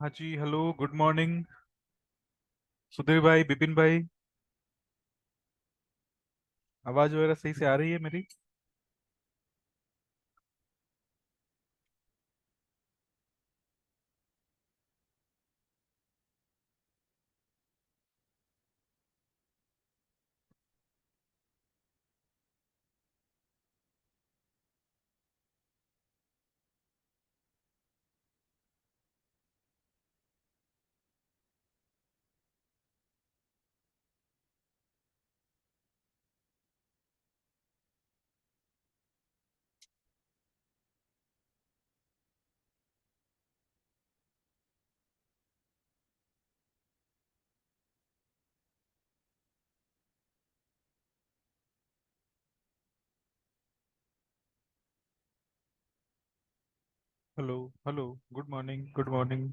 हाँ जी, hello, good morning. Sudhir भाई, विपिन भाई। आवाज वगैरह सही से आ रही है मेरी? Hello, hello. Good morning, good morning.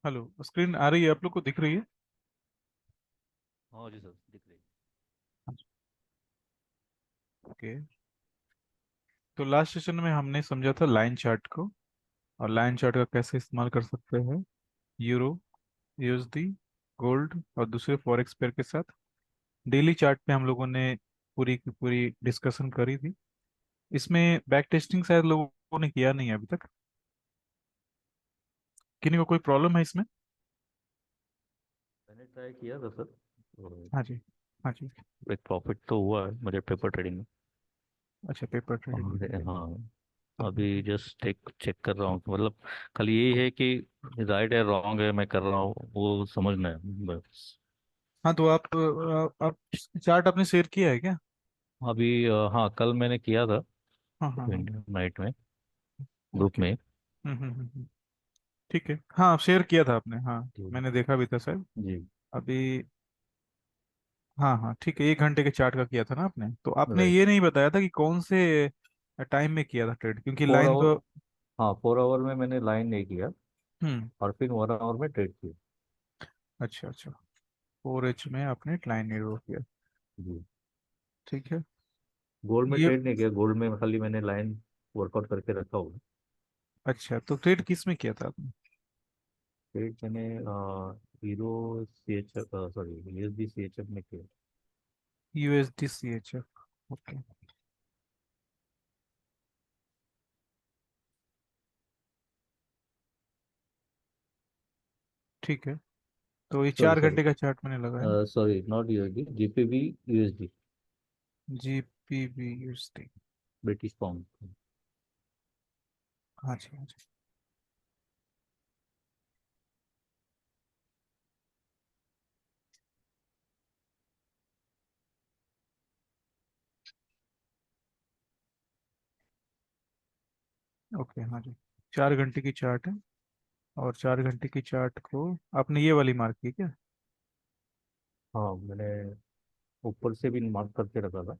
Hello, screen आ रही है? आप लोग को दिख रही है? हाँ जी सर, दिख रही। ओके। तो लास्ट सेशन में हमने समझा था लाइन चार्ट को, और लाइन चार्ट का कैसे इस्तेमाल कर सकते हैं यूरो, यूएसडी, गोल्ड और दूसरे फॉरेक्स पेयर के साथ। डेली चार्ट पे हम लोगों ने पूरी की पूरी डिस्कशन करी थी। इसमें बैक टेस्टिंग शायद लोगों ने किया नहीं है अभी तक। किन्हीं को कोई प्रॉब्लम है इसमें? मैंने ट्राई किया था सर, तो हाँ जी, हाँ जी। एक प्रॉफिट तो हुआ है मुझे पेपर ट्रेडिंग में। अच्छा, पेपर ट्रेडिंग में, ठीक और है। हाँ, अभी जस्ट एक चेक कर रहा हूँ, मतलब खाली यही है कि राइट है रॉन्ग है मैं कर रहा हूँ वो समझना है बस। हाँ, तो आप चार्ट आपने शेयर किया है क्या? अभी हाँ, कल मैंने किया था हाँ, हाँ, हाँ। इंडिया नाइट में, ग्रुप ओके। में। ठीक है। हाँ, शेयर किया था आपने, हाँ। तो मैंने देखा भी था शायद। जी, अभी। हाँ, हाँ, ठीक है। 1 घंटे के चार्ट का किया था ना आपने? तो आपने राइट। ये नहीं बताया था कि कौन से टाइम में किया था ट्रेड, क्योंकि फोर लाइन आवर तो। हाँ, 4 आवर में मैंने लाइन नहीं किया, हम्म। और फिर 1 आवर में ट्रेड किया। अच्छा, अच्छा। 4H में आपने लाइन नीरो किया। जी। ठीक है। गोल्ड में ये। ट्रेड नहीं किया, गोल्ड में खाली मैंने लाइन वर्कआउट करके रखा हुआ है। अच्छा, तो ट्रेड किस में किया था आपने? फिर मैंने euro C H F, sorry USD C H F में किया। USDCHF। ओके। ठीक है। तो ये सॉरी 4 घंटे का चार्ट मैंने लगाया। Sorry, sorry not USD, GBP USD, GBP USD। British pound. हाँ जी, हाँ जी। ओके, हाँ जी। 4 घंटे की चार्ट है, और 4 घंटे की चार्ट को आपने ये वाली मार्क की क्या? हाँ, मैंने ऊपर से भी मार्क करके रखा था।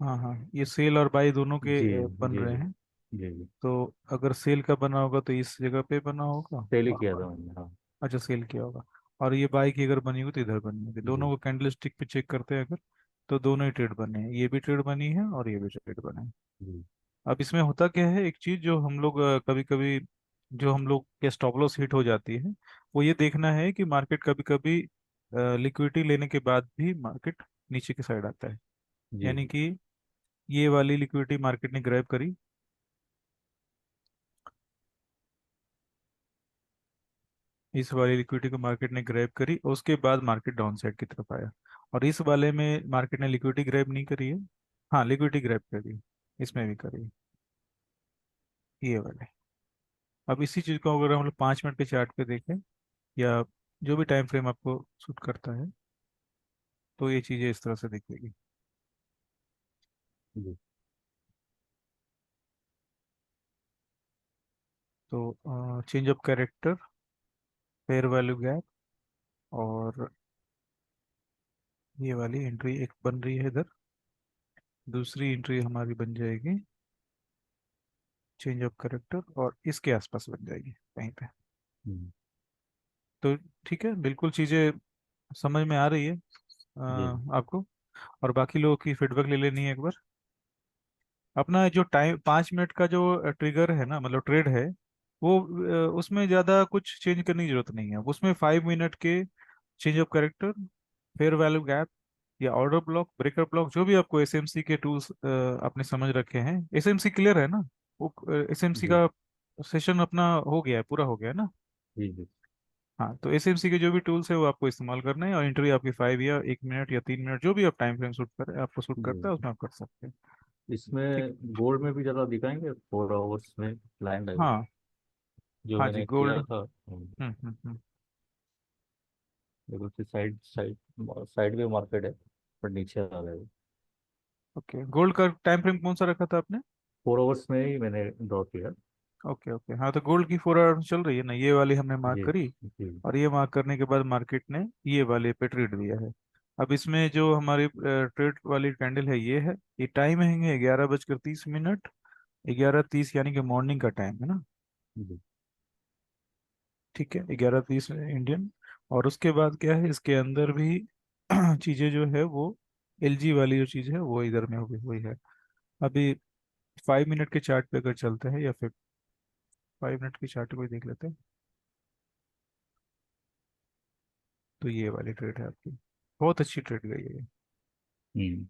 हाँ हाँ, ये सेल और बाई दोनों के जी बन जी रहे जी हैं। जी जी। तो अगर सेल का बना होगा तो इस जगह पे बना होगा, सेल ही किया और था मैंने, हाँ। अच्छा, सेल किया होगा। और ये बाई की अगर बनी होगी तो इधर बनी होगी। दोनों जी को कैंडल स्टिक पे चेक करते हैं अगर, तो दोनों ही ट्रेड बने हैं, ये भी ट्रेड बनी है और ये भी ट्रेड बने हैं। जी अब इसमें होता क्या है, एक चीज जो हम लोग कभी कभी, जो हम लोग के स्टॉप लॉस हिट हो जाती है, वो ये देखना है कि मार्केट कभी कभी लिक्विडिटी लेने के बाद भी मार्केट नीचे की साइड आता है। जी यानी जी कि ये वाली लिक्विडिटी मार्केट ने ग्रैब करी, इस वाली लिक्विडिटी को मार्केट ने ग्रैब करी, उसके बाद मार्केट डाउन साइड की तरफ आया। और इस वाले में मार्केट ने लिक्विडिटी ग्रैब नहीं करी है। हाँ, लिक्विडिटी ग्रैब करी, इसमें भी करी, ये वाले। अब इसी चीज को अगर हम लोग 5 मिनट के चार्ट पे देखें, या जो भी टाइम फ्रेम आपको सूट करता है, तो ये चीजें इस तरह से दिखेगी। जी। तो change of character, fair value gap, और ये वाली एंट्री एक बन रही है इधर, दूसरी एंट्री हमारी बन जाएगी चेंज ऑफ कैरेक्टर, और इसके आसपास बन जाएगी कहीं पे। हम्म, तो ठीक है, बिल्कुल चीजें समझ में आ रही है जी जी आपको। और बाकी लोगों की फीडबैक ले लेनी है एक बार। अपना जो टाइम 5 मिनट का जो ट्रिगर है ना, मतलब ट्रेड है, वो उसमें ज़्यादा कुछ चेंज करने की जरूरत नहीं है। उसमें 5 मिनट के change of character, fair value gap, या ऑर्डर ब्लॉक, ब्रेकर ब्लॉक, जो भी आपको एसएमसी के टूल्स आपने समझ रखे हैं, एसएमसी क्लियर है ना? वो एसएमसी जी का सेशन अपना हो गया है, पूरा हो गया है ना? जी जी हाँ, तो एसएमसी के जो भी टूल्स है वो आपको इस्तेमाल करना है, और इंटरव्यू आपकी 5 या 1 मिनट या 3 मिनट, जो भी आप टाइम फ्रेम सूट करे, आपको सूट करता है, जी। उसमें आप कर सकते हैं। ठीक इसमें है। गोल्ड में भी ज़्यादा दिखाएंगे 4 आवर्स में लाइन है हाँ जो हाँ जी, मैंने गोल्ड। किया था। देखो कि साइड साइड साइड में मार्केट है, पर नीचे आ गया। ओके, गोल्ड का टाइम फ्रेम कौन सा रखा था आपने? 4 आवर्स में ही मैंने ड्रॉ किया। ओके ओके, हाँ, तो गोल्ड की 4 आवर चल रही है ना, ये वाली हमने मार्क जी करी। जी और ये मार्क करने के बाद मार्केट ने ये वाले पे ट्रेड दिया है। अब इसमें जो हमारी ट्रेड वाली कैंडल है, ये है, ये टाइम है 11:30। 11:30 यानी कि मॉर्निंग का टाइम है ना? जी ठीक है, 11:30 इंडियन। और उसके बाद क्या है, इसके अंदर भी चीज़ें जो है वो, एलजी वाली जो चीज़ है वो इधर में हुई हुई है। अभी 5 मिनट के चार्ट पे अगर चलते हैं, या फिर 5 मिनट की चार्ट को ही देख लेते हैं, तो ये वाली ट्रेड है आपकी, बहुत अच्छी ट्रेड गई है ये। हम्म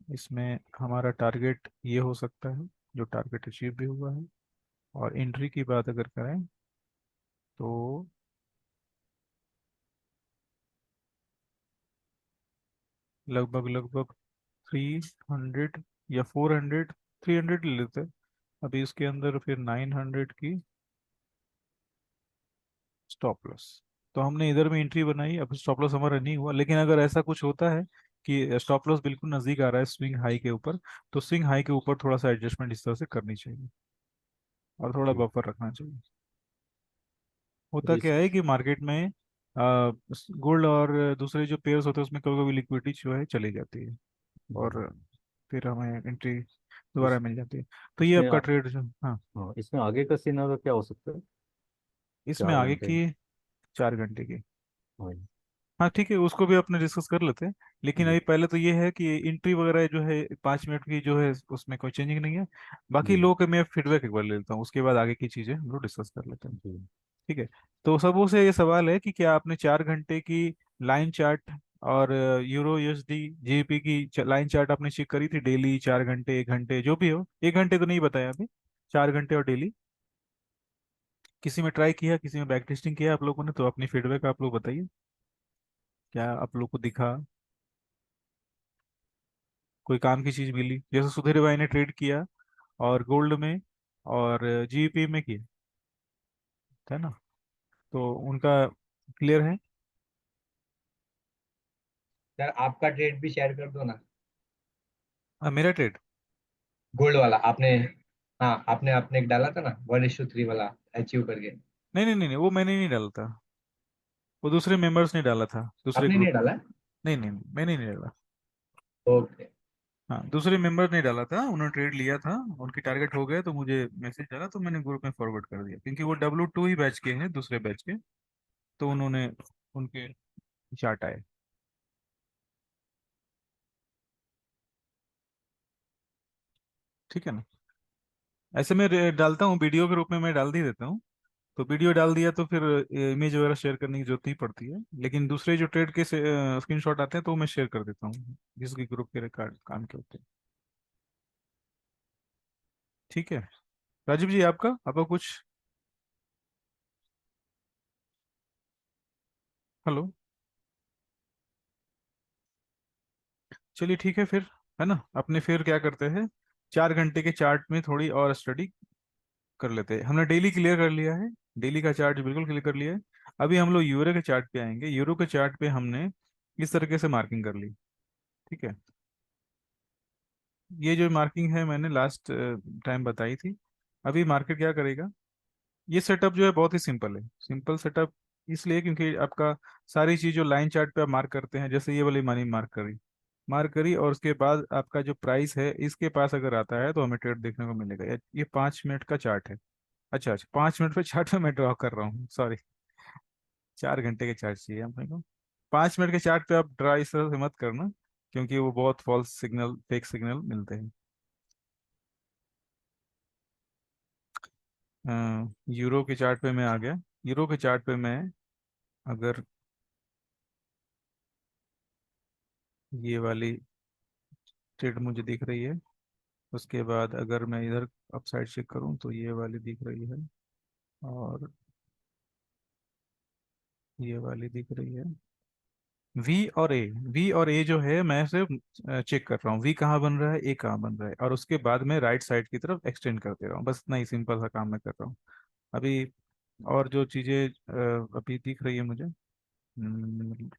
इसमें हमारा टारगेट ये हो सकता है, जो टारगेट अचीव भी हुआ है। और एंट्री की बात अगर करें, तो लगभग लगभग 300 या 400, 300 ले लेते हैं। अभी इसके अंदर फिर 900 की स्टॉप लॉस, तो हमने इधर में एंट्री बनाई। अब स्टॉप लॉस हमारा नहीं हुआ, लेकिन अगर ऐसा कुछ होता है कि स्टॉप लॉस बिल्कुल नजदीक आ रहा है स्विंग हाई के ऊपर, तो स्विंग हाई के ऊपर थोड़ा सा एडजस्टमेंट इस तरह से करनी चाहिए, और थोड़ा जी। बफर रखना चाहिए। होता अभी इस क्या है कि मार्केट में गोल्ड और दूसरे जो पेयर्स होते हैं उसमें कभी कभी लिक्विडिटी जो है चली जाती है, जी, और फिर हमें एंट्री दोबारा इस मिल जाती है। तो ये इसमें आपका ट्रेड जो, हाँ, हाँ, इसमें आगे का सिनारियो क्या हो सकता है? इसमें चार आगे घंटे की 4 घंटे की, हाँ हाँ ठीक है, उसको भी अपने डिस्कस कर लेते हैं। लेकिन जी अभी पहले तो ये है कि एंट्री वगैरह जो है 5 मिनट की जो है उसमें कोई चेंजिंग नहीं है। बाकी जी लोगों के मैं फीडबैक एक बार ले लेता हूँ, उसके बाद आगे की चीज़ें हम लोग डिस्कस कर लेते हैं। जी ठीक है। तो सबों से ये सवाल है कि क्या आपने 4 घंटे की लाइन चार्ट और यूरो यूएसडी जीबीपी की लाइन चार्ट आपने चेक करी थी? डेली 4 घंटे, 1 घंटे, जो भी हो, 1 घंटे तो नहीं बताया अभी, 4 घंटे और डेली, किसी में ट्राई किया, किसी में बैक टेस्टिंग किया आप लोगों ने? तो अपनी फीडबैक आप लोग बताइए, क्या आप लोग को दिखा, कोई काम की चीज मिली? जैसे सुधीर भाई ने ट्रेड किया, और गोल्ड में और जीबीपी में किया, है ना? तो उनका क्लियर है। यार आपका ट्रेड भी शेयर कर दो ना। मेरा ट्रेड, गोल्ड वाला आपने। हाँ, आपने आपने एक डाला था ना 1:3 वाला, अचीव करके। नहीं नहीं नहीं नहीं, वो मैंने नहीं डाला था। वो दूसरे मेंबर्स ने डाला था, दूसरे आपने नहीं ग्रुप। डाला है? नहीं नहीं नहीं, मैंने नहीं डाला। ओके। हाँ, दूसरे मेंबर ने डाला था, उन्होंने ट्रेड लिया था, उनकी टारगेट हो गए तो मुझे मैसेज डाला, तो मैंने ग्रुप में फॉरवर्ड कर दिया, क्योंकि वो W2 ही बैच के हैं, दूसरे बैच के। तो उन्होंने उनके चार्ट आए। ठीक है ना। ऐसे मैं डालता हूँ वीडियो के रूप में, मैं डाल ही देता हूँ। तो वीडियो डाल दिया तो फिर इमेज वगैरह शेयर करने की जरूरत नहीं पड़ती है, लेकिन दूसरे जो ट्रेड के स्क्रीनशॉट आते हैं तो वो मैं शेयर कर देता हूँ, जिसके ग्रुप के रिकॉर्ड काम के होते हैं। ठीक है। राजीव जी, आपका आपका कुछ। हेलो। चलिए ठीक है फिर, है ना, अपने फिर क्या करते हैं, 4 घंटे के चार्ट में थोड़ी और स्टडी कर लेते हैं। हमने डेली क्लियर कर लिया है, डेली का चार्ट बिल्कुल क्लियर कर लिया है। अभी हम लोग यूरो के चार्ट पे आएंगे। यूरो के चार्ट पे हमने इस तरीके से मार्किंग कर ली। ठीक है। ये जो मार्किंग है मैंने लास्ट टाइम बताई थी। अभी मार्केट क्या करेगा। ये सेटअप जो है बहुत ही सिंपल है, सिंपल सेटअप इसलिए क्योंकि आपका सारी चीज जो लाइन चार्ट पे आप मार्क करते हैं, जैसे ये वाली मनी मार्क करी और उसके बाद आपका जो प्राइस है इसके पास अगर आता है तो हमें ट्रेड देखने को मिलेगा। ये 5 मिनट का चार्ट है। अच्छा अच्छा, 5 मिनट पे चार्ट में मैं ड्रॉ कर रहा हूँ, सॉरी। 4 घंटे के चार्ट चाहिए अपने को। 5 मिनट के चार्ट पे आप ड्रा इस तरह से मत करना, क्योंकि वो बहुत फॉल्स सिग्नल, फेक सिग्नल मिलते हैं। यूरो के चार्ट पे मैं आ गया। यूरो के चार्ट पे मैं, अगर ये वाली ट्रेड मुझे दिख रही है, उसके बाद अगर मैं इधर अपसाइड चेक करूं तो ये वाली दिख रही है, और ये वाली दिख रही है। वी और ए जो है, मैं सिर्फ चेक कर रहा हूँ वी कहाँ बन रहा है, ए कहाँ बन रहा है, और उसके बाद मैं राइट साइड की तरफ एक्सटेंड कर दे रहा हूँ। बस इतना ही सिंपल सा काम मैं कर रहा हूँ अभी। और जो चीज़ें अभी दिख रही है मुझे,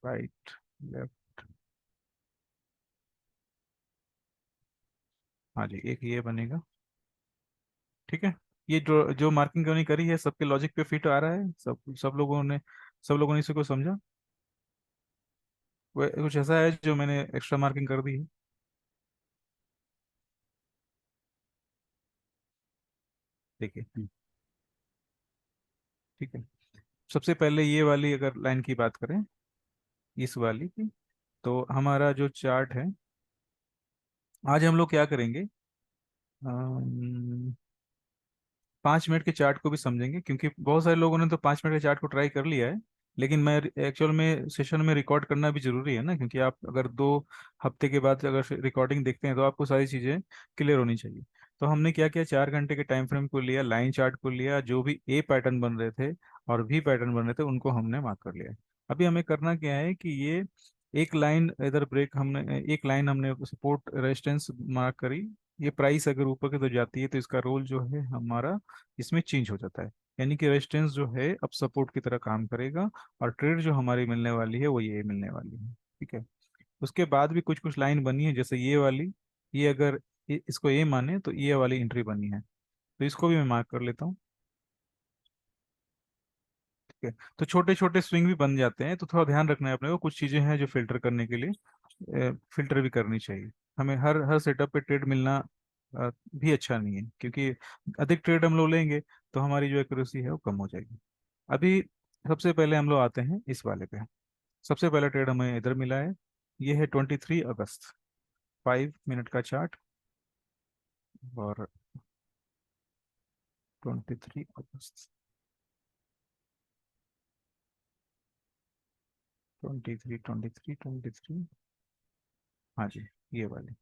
राइट, लेफ्ट। हाँ जी, एक ये बनेगा। ठीक है। ये जो जो मार्किंग मैंने करी है सबके लॉजिक पे फिट आ रहा है, सब लोगों ने इसे को समझा। कुछ ऐसा है जो मैंने एक्स्ट्रा मार्किंग कर दी है। देखिए। ठीक है। सबसे पहले ये वाली अगर लाइन की बात करें, इस वाली की, तो हमारा जो चार्ट है, आज हम लोग क्या करेंगे, 5 मिनट के चार्ट को भी समझेंगे, क्योंकि बहुत सारे लोगों ने तो 5 मिनट के चार्ट को ट्राई कर लिया है। लेकिन मैं एक्चुअल में सेशन में रिकॉर्ड करना भी जरूरी है ना, क्योंकि आप अगर 2 हफ्ते के बाद अगर रिकॉर्डिंग देखते हैं तो आपको सारी चीज़ें क्लियर होनी चाहिए। तो हमने क्या किया, 4 घंटे के टाइम फ्रेम को लिया, लाइन चार्ट को लिया, जो भी ए पैटर्न बन रहे थे और भी पैटर्न बन रहे थे उनको हमने मार्क कर लिया। अभी हमें करना क्या है कि ये एक लाइन इधर ब्रेक, हमने एक लाइन हमने सपोर्ट रेजिस्टेंस मार्क करी। ये प्राइस अगर ऊपर की तो जाती है तो इसका रोल जो है हमारा इसमें चेंज हो जाता है, यानी कि रेजिस्टेंस जो है अब सपोर्ट की तरह काम करेगा, और ट्रेड जो हमारी मिलने वाली है वो ये मिलने वाली है। ठीक है। उसके बाद भी कुछ कुछ लाइन बनी है, जैसे ये वाली, ये अगर इसको ये माने तो ये वाली एंट्री बनी है, तो इसको भी मैं मार्क कर लेता हूँ। ठीक है। तो छोटे छोटे स्विंग भी बन जाते हैं, तो थोड़ा ध्यान रखना है अपने को, कुछ चीजें हैं जो फिल्टर करने के लिए फिल्टर भी करनी चाहिए। हमें हर हर सेटअप पे ट्रेड मिलना भी अच्छा नहीं है, क्योंकि अधिक ट्रेड हम लोग लेंगे तो हमारी जो एक्यूरेसी है वो कम हो जाएगी। अभी सबसे पहले हम लोग आते हैं इस वाले पे। सबसे पहला ट्रेड हमें इधर मिला है, ये है 23 अगस्त, 5 मिनट का चार्ट। और 23 अगस्त, 23 हाँ जी, ये वाले।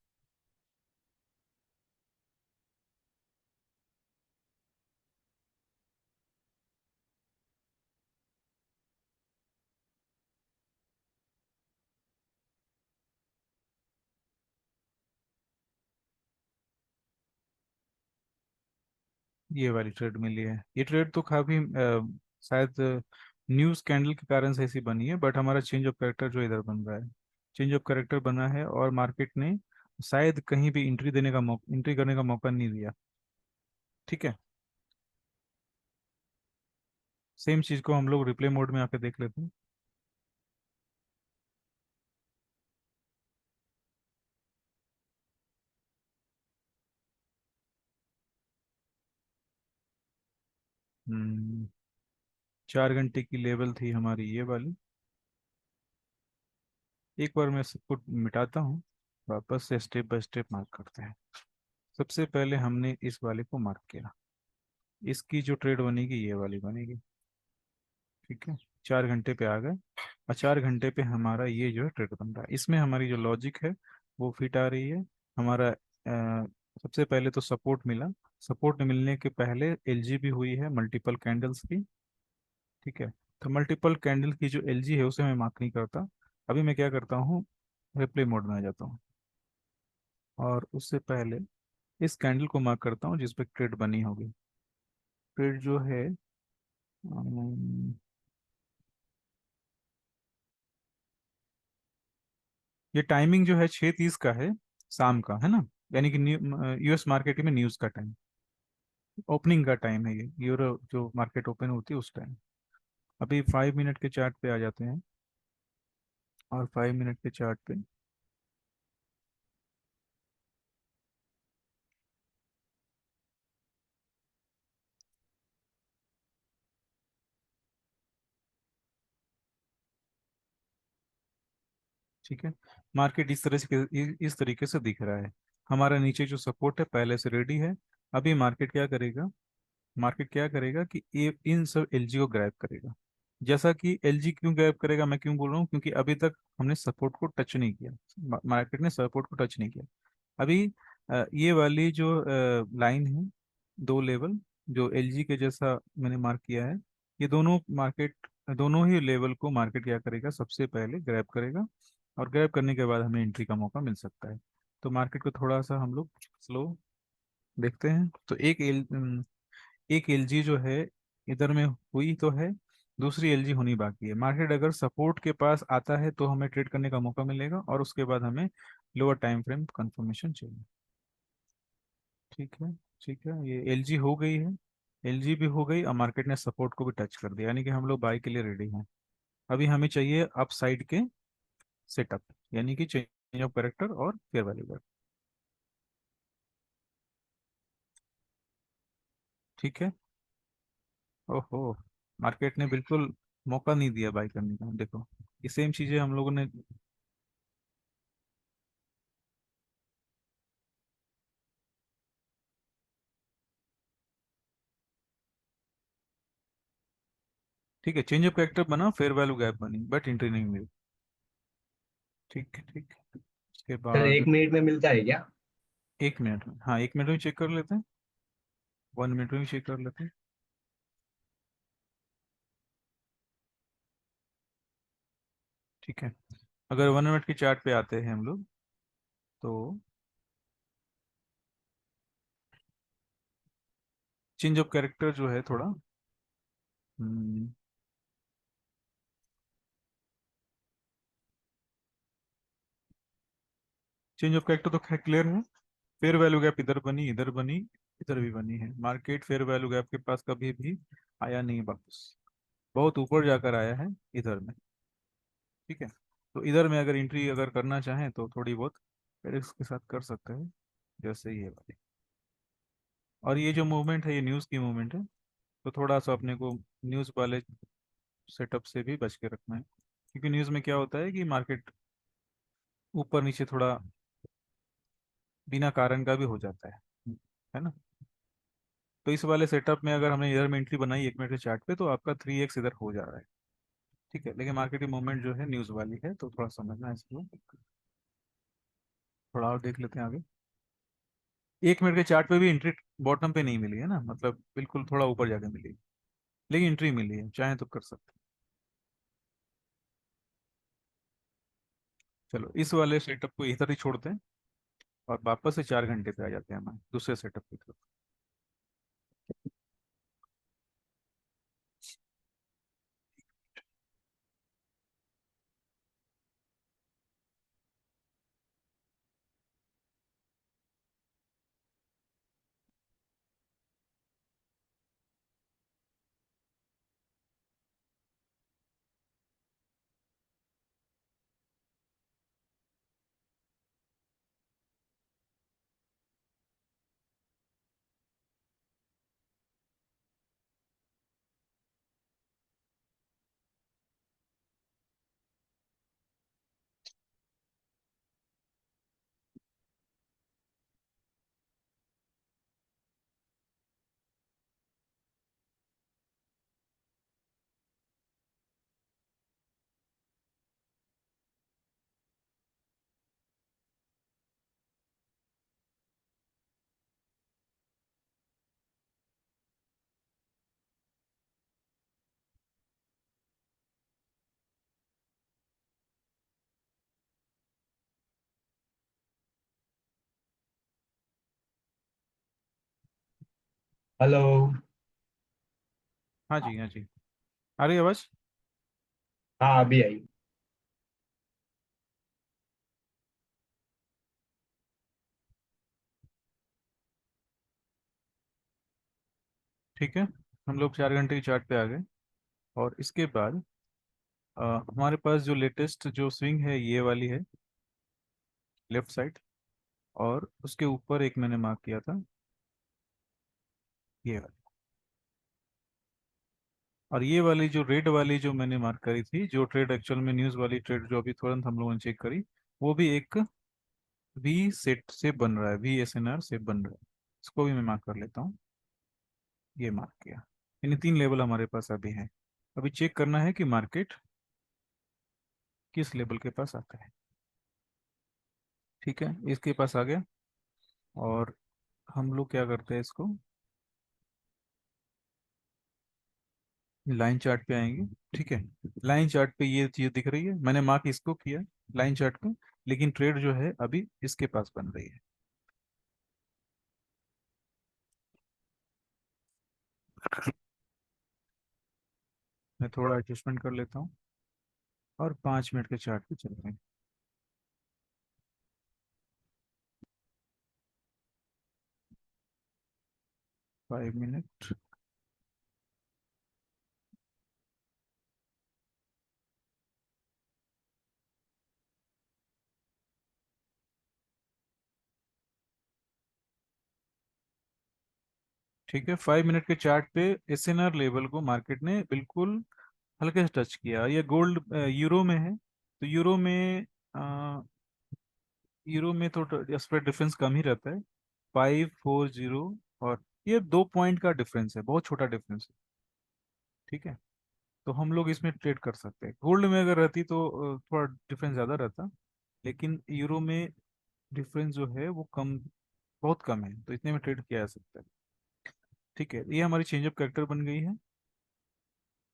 ये वाली ट्रेड मिली है। ये ट्रेड तो काफी शायद न्यूज कैंडल के कारण से ऐसी बनी है, बट हमारा चेंज ऑफ कैरेक्टर जो इधर बन रहा है, चेंज ऑफ कैरेक्टर बना है, और मार्केट ने शायद कहीं भी एंट्री करने का मौका नहीं दिया। ठीक है, सेम चीज को हम लोग रिप्ले मोड में आके देख लेते हैं। हम्म 4 घंटे की लेवल थी हमारी ये वाली। एक बार मैं सबको मिटाता हूँ, वापस से स्टेप बाय स्टेप मार्क करते हैं। सबसे पहले हमने इस वाले को मार्क किया, इसकी जो ट्रेड बनेगी ये वाली बनेगी। ठीक है, 4 घंटे पे आ गए, और 4 घंटे पे हमारा ये जो है ट्रेड बन रहा है। इसमें हमारी जो लॉजिक है वो फिट आ रही है। हमारा सबसे पहले तो सपोर्ट मिला, सपोर्ट मिलने के पहले एलजी भी हुई है मल्टीपल कैंडल्स की। ठीक है, तो मल्टीपल कैंडल की जो एलजी है उसे मैं मार्क नहीं करता। अभी मैं क्या करता हूँ, रिप्ले मोड में आ जाता हूँ, और उससे पहले इस कैंडल को मार्क करता हूँ जिस पे ट्रेड बनी होगी। ट्रेड जो है ये टाइमिंग जो है 6:30 का है, शाम का है ना, यानी कि यूएस मार्केट में न्यूज़ का टाइम, ओपनिंग का टाइम है ये, यूरो जो मार्केट ओपन होती है उस टाइम। अभी 5 मिनट के चार्ट पे आ जाते हैं, और 5 मिनट के चार्ट पे ठीक है, मार्केट इस तरीके से दिख रहा है। हमारा नीचे जो सपोर्ट है पहले से रेडी है। अभी मार्केट क्या करेगा, मार्केट क्या करेगा कि ये इन सब एलजी को ग्रैब करेगा। जैसा कि एलजी क्यों ग्रैब करेगा, मैं क्यों बोल रहा हूँ, क्योंकि अभी तक हमने सपोर्ट को टच नहीं किया, मार्केट ने सपोर्ट को टच नहीं किया। अभी ये वाली जो लाइन है, दो लेवल जो एलजी के जैसा मैंने मार्क किया है, ये दोनों मार्केट, दोनों ही लेवल को मार्केट क्या करेगा, सबसे पहले ग्रैब करेगा, और ग्रैब करने के बाद हमें एंट्री का मौका मिल सकता है। तो मार्केट को थोड़ा सा हम लोग स्लो देखते हैं। तो एक एलजी जो है इधर में हुई तो है, दूसरी एलजी होनी बाकी है। मार्केट अगर सपोर्ट के पास आता है तो हमें ट्रेड करने का मौका मिलेगा, और उसके बाद हमें लोअर टाइम फ्रेम कंफर्मेशन चाहिए। ठीक है, ठीक है, ये एलजी हो गई है, एलजी भी हो गई, और मार्केट ने सपोर्ट को भी टच कर दिया, यानी कि हम लोग बाई के लिए रेडी हैं। अभी हमें चाहिए अप साइड के सेटअप, यानी कि चेंज ऑफ कैरेक्टर और फेयर वैल्यू गैप। ठीक है, ओहो, मार्केट ने बिल्कुल मौका नहीं दिया बाई करने का। देखो ये सेम चीजें हम लोगों ने, ठीक है, चेंज ऑफ कैरेक्टर बना, फेयर वैल्यू गैप बनी, बट एंट्री नहीं मिली। ठीक है, ठीक है, उसके सर बाद 1 मिनट में मिलता है क्या? 1 मिनट में, हाँ 1 मिनट में चेक कर लेते हैं, 1 मिनट में भी चेक कर लेते हैं। ठीक है, अगर 1 मिनट के चार्ट पे आते हैं हम लोग, तो चेंज ऑफ कैरेक्टर जो है थोड़ा, चेंज ऑफ कैरेक्टर तो खैर क्लियर है। फेयर वैल्यू गैप इधर बनी, इधर बनी, इधर भी बनी है। मार्केट फेयर वैल्यू गैप के पास कभी भी आया नहीं वापस, बहुत ऊपर जाकर आया है इधर में। ठीक है, तो इधर में अगर एंट्री अगर करना चाहें तो थोड़ी बहुत रिस्क के साथ कर सकते हैं, जैसे ये वाली। और ये जो मूवमेंट है ये न्यूज़ की मूवमेंट है, तो थोड़ा सा अपने को न्यूज़ वाले सेटअप से भी बच के रखना है, क्योंकि न्यूज़ में क्या होता है कि मार्केट ऊपर नीचे थोड़ा बिना कारण का भी हो जाता है ना। तो इस वाले सेटअप में अगर हमने इधर में एंट्री बनाई 1 मिनट के चार्ट पे, तो आपका 3x इधर हो जा रहा है। ठीक है, लेकिन मार्केट की मूवमेंट जो है न्यूज़ वाली है, तो थोड़ा समझना है इसको। थोड़ा और देख लेते हैं आगे। 1 मिनट के चार्ट पे भी एंट्री बॉटम पे नहीं मिली है ना, मतलब बिल्कुल थोड़ा ऊपर जाके मिली, लेकिन एंट्री मिली है, चाहे तो कर सकते हैं। चलो इस वाले सेटअप को इधर ही छोड़ते हैं, और वापस से 4 घंटे पे आ जाते हैं हमारे दूसरे सेटअप की तरफ। हेलो। हाँ जी, हाँ जी। आ रही है आवाज? हाँ, अभी आई। ठीक है, हम लोग 4 घंटे की चार्ट पे आ गए। और इसके बाद हमारे पास जो लेटेस्ट जो स्विंग है ये वाली है, लेफ्ट साइड। और उसके ऊपर एक मैंने मार्क किया था, ये वाली। और ये वाली जो रेड वाली जो मैंने मार्क करी थी, जो ट्रेड एक्चुअल में न्यूज़ वाली ट्रेड जो अभी तुरंत हम लोगों ने चेक करी, वो भी एक वी सेट से बन रहा है, वी एस एन आर से बन रहा है। इसको भी मैं मार्क कर लेता हूँ, ये मार्क किया। यानी 3 लेवल हमारे पास अभी हैं। अभी चेक करना है कि मार्केट किस लेवल के पास आता है। ठीक है, इसके पास आ गया। और हम लोग क्या करते हैं, इसको लाइन चार्ट पे आएंगे। ठीक है, लाइन चार्ट पे ये चीज दिख रही है, मैंने मार्क इसको किया लाइन चार्ट पे। लेकिन ट्रेड जो है अभी इसके पास बन रही है। मैं थोड़ा एडजस्टमेंट कर लेता हूँ और 5 मिनट के चार्ट पे चलते हैं। 5 मिनट। ठीक है, 5 मिनट के चार्ट पे एस एन आर लेवल को मार्केट ने बिल्कुल हल्के से टच किया। ये गोल्ड यूरो में है, तो यूरो में तो स्प्रेड डिफरेंस कम ही रहता है, 540। और ये 2 पॉइंट का डिफरेंस है, बहुत छोटा डिफरेंस है। ठीक है, तो हम लोग इसमें ट्रेड कर सकते हैं। गोल्ड में अगर रहती तो थोड़ा डिफरेंस ज़्यादा रहता। लेकिन यूरो में डिफरेंस जो है वो कम, बहुत कम है, तो इतने में ट्रेड किया जा सकता है। ठीक है, ये हमारी चेंज ऑफ कैरेक्टर बन गई है।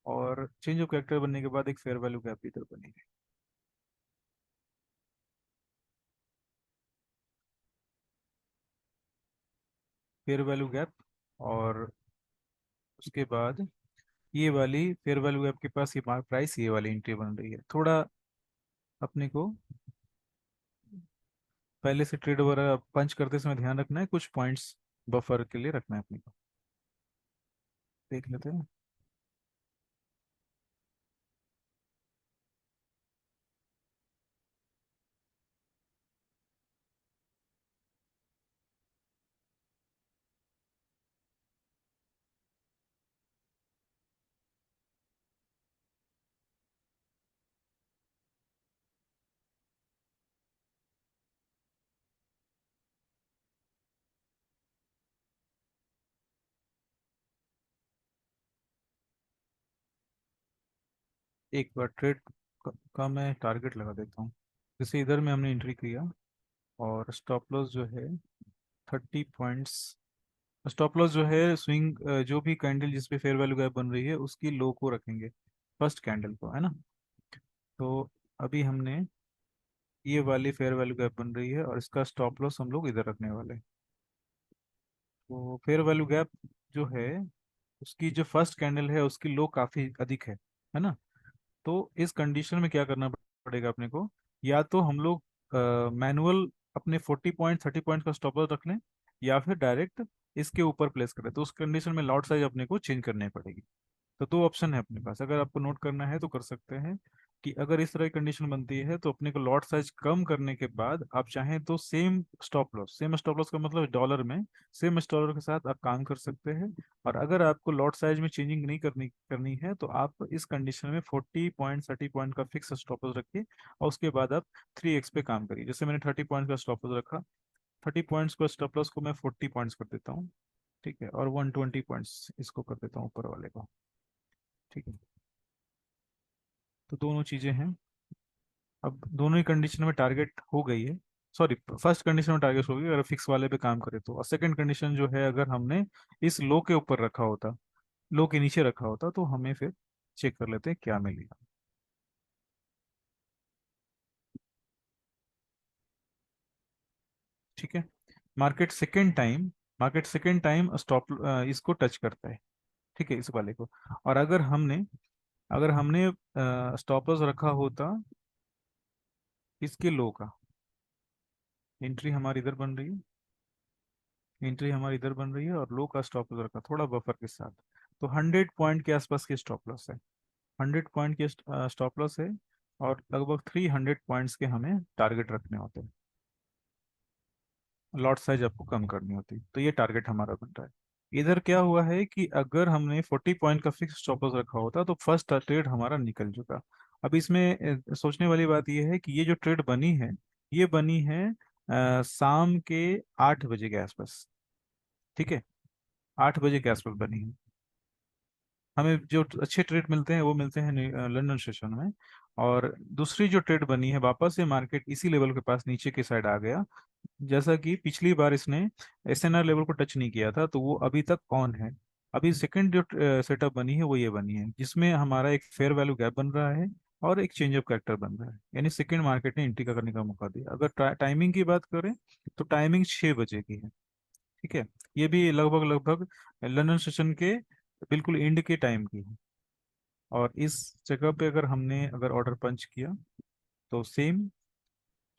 और चेंज ऑफ कैरेक्टर बनने के बाद एक फेयर वैल्यू गैप इधर बनेगी। Fair value gap. और उसके बाद ये वाली फेयर वैल्यू गैप के पास ये प्राइस, ये वाली एंट्री बन रही है। थोड़ा अपने को पहले से ट्रेड वगैरह पंच करते समय ध्यान रखना है, कुछ पॉइंट्स बफर के लिए रखना है अपने को। देख लेते हैं। एक बार ट्रेड का मैं टारगेट लगा देता हूँ। जैसे इधर में हमने एंट्री किया, और स्टॉप लॉस जो है 30 पॉइंट्स। स्टॉप लॉस जो है स्विंग, जो भी कैंडल जिस पे फेयर वैल्यू गैप बन रही है उसकी लो को रखेंगे, फर्स्ट कैंडल को, है ना। तो अभी हमने ये वाली फेयर वैल्यू गैप बन रही है और इसका स्टॉप लॉस हम लोग इधर रखने वाले हैं। तो फेयर वैल्यू गैप जो है, उसकी जो फर्स्ट कैंडल है उसकी लो काफी अधिक है ना। तो इस कंडीशन में क्या करना पड़ेगा अपने को, या तो हम लोग मैनुअल अपने 40 पॉइंट 30 पॉइंट का स्टॉप लॉस रख लें, या फिर डायरेक्ट इसके ऊपर प्लेस करें। तो उस कंडीशन में लॉट साइज अपने को चेंज करनी पड़ेगी। तो 2 ऑप्शन है अपने पास, अगर आपको नोट करना है तो कर सकते हैं। कि अगर इस तरह की कंडीशन बनती है तो अपने को लॉट साइज कम करने के बाद आप चाहें तो सेम स्टॉप लॉस का मतलब डॉलर में, सेम डॉलर के साथ आप काम कर सकते हैं। और अगर आपको लॉट साइज में चेंजिंग नहीं करनी करनी है तो आप इस कंडीशन में 40 पॉइंट 30 पॉइंट का फिक्स स्टॉप लॉस रखिए। और उसके बाद आप 3x पे काम करिए। जैसे मैंने 30 पॉइंट का स्टॉप लॉस रखा, 30 पॉइंट्स को स्टॉप लॉस को मैं 40 पॉइंट्स कर देता हूँ। ठीक है, और 120 पॉइंट्स इसको कर देता हूँ ऊपर वाले को। ठीक है, तो दोनों चीजें हैं। अब दोनों ही कंडीशन में टारगेट हो गई है। सॉरी, फर्स्ट कंडीशन में टारगेट हो गई अगर फिक्स वाले पे काम करे तो। और सेकंड कंडीशन जो है, अगर हमने इस लो के ऊपर रखा होता, लो के नीचे रखा होता, तो हमें फिर चेक कर लेते हैं क्या मिलेगा। ठीक है, market second time market second time stop इसको टच करता है, ठीक है, इस वाले को। और अगर हमने स्टॉप लॉस रखा होता इसके लो का, एंट्री हमारी इधर बन रही है, एंट्री हमारी इधर बन रही है, और लो का स्टॉप लॉस रखा थोड़ा बफर के साथ, तो 100 पॉइंट के आसपास की स्टॉप लॉस है, 100 पॉइंट के स्टॉप लॉस है, और लगभग 300 पॉइंट्स के हमें टारगेट रखने होते हैं, लॉट साइज आपको कम करनी होती है, तो ये टारगेट हमारा बन रहा है। इधर क्या हुआ है कि अगर हमने 40 पॉइंट का फिक्स स्टॉप लॉस रखा होता तो फर्स्ट ट्रेड हमारा निकल चुका। अब इसमें सोचने वाली बात यह है कि ये जो ट्रेड बनी है, ये बनी है शाम के 8 बजे के आसपास, ठीक है, 8 बजे के आसपास बनी है। हमें जो अच्छे ट्रेड मिलते हैं वो मिलते हैं लंदन सेशन में। और दूसरी जो ट्रेड बनी है, वापस से मार्केट इसी लेवल के पास नीचे की साइड आ गया, जैसा कि पिछली बार इसने एसएनआर लेवल को टच नहीं किया था, तो वो अभी तक ऑन है। अभी सेकंड जो सेटअप बनी है वो ये बनी है, जिसमें हमारा एक फेयर वैल्यू गैप बन रहा है और एक चेंज ऑफ कैरेक्टर बन रहा है, यानी सेकंड मार्केट ने एंट्री का करने का मौका दिया। अगर टाइमिंग की बात करें तो टाइमिंग 6 बजे की है, ठीक है, ये भी लगभग लगभग लंदन सेशन के बिल्कुल एंड के टाइम की है। और इस जगह पे अगर ऑर्डर पंच किया तो सेम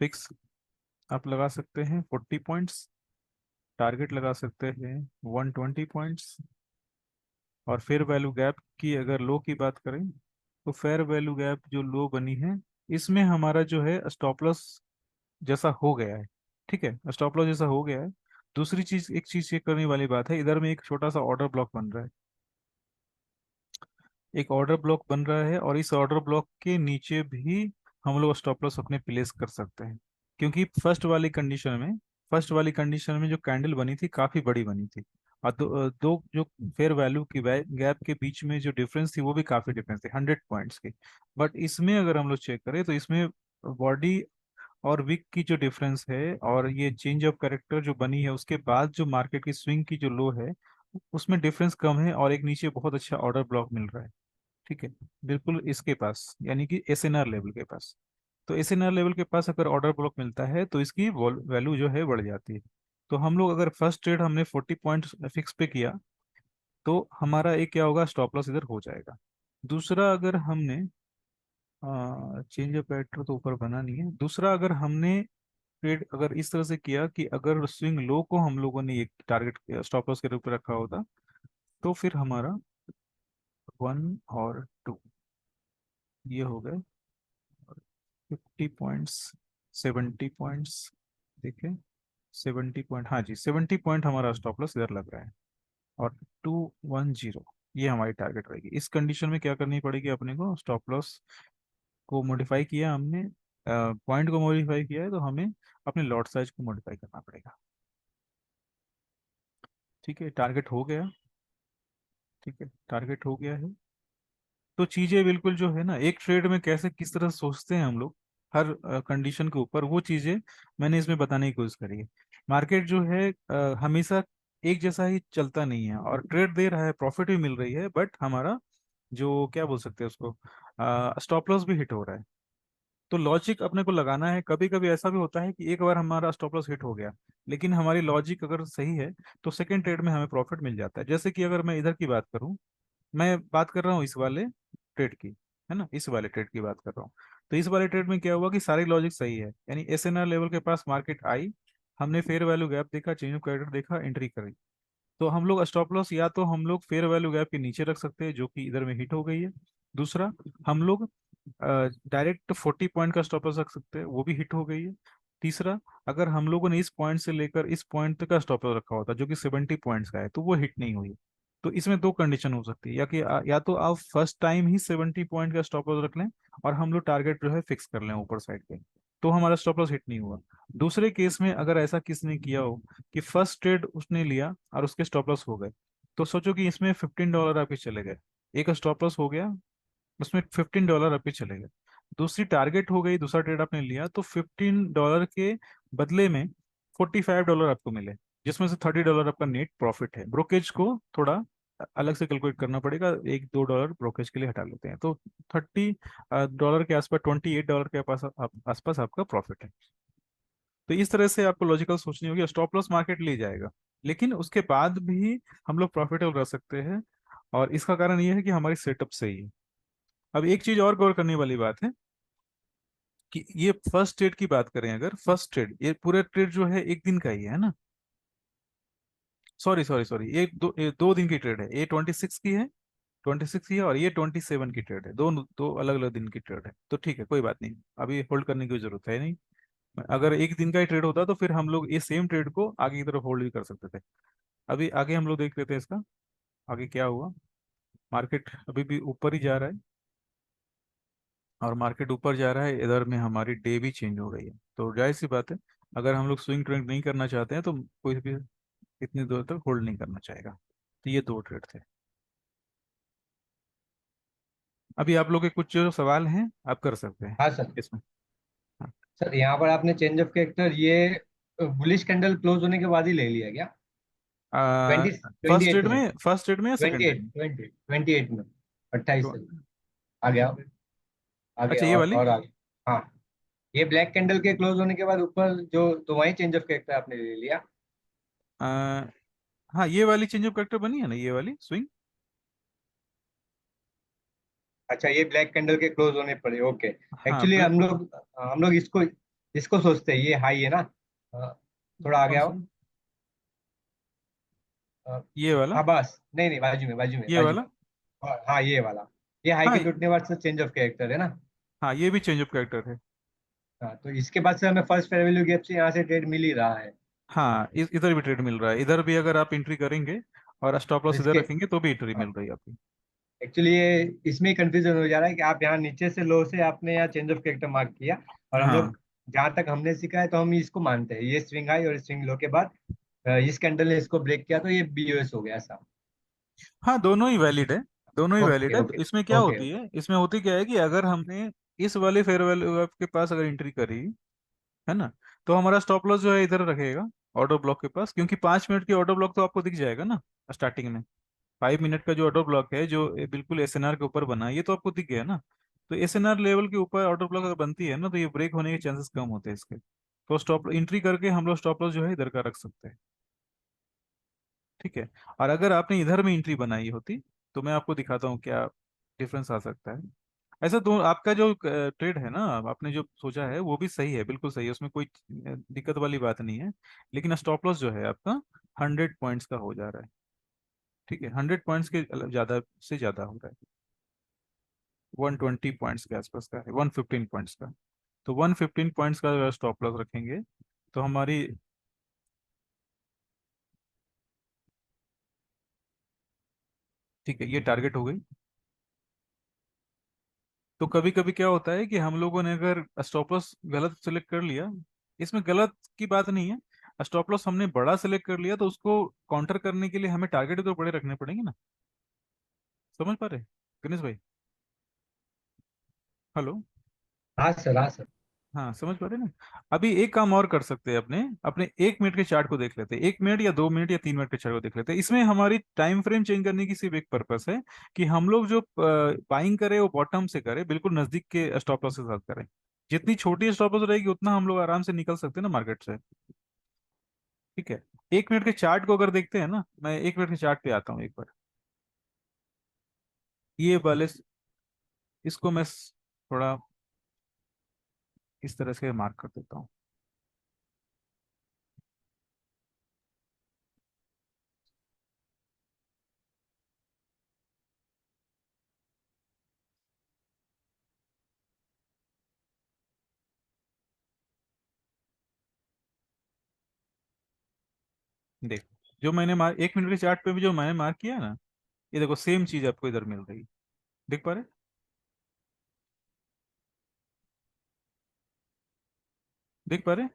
फिक्स आप लगा सकते हैं 40 पॉइंट्स, टारगेट लगा सकते हैं 120 पॉइंट्स। और फेयर वैल्यू गैप की अगर लो की बात करें तो फेयर वैल्यू गैप जो लो बनी है, इसमें हमारा जो है स्टॉप लॉस जैसा हो गया है, ठीक है, स्टॉप लॉस जैसा हो गया है। दूसरी चीज, एक चीज चेक करने वाली बात है, इधर में एक छोटा सा ऑर्डर ब्लॉक बन रहा है, एक ऑर्डर ब्लॉक बन रहा है, और इस ऑर्डर ब्लॉक के नीचे भी हम लोग स्टॉप लॉस अपने प्लेस कर सकते हैं, क्योंकि फर्स्ट वाली कंडीशन में जो कैंडल बनी थी काफी बड़ी बनी थी, और दो जो फेयर वैल्यू की गैप के बीच में जो डिफरेंस थी वो भी काफी डिफरेंस थी 100 पॉइंट्स की। बट इसमें अगर हम लोग चेक करें तो इसमें बॉडी और विक की जो डिफरेंस है, और ये चेंज ऑफ कैरेक्टर जो बनी है उसके बाद जो मार्केट की स्विंग की जो लो है, उसमें डिफरेंस कम है, और एक नीचे बहुत अच्छा ऑर्डर ब्लॉक मिल रहा है, ठीक है, बिल्कुल इसके पास, यानी कि एसएनआर लेवल के पास। तो एसएनआर लेवल के पास अगर ऑर्डर ब्लॉक मिलता है तो इसकी वैल्यू जो है बढ़ जाती है। तो हम लोग अगर फर्स्ट ट्रेड हमने 40 पॉइंट फिक्स पे किया तो हमारा एक क्या होगा, स्टॉप लॉस इधर हो जाएगा। दूसरा, अगर हमने चेंज ऑफ पैटर्न तो ऊपर बना नहीं है, दूसरा अगर हमने ट्रेड अगर इस तरह से किया कि अगर स्विंग लो को हम लोगों ने एक टारगेट स्टॉप लॉस के रूप में रखा होता, तो फिर हमारा 1 और 2 ये हो गए 50 पॉइंट्स, 70 पॉइंट्स, देखिए 70 पॉइंट, हाँ जी 70 पॉइंट हमारा स्टॉप लॉस इधर लग रहा है, और 210 ये हमारी टारगेट रहेगी। इस कंडीशन में क्या करनी पड़ेगी अपने को, स्टॉप लॉस को मॉडिफाई किया हमने, पॉइंट को मॉडिफाई किया है, तो हमें अपने लॉट साइज को मॉडिफाई करना पड़ेगा, ठीक है, टारगेट हो गया, ठीक है, टारगेट हो गया है। तो चीजें बिल्कुल जो है ना, एक ट्रेड में कैसे किस तरह सोचते हैं हम लोग हर कंडीशन के ऊपर, वो चीजें मैंने इसमें बताने की कोशिश करी है। मार्केट जो है हमेशा एक जैसा ही चलता नहीं है, और ट्रेड दे रहा है, प्रॉफिट भी मिल रही है, बट हमारा जो क्या बोल सकते हैं उसको, स्टॉप लॉस भी हिट हो रहा है। तो लॉजिक अपने को लगाना है। कभी कभी ऐसा भी होता है कि एक बार हमारा स्टॉप लॉस हिट हो गया, लेकिन हमारी लॉजिक अगर सही है तो सेकंड ट्रेड में हमें प्रॉफिट मिल जाता है। जैसे कि अगर मैं इधर की बात करूं, मैं बात कर रहा हूँ इस वाले ट्रेड की, है ना, इस वाले ट्रेड की बात कर रहा हूँ। तो इस वाले ट्रेड में क्या हुआ कि सारी लॉजिक सही है, यानी एसएनआर लेवल के पास मार्केट आई, हमने फेयर वैल्यू गैप देखा, चेंज ऑफ क्रेडिट देखा, एंट्री करी। तो हम लोग स्टॉप लॉस या तो हम लोग फेयर वैल्यू गैप के नीचे रख सकते हैं, जो कि इधर में हिट हो गई है। दूसरा, हम लोग डायरेक्ट 40 पॉइंट का स्टॉप लॉस रख सकते हैं, वो भी हिट हो गई है। तीसरा, अगर हम लोगों ने इस पॉइंट से लेकर इस पॉइंट तक का स्टॉप लॉस रखा होता जो कि 70 पॉइंट्स का है, तो वो हिट नहीं हुई। तो इसमें दो कंडीशन हो सकती है, या कि या तो आप फर्स्ट टाइम ही 70 पॉइंट का स्टॉप लॉस रख लें, और हम लोग टारगेट जो है फिक्स कर लें ऊपर साइड पे, तो हमारा स्टॉप लॉस हिट नहीं हुआ। दूसरे केस में अगर ऐसा किसने किया हो कि फर्स्ट ट्रेड उसने लिया और उसके स्टॉप लॉस हो गए, तो सोचो कि इसमें $15 आपके चले गए, एक स्टॉप लॉस हो गया, उसमें $15 आपके चले गए। दूसरी टारगेट हो गई, दूसरा ट्रेड आपने लिया तो $15 के बदले में $45 आपको मिले, जिसमें से $30 आपका नेट प्रॉफिट है। ब्रोकेज को थोड़ा अलग से कैलकुलेट करना पड़ेगा, 1-2 डॉलर ब्रोकेज के लिए हटा लेते हैं, तो $30 के आसपास, $28 के आसपास आपका प्रॉफिट है। तो इस तरह से आपको लॉजिकल सोचनी होगी, स्टॉप लॉस मार्केट ले जाएगा, लेकिन उसके बाद भी हम लोग प्रॉफिटेबल रह सकते हैं। और इसका कारण ये है कि हमारी सेटअप सही है। अब एक चीज और गौर करने वाली बात है कि ये फर्स्ट ट्रेड की बात करें, अगर फर्स्ट ट्रेड, ये पूरा ट्रेड जो है एक दिन का ही है ना। सॉरी सॉरी सॉरी, ये दो दिन की ट्रेड है। ये 26 की है, 26 की है, और ये 27 की ट्रेड है। दो दो अलग अलग दिन की ट्रेड है। तो ठीक है, कोई बात नहीं, अभी होल्ड करने की जरूरत है नहीं। अगर एक दिन का ही ट्रेड होता तो फिर हम लोग ये सेम ट्रेड को आगे की तरफ होल्ड भी कर सकते थे। अभी आगे हम लोग देख लेते हैं इसका आगे क्या हुआ। मार्केट अभी भी ऊपर ही जा रहा है, और मार्केट ऊपर जा रहा है, इधर में हमारी डे भी चेंज हो रही है। तो जाहिर सी बात है, अगर हम लोग स्विंग ट्रेड नहीं करना चाहते हैं तो कोई भी इतनी देर तक होल्ड नहीं करना चाहेगा। तो ये दो ट्रेड थे। अभी आप लोग के कुछ जो सवाल हैं आप कर सकते हैं हाँ सर। इसमें। हाँ। सर यहाँ पर आपने चेंज ऑफ कैरेक्टर ये बुलिश कैंडल क्लोज होने के बाद ही ले लिया क्या? Twenty twenty first eight trade में में, फर्स्ट ट्रेड में या सेकंड ट्वेंटी ट्रेड एट में? ट्वेंटी ट्वेंटी एट में 28 तो, से आ गया, आ गया अच्छा ये वाली। और आ गया। हाँ, ये ब्लैक कैंडल के क्लोज होने के बाद ऊपर जो, तो वही चेंज ऑफ कैरेक्टर आपने ले लिया। आ, हाँ, ये वाली चेंज ऑफ कैरेक्टर बनी है ना, ये वाली स्विंग। अच्छा, ये ब्लैक कैंडल के क्लोज होने पड़े, ओके। हाँ एक्चुअली ब्लैक। हम लोग इसको इसको सोचते हैं, ये हाई है ना। अ, थोड़ा आ कौन गया सा? हो। अ, ये वाला। हाँ बस, नहीं नहीं, बाजू में बाजू में ये बाजू वाला। में। हाँ ये वाला, ये हाई के हाँ। टूटने के बाद से चेंज ऑफ कैरेक्टर है ना। हाँ, ये भी चेंज ऑफ कैरेक्टर है। हाँ, तो इसके बाद से हमें फर्स्ट फेयर वैल्यू गैप से यहाँ से ट्रेड मिल ही रहा है। हाँ, इधर भी ट्रेड मिल रहा है। इधर भी अगर आप एंट्री करेंगे और स्टॉप तो लॉस इधर इसके, रखेंगे तो भी एंट्री मिल रही है आपकी। एक्चुअली ये इसमें कंफ्यूजन हो जा रहा है कि आप यहाँ नीचे से लो से आपने यहाँ चेंज ऑफ कैरेक्टर मार्क किया, और हम हाँ। लोग जहाँ तक हमने सीखा है तो हम इसको मानते हैं, ये स्विंग हाई और स्विंग लो के बाद इस कैंडल ने इसको ब्रेक किया तो ये बीओएस हो गया ऐसा। हाँ, दोनों ही वैलिड है। दोनों ही ओके वैलिड है। ओके इसमें क्या ओके। होती है, इसमें होती क्या है कि अगर हमने इस वाले फेयर वैल्यू के पास अगर एंट्री करी, है ना, तो हमारा स्टॉप लॉस जो है इधर रहेगा, ऑर्डर ब्लॉक के पास। क्योंकि 5 मिनट की ऑर्डर ब्लॉक तो आपको दिख जाएगा ना स्टार्टिंग में। 5 मिनट का जो ऑर्डर ब्लॉक है, जो बिल्कुल एसएनआर के ऊपर बना है, ये तो आपको दिख गया ना। तो एसएनआर लेवल के ऊपर ऑर्डर ब्लॉक अगर बनती है ना, तो ये ब्रेक होने के चांसेस कम होते हैं इसके। तो स्टॉप एंट्री करके हम लोग स्टॉप लॉस जो है इधर का रख सकते हैं। ठीक है। और अगर आपने इधर में एंट्री बनाई होती तो मैं आपको दिखाता हूँ क्या डिफरेंस आ सकता है। ऐसा दो आपका जो ट्रेड है ना, आपने जो सोचा है वो भी सही है, बिल्कुल सही है, उसमें कोई दिक्कत वाली बात नहीं है। लेकिन स्टॉप लॉस जो है आपका 100 पॉइंट्स का हो जा रहा है। ठीक है, 100 पॉइंट्स के ज्यादा से ज्यादा हो रहा है। 120 पॉइंट्स के आसपास का है, 115 पॉइंट्स का। तो 115 पॉइंट्स का अगर स्टॉप लॉस रखेंगे तो हमारी, ठीक है, ये टारगेट हो गई। तो कभी कभी क्या होता है कि हम लोगों ने अगर स्टॉप लॉस गलत सेलेक्ट कर लिया, इसमें गलत की बात नहीं है। स्टॉप लॉस हमने बड़ा सेलेक्ट कर लिया तो उसको काउंटर करने के लिए हमें टारगेट तो बड़े रखने पड़ेंगे ना। समझ पा रहे गणेश भाई? हेलो। हाँ सर, हाँ सर। हाँ, समझ पा रहे ना। अभी एक काम और कर सकते हैं, अपने अपने 1 मिनट के चार्ट को देख लेते हैं। 1 मिनट या 2 मिनट या 3 मिनट के चार्ट को देख लेते हैं। इसमें हमारी टाइम फ्रेम चेंज करने की सिर्फ एक पर्पस है कि हम लोग जो बाइंग करें वो बॉटम से करें, बिल्कुल नजदीक के स्टॉप लॉस के साथ करें। जितनी छोटी स्टॉप लॉस रहेगी उतना हम लोग आराम से निकल सकते हैं ना मार्केट से। ठीक है। 1 मिनट के चार्ट को अगर देखते हैं ना, मैं 1 मिनट के चार्ट पे आता हूँ एक बार। ये वाले, इसको मैं थोड़ा इस तरह से मार्क कर देता हूँ। देखो, जो मैंने 1 मिनट के चार्ट पे भी जो मैंने मार्क किया है ना, ये देखो सेम चीज आपको इधर मिल रही है। देख पा रहे? देख पा रहे?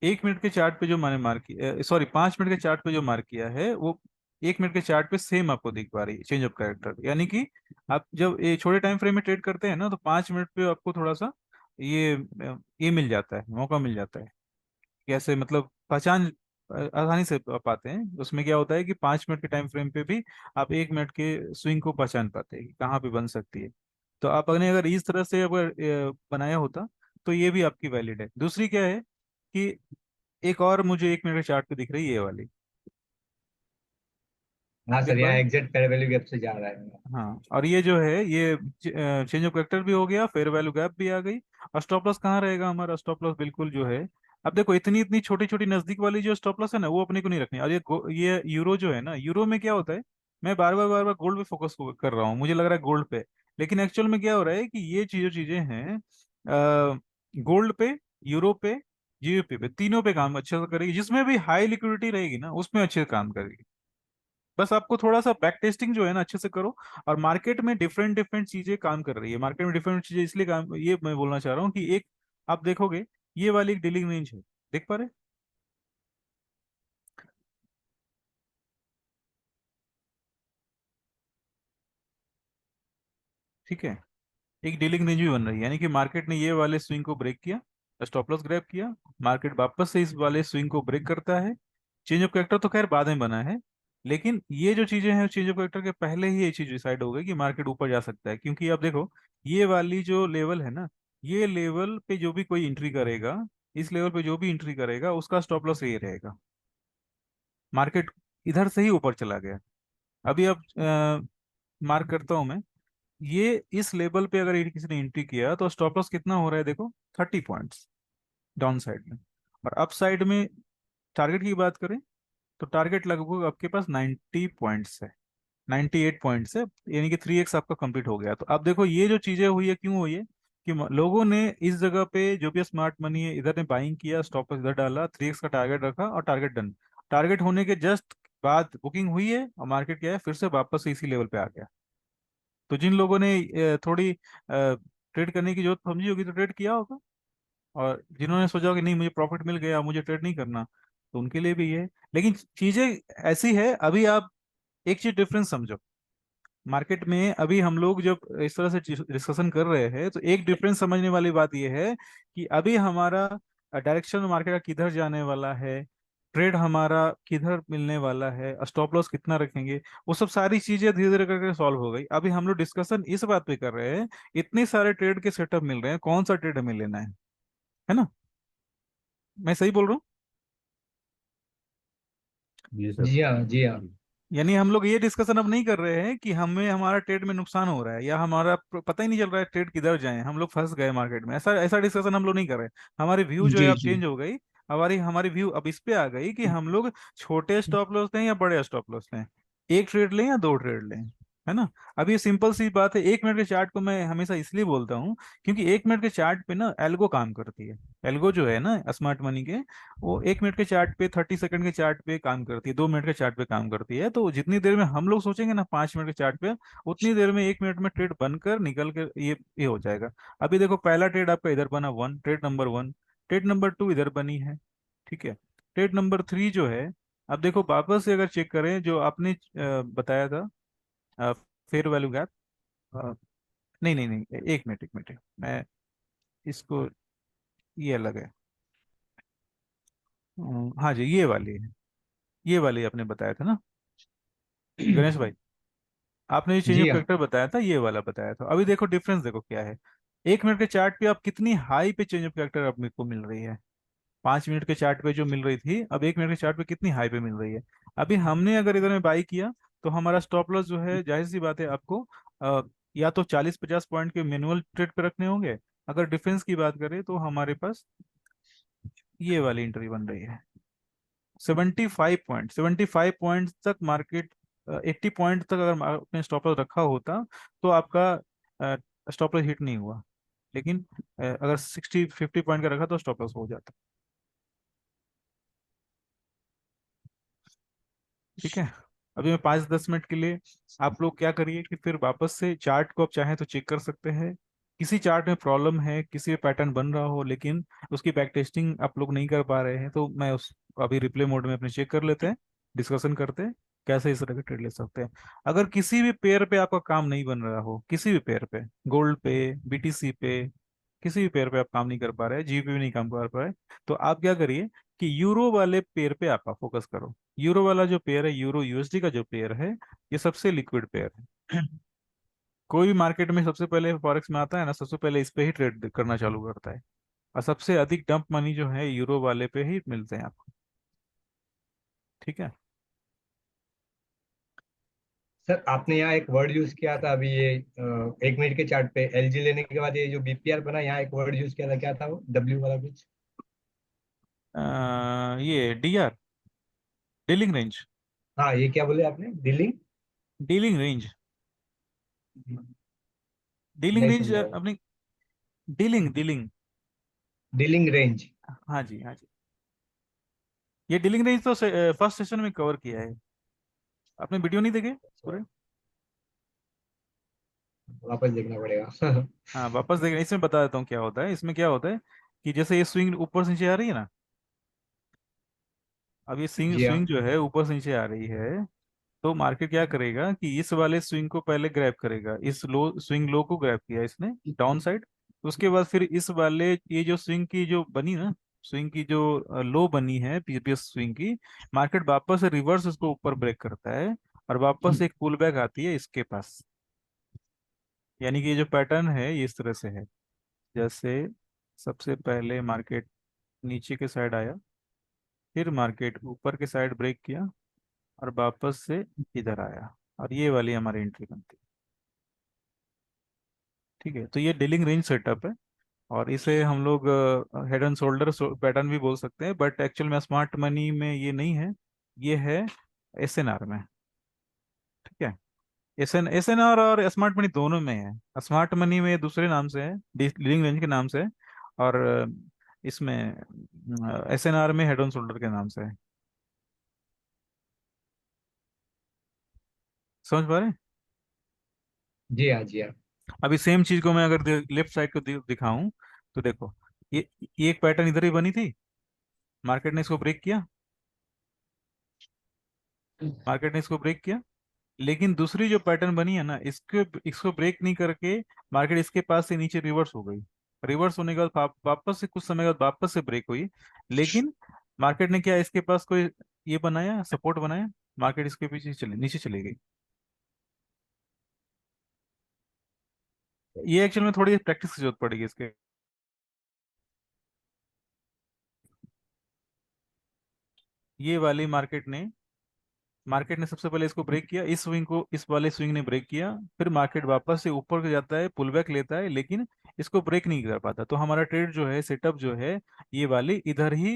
1 मिनट के चार्ट पे जो मैंने मार्क किया, सॉरी 5 मिनट के चार्ट पे जो मार्क किया है, वो 1 मिनट के चार्ट पे सेम आपको दिख पा रही है चेंज ऑफ कैरेक्टर। यानी कि आप जब ये छोटे टाइम फ्रेम में ट्रेड करते हैं ना, तो 5 मिनट पे आपको थोड़ा सा ये मिल जाता है, मौका मिल जाता है। कैसे मतलब पहचान आसानी से पाते हैं। उसमें क्या होता है कि 5 मिनट के टाइम फ्रेम पे भी आप 1 मिनट के स्विंग को पहचान पाते हैं कि कहाँ पे बन सकती है। तो आपने अगर इस तरह से अगर बनाया होता तो ये भी आपकी वैलिड है। दूसरी क्या है कि एक और मुझे 1 मिनट के चार्ट पे दिख रही है ये वाली। हाँ देख सर, पा यहाँ रहे? एग्जैक्ट फेयर वैल्यू गैप से जा रहा है। हाँ, और ये जो है ये चेंज ऑफ कैरेक्टर भी हो गया, फेयर वैल्यू गैप भी आ गई। और स्टॉप लॉस कहाँ रहेगा हमारा? स्टॉप लॉस बिल्कुल जो है, अब देखो इतनी इतनी छोटी छोटी नजदीक वाली जो स्टॉप लॉस है ना, वो अपने को नहीं रखनी। और ये यूरो जो है ना, यूरो में क्या होता है, मैं बार बार गोल्ड पे फोकस कर रहा हूँ, मुझे लग रहा है गोल्ड पे, लेकिन एक्चुअल में क्या हो रहा है कि ये चीजें हैं गोल्ड पे, यूरो पे, जीबीपी पे, तीनों पे काम अच्छे से करेगी। जिसमें भी हाई लिक्विडिटी रहेगी ना, उसमें अच्छे से काम करेगी। बस आपको थोड़ा सा बैक टेस्टिंग जो है ना अच्छे से करो। और मार्केट में डिफरेंट डिफरेंट चीजें काम कर रही है, मार्केट में डिफरेंट चीजें इसलिए काम, ये मैं बोलना चाह रहा हूँ कि एक आप देखोगे, ये वाली एक डीलिंग रेंज है, देख पा रहे? ठीक है, एक डीलिंग रेंज भी बन रही है, यानी कि मार्केट ने ये वाले स्विंग को ब्रेक किया, स्टॉप लॉस ग्रैब किया, मार्केट वापस से इस वाले स्विंग को ब्रेक करता है। चेंज ऑफ कैरेक्टर तो खैर बाद में बना है, लेकिन ये जो चीजें हैं चेंज ऑफ कैरेक्टर के पहले ही ये चीज डिसाइड हो गई कि मार्केट ऊपर जा सकता है। क्योंकि अब देखो, ये वाली जो लेवल है ना, ये लेवल पे जो भी कोई एंट्री करेगा, इस लेवल पे जो भी एंट्री करेगा उसका स्टॉप लॉस ये रहेगा। मार्केट इधर से ही ऊपर चला गया। अभी अब मार्क करता हूं मैं, ये इस लेवल पे अगर किसी ने एंट्री किया तो स्टॉप लॉस कितना हो रहा है देखो, 30 पॉइंट्स डाउन साइड में। और अप साइड में टारगेट की बात करें तो टारगेट लगभग आपके पास 90 पॉइंट्स है, 98 पॉइंट्स है, यानी कि 3x आपका कंप्लीट हो गया। तो अब देखो ये जो चीजें हुई है, क्यों हुई है कि लोगों ने इस जगह पे जो भी स्मार्ट मनी है इधर ने बाइंग किया, स्टॉप लॉस इधर डाला, 3x का टारगेट रखा और टारगेट डन। टारगेट होने के जस्ट बाद बुकिंग हुई है और मार्केट क्या है, फिर से वापस से इसी लेवल पे आ गया। तो जिन लोगों ने थोड़ी ट्रेड करने की जरूरत समझी होगी तो ट्रेड किया होगा, और जिन्होंने सोचा होगा कि नहीं मुझे प्रॉफिट मिल गया मुझे ट्रेड नहीं करना, तो उनके लिए भी ये है। लेकिन चीजें ऐसी है, अभी आप एक चीज डिफरेंस समझो। मार्केट में अभी हम लोग जब इस तरह से डिस्कशन कर रहे हैं तो एक डिफरेंस समझने वाली बात यह है कि अभी हमारा डायरेक्शन मार्केट का किधर जाने वाला है, ट्रेड हमारा किधर मिलने वाला है, स्टॉप लॉस कितना रखेंगे, वो सब सारी चीजें धीरे धीरे करके सॉल्व हो गई। अभी हम लोग डिस्कशन इस बात पे कर रहे हैं, इतने सारे ट्रेड के सेटअप मिल रहे हैं, कौन सा ट्रेड हमें लेना है ना? मैं सही बोल रहा हूँ? जी सर। जी हाँ, जी हाँ। जी। यानी हम लोग ये डिस्कशन अब नहीं कर रहे हैं कि हमें हमारा ट्रेड में नुकसान हो रहा है या हमारा पता ही नहीं चल रहा है ट्रेड किधर जाए, हम लोग फंस गए मार्केट में, ऐसा ऐसा डिस्कशन हम लोग नहीं कर रहे। हमारी व्यू जो है जी अब जी। चेंज हो गई। हमारी हमारी व्यू अब इस पे आ गई कि हम लोग छोटे स्टॉप लॉस लें या बड़े स्टॉप लॉस लें, एक ट्रेड लें या दो ट्रेड लें, है ना? अब ये सिंपल सी बात है। 1 मिनट के चार्ट को मैं हमेशा इसलिए बोलता हूँ क्योंकि 1 मिनट के चार्ट पे ना एल्गो काम करती है। एल्गो जो है ना स्मार्ट मनी के, वो 1 मिनट के चार्ट पे, 30 सेकंड के चार्ट पे काम करती है, 2 मिनट के चार्ट पे काम करती है। तो जितनी देर में हम लोग सोचेंगे ना 5 मिनट के चार्ट पे, उतनी देर में 1 मिनट में ट्रेड बनकर निकल के ये हो जाएगा। अभी देखो पहला ट्रेड आपका इधर बना one, trade number one, trade number two इधर बनी है, ठीक है। ट्रेड नंबर थ्री जो है, अब देखो वापस से अगर चेक करें जो आपने बताया था, फेयर वैल्यू गैप, नहीं नहीं नहीं, एक मिनट मैं इसको, ये अलग है। हाँ जी, ये वाली है, ये वाली आपने बताया था ना गणेश भाई, आपने जो चेंज ऑफ जी हाँ। कैरेक्टर बताया था ये वाला बताया था। अभी देखो डिफरेंस देखो क्या है। 1 मिनट के चार्ट पे आप कितनी हाई पे चेंज ऑफ कैरेक्टर अब मेरे को मिल रही है, 5 मिनट के चार्ट पे जो मिल रही थी अब 1 मिनट के चार्ट पे कितनी हाई पे मिल रही है। अभी हमने अगर इधर में बाई किया तो हमारा स्टॉप लॉस जो है, जाहिर सी बात है आपको या तो 40-50 पॉइंट के मैनुअल ट्रेड पे रखने होंगे। अगर डिफरेंस की बात करें तो हमारे पास ये वाली एंट्री बन रही है, 75 पॉइंट, 75 पॉइंट तक मार्केट, 80 पॉइंट तक अगर आपने स्टॉप लॉस रखा होता तो आपका स्टॉप लॉस हिट नहीं हुआ। लेकिन अगर 60-50 पॉइंट का रखा तो स्टॉप लॉस हो जाता। ठीक है, अभी मैं 5-10 मिनट के लिए, आप लोग क्या करिए कि फिर वापस से चार्ट को आप चाहें तो चेक कर सकते हैं। किसी चार्ट में प्रॉब्लम है, किसी में पैटर्न बन रहा हो लेकिन उसकी बैक टेस्टिंग आप लोग नहीं कर पा रहे हैं, तो मैं उस अभी रिप्ले मोड में अपने चेक कर लेते हैं, डिस्कशन करते हैं कैसे इस तरह के ट्रेड ले सकते हैं। अगर किसी भी पेयर पे आपका काम नहीं बन रहा हो, किसी भी पेयर पे, गोल्ड पे, बीटीसी पे, किसी भी पेयर पे आप काम नहीं कर पा रहे, जीबी भी नहीं काम कर पा रहे, तो आप क्या करिए कि यूरो वाले पेयर पे आप फोकस करो। यूरो वाला जो पेयर है, यूरो यूएसडी का जो पेयर है, ये सबसे लिक्विड पेयर है। कोई भी मार्केट में सबसे पहले फॉरेक्स में आता है ना, सबसे पहले इस पे ही ट्रेड करना चालू करता है। और सबसे अधिक डंप मनी जो है यूरो वाले पे ही मिलते हैं आपको। ठीक है, सर आपने यहाँ एक वर्ड यूज किया था अभी ये 1 मिनट के चार्ट पे एलजी लेने के बाद ये जो बीपीआर बना, यहाँ एक वर्ड यूज किया था, क्या था वो, डब्ल्यू वाला कुछ? ये डीआर, डीलिंग रेंज। हाँ, ये क्या बोले आपने, डीलिंग? डीलिंग रेंज, डीलिंग नहीं रेंज समझा वो। अपनी, डीलिंग डीलिंग। Dealing range. हाँ जी, हाँ जी। ये डीलिंग रेंज तो फर्स्ट सेशन में कवर किया है। आपने वीडियो नहीं देखे अच्छा, पूरे? वापस देखना पड़ेगा। हाँ, वापस देखें, इसमें बता देता हूँ क्या होता है। इसमें क्या होता है कि जैसे ये स्विंग ऊपर से नीचे आ रही है ना, अब ये स्विंग जी हाँ। स्विंग जो है ऊपर से नीचे आ रही है, तो मार्केट क्या करेगा कि इस वाले स्विंग को पहले ग्रैब करेगा। इस लो स्विंग लो को ग्रैब किया इसने डाउन साइड, उसके बाद फिर इस वाले ये जो स्विंग की जो बनी ना, स्विंग की जो लो बनी है पीपीएस स्विंग की, मार्केट वापस से रिवर्स उसको ऊपर ब्रेक करता है और वापस एक पुल बैक आती है इसके पास। यानी कि ये जो पैटर्न है ये इस तरह से है, जैसे सबसे पहले मार्केट नीचे के साइड आया, फिर मार्केट ऊपर के साइड ब्रेक किया और वापस से इधर आया, और ये वाली हमारी एंट्री बनती है। ठीक है, तो ये डीलिंग रेंज सेटअप है, और इसे हम लोग हेड एंड शोल्डर पैटर्न भी बोल सकते हैं, बट एक्चुअल में स्मार्ट मनी में ये नहीं है, ये है एसएनआर में। ठीक है, एसएनआर और स्मार्ट मनी दोनों में है। स्मार्ट मनी में दूसरे नाम से है, डीलिंग रेंज के नाम से है, और इसमें एसएनआर में हेड एंड शोल्डर के नाम से है। समझ पा रहे हैं? जी हाँ, जी हाँ। अभी सेम चीज को मैं अगर लेफ्ट साइड को दिखाऊं, तो देखो, ये एक पैटर्न इधर ही बनी थी, मार्केट ने इसको ब्रेक किया, मार्केट ने इसको ब्रेक किया, लेकिन दूसरी जो पैटर्न बनी है ना, इसको इसको ब्रेक नहीं करके मार्केट इसके पास से नीचे रिवर्स हो गई। रिवर्स होने के बाद वापस से कुछ समय बाद वापस से ब्रेक हुई, लेकिन मार्केट ने क्या इसके पास कोई ये बनाया, सपोर्ट बनाया, मार्केट इसके पीछे चले नीचे चली गई। ये एक्चुअल में थोड़ी प्रैक्टिस की जरूरत पड़ेगी इसके। ये वाली मार्केट ने सबसे पहले इसको ब्रेक किया, इस स्विंग को इस वाले स्विंग ने ब्रेक किया, फिर मार्केट वापस से ऊपर को जाता है, पुल बैक लेता है, लेकिन इसको ब्रेक नहीं कर पाता, तो हमारा ट्रेड जो है, सेटअप जो है, ये वाली इधर ही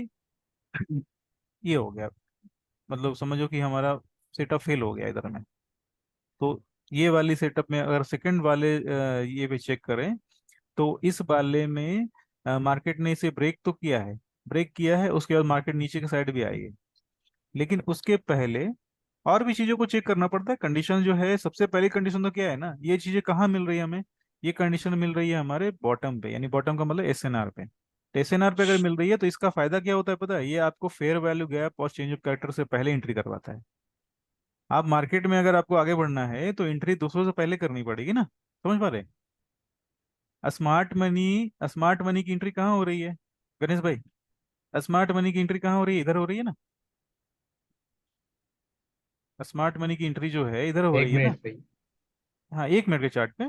ये हो गया। मतलब समझो कि हमारा सेटअप फेल हो गया इधर में। तो ये वाली सेटअप में अगर सेकंड वाले ये पे चेक करें, तो इस वाले में मार्केट ने इसे ब्रेक तो किया है, ब्रेक किया है, उसके बाद मार्केट नीचे की साइड भी आई है, लेकिन उसके पहले और भी चीजों को चेक करना पड़ता है। कंडीशन जो है, सबसे पहली कंडीशन तो क्या है ना, ये चीजें कहाँ मिल रही है हमें, ये कंडीशन मिल रही है हमारे बॉटम पे, यानी बॉटम का मतलब एसएनआर पे। तो एसएनआर पे अगर मिल रही है तो इसका फायदा क्या होता है पता है, ये आपको फेयर वैल्यू गैप और चेंज ऑफ कैरेक्टर से पहले एंट्री करवाता है। आप मार्केट में अगर आपको आगे बढ़ना है तो एंट्री दूसरों से पहले करनी पड़ेगी ना। समझ पा रहे? स्मार्ट मनी की एंट्री कहाँ हो रही है गणेश भाई? स्मार्ट मनी की एंट्री कहाँ हो रही है? इधर हो रही है ना। स्मार्ट मनी की एंट्री जो है इधर हो एक रही है ना। मिनट पे। हाँ, 1 मिनट के चार्ट पे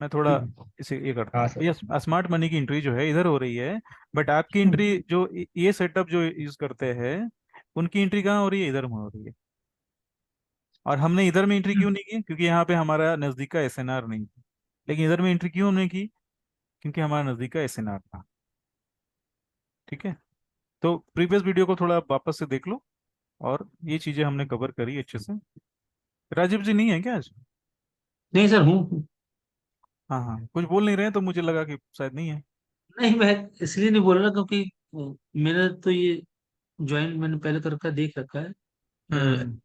मैं थोड़ा इसे ये करता हाँ हूँ, सर। ये स्मार्ट मनी की एंट्री जो है इधर हो रही है, बट आपकी एंट्री जो ये सेटअप जो यूज करते हैं, उनकी एंट्री कहाँ हो रही है? इधर में हो रही है। और हमने इधर में एंट्री क्यों नहीं की? क्योंकि यहाँ पे हमारा नजदीक का एसएनआर नहीं था। लेकिन इधर में एंट्री क्यों नहीं की? क्योंकि हमारा नजदीक का एसएनआर था। ठीक है, तो प्रीवियस वीडियो को थोड़ा आप वापस से देख लो, और ये चीजें हमने कवर करी अच्छे से। राजीव जी नहीं है क्या आज? नहीं सर हूँ। हाँ हाँ, कुछ बोल नहीं रहे तो मुझे लगा कि शायद नहीं है। नहीं मैं इसलिए नहीं बोल रहा क्योंकि मेरा तो ये ज्वाइन मैंने पहले कर रखा देख रखा है। हम्म।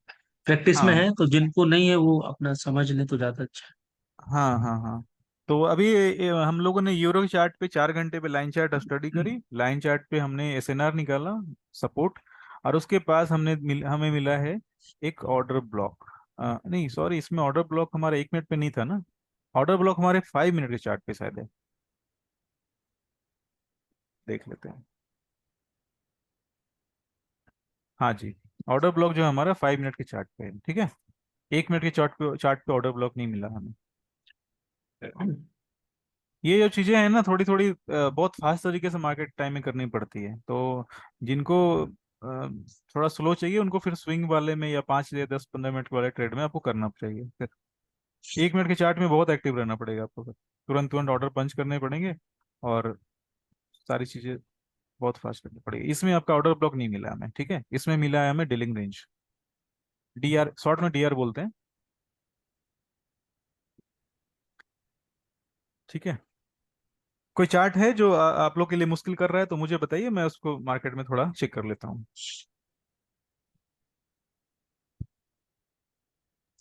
प्रैक्टिस में हाँ है तो जिनको नहीं है वो अपना समझ लें तो ज्यादा अच्छा हाँ हाँ हाँ। तो अभी हम लोगों ने यूरो के चार्ट पे 4 घंटे पे लाइन चार्ट स्टडी है। करी, लाइन चार्ट पे हमने एसएनआर निकाला, सपोर्ट, और उसके पास हमें मिला है एक ऑर्डर ब्लॉक। नहीं सॉरी, इसमें ऑर्डर ब्लॉक हमारा 1 मिनट पे नहीं था ना, ऑर्डर ब्लॉक हमारे 5 मिनट के चार्ट पे शायद है। देख लेते हैं। हाँ जी, ऑर्डर ब्लॉक जो है हमारा 5 मिनट के चार्ट पे है। ठीक है, 1 मिनट के चार्ट पे ऑर्डर ब्लॉक नहीं मिला हमें। ये जो चीजें हैं ना, थोड़ी थोड़ी बहुत फास्ट तरीके से मार्केट टाइमिंग करनी पड़ती है, तो जिनको थोड़ा स्लो चाहिए उनको, फिर स्विंग वाले में या 5 या 10 15 मिनट वाले ट्रेड में आपको करना चाहिए। फिर 1 मिनट के चार्ट में बहुत एक्टिव रहना पड़ेगा आपको, फिर तुरंत तुरंत ऑर्डर पंच करने पड़ेंगे, और सारी चीज़ें बहुत फास्ट करनी पड़ेगी। इसमें आपका ऑर्डर ब्लॉक नहीं मिला हमें, ठीक है, इसमें मिला है हमें डीलिंग रेंज, डीआर, शॉर्ट में डीआर बोलते हैं, ठीक है। कोई चार्ट है जो आप लोग के लिए मुश्किल कर रहा है तो मुझे बताइए, मैं उसको मार्केट में थोड़ा चेक कर लेता हूँ।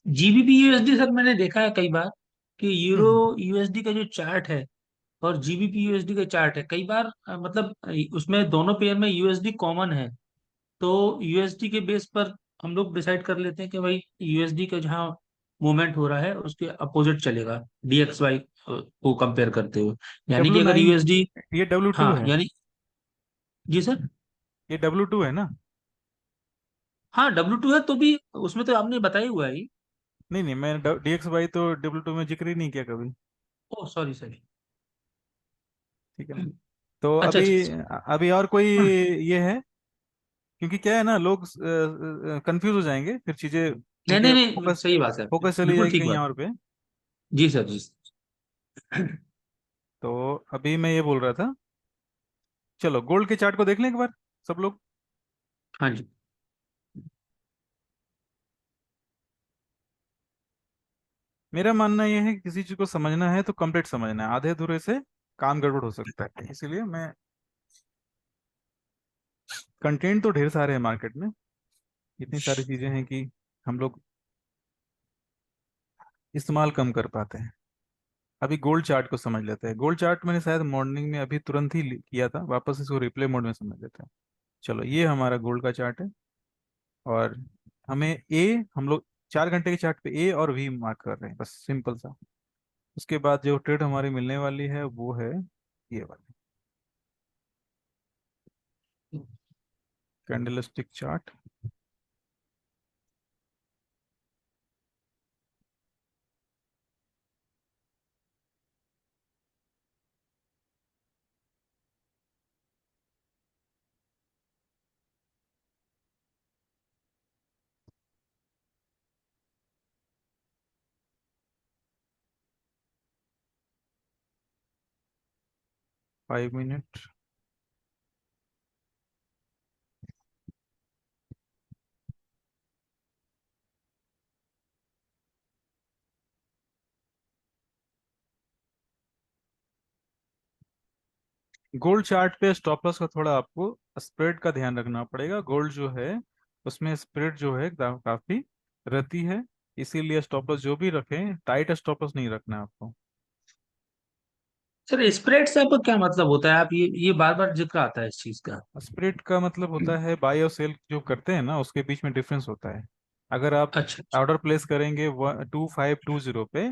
जीबीपी यूएसडी सर मैंने देखा है कई बार कि यूरो हम्म। यूएसडी का जो चार्ट है और जीबीपी यूएसडी का चार्ट है, कई बार मतलब उसमें दोनों पेयर में यूएसडी कॉमन है, तो यूएसडी के बेस पर हम लोग डिसाइड कर लेते हैं कि भाई यूएसडी का जहाँ मूवमेंट हो रहा है उसके अपोजिट चलेगा डीएक्सवाई को कंपेयर करते हुए। यानी कि अगर W9, यूएसडी, ये W2 हाँ है, यानी, जी सर, ये W2 है ना? हाँ W2 है तो भी उसमें तो आपने बताया हुआ है ही। नहीं नहीं, मैं DXY तो W2 में जिक्र ही नहीं किया कभी, ओ सॉरी सॉरी। ठीक है ना? तो अच्छा अभी, अच्छा। अभी और कोई हाँ, ये है? क्योंकि क्या है ना, लोग कंफ्यूज हो जाएंगे, फिर चीजें नहीं उनके नहीं नहीं, फोकस सही बात है आपकी, फोकस चली बिल्कुल जाएगी ठीक कहीं बात और पे। है। जी सर, जी सर। तो अभी मैं ये बोल रहा था, चलो गोल्ड के चार्ट को देख लें एक बार सब लोग। हाँ जी। मेरा मानना यह है कि किसी चीज को समझना है तो कंप्लीट समझना है, आधे अधूरे से काम गड़बड़ हो सकता है, इसीलिए मैं, कंटेंट तो ढेर सारे हैं मार्केट में, इतनी सारी चीजें हैं कि हम लोग इस्तेमाल कम कर पाते हैं। अभी गोल्ड चार्ट को समझ लेते हैं। गोल्ड चार्ट मैंने शायद मॉर्निंग में अभी तुरंत ही किया था, वापस इसको रिप्ले मोड में समझ लेते हैं। चलो, ये हमारा गोल्ड का चार्ट है, और हमें हम लोग 4 घंटे के चार्ट पे ए और वी मार्क कर रहे हैं, बस सिंपल सा। उसके बाद जो ट्रेड हमारी मिलने वाली है वो है ये वाली candlestick chart. Five minute. Gold chart पे स्टॉप लॉस का थोड़ा आपको स्प्रेड का ध्यान रखना पड़ेगा। गोल्ड जो है उसमें स्प्रेड जो है काफी रहती है, इसीलिए स्टॉप लॉस जो भी रखें, टाइट स्टॉप लॉस नहीं रखना है आपको। सर स्प्रेड से आपको क्या मतलब होता है? आप ये बार बार जिक्र आता है इस चीज का। स्प्रेड का मतलब होता है बाय और सेल जो करते हैं ना, उसके बीच में डिफरेंस होता है। अगर आप अच्छा अच्छा। ऑर्डर प्लेस करेंगे 2520 पे,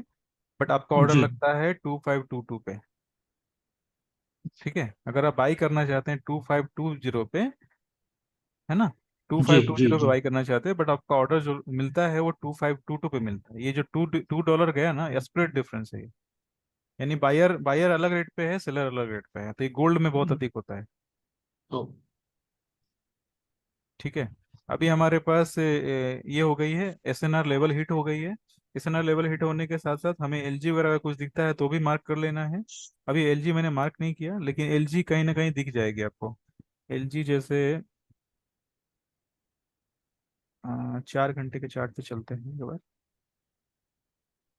बट आपका ऑर्डर जी लगता है 2522 पे, ठीक है। अगर आप बाई करना चाहते हैं 2520 पे, है ना, टू जी फाइव टू जी जीरो पे जी। बाई करना चाहते हैं, बट आपका ऑर्डर जो मिलता है वो 2522 पे मिलता है। ये जो टू डॉलर गया ना, स्प्रेड डिफरेंस है ये। यानी बायर बायर अलग रेट पे है, सेलर अलग रेट पे है, तो ये गोल्ड में बहुत अधिक होता है, तो ठीक है। अभी हमारे पास ये हो गई है, एसएनआर लेवल हिट हो गई है। एसएनआर लेवल हिट होने के साथ साथ हमें एलजी वगैरह का कुछ दिखता है तो भी मार्क कर लेना है। अभी एलजी मैंने मार्क नहीं किया, लेकिन एलजी कहीं ना कहीं दिख जाएगी आपको। एलजी जैसे 4 घंटे के चार्ट पे चलते हैं एक बार।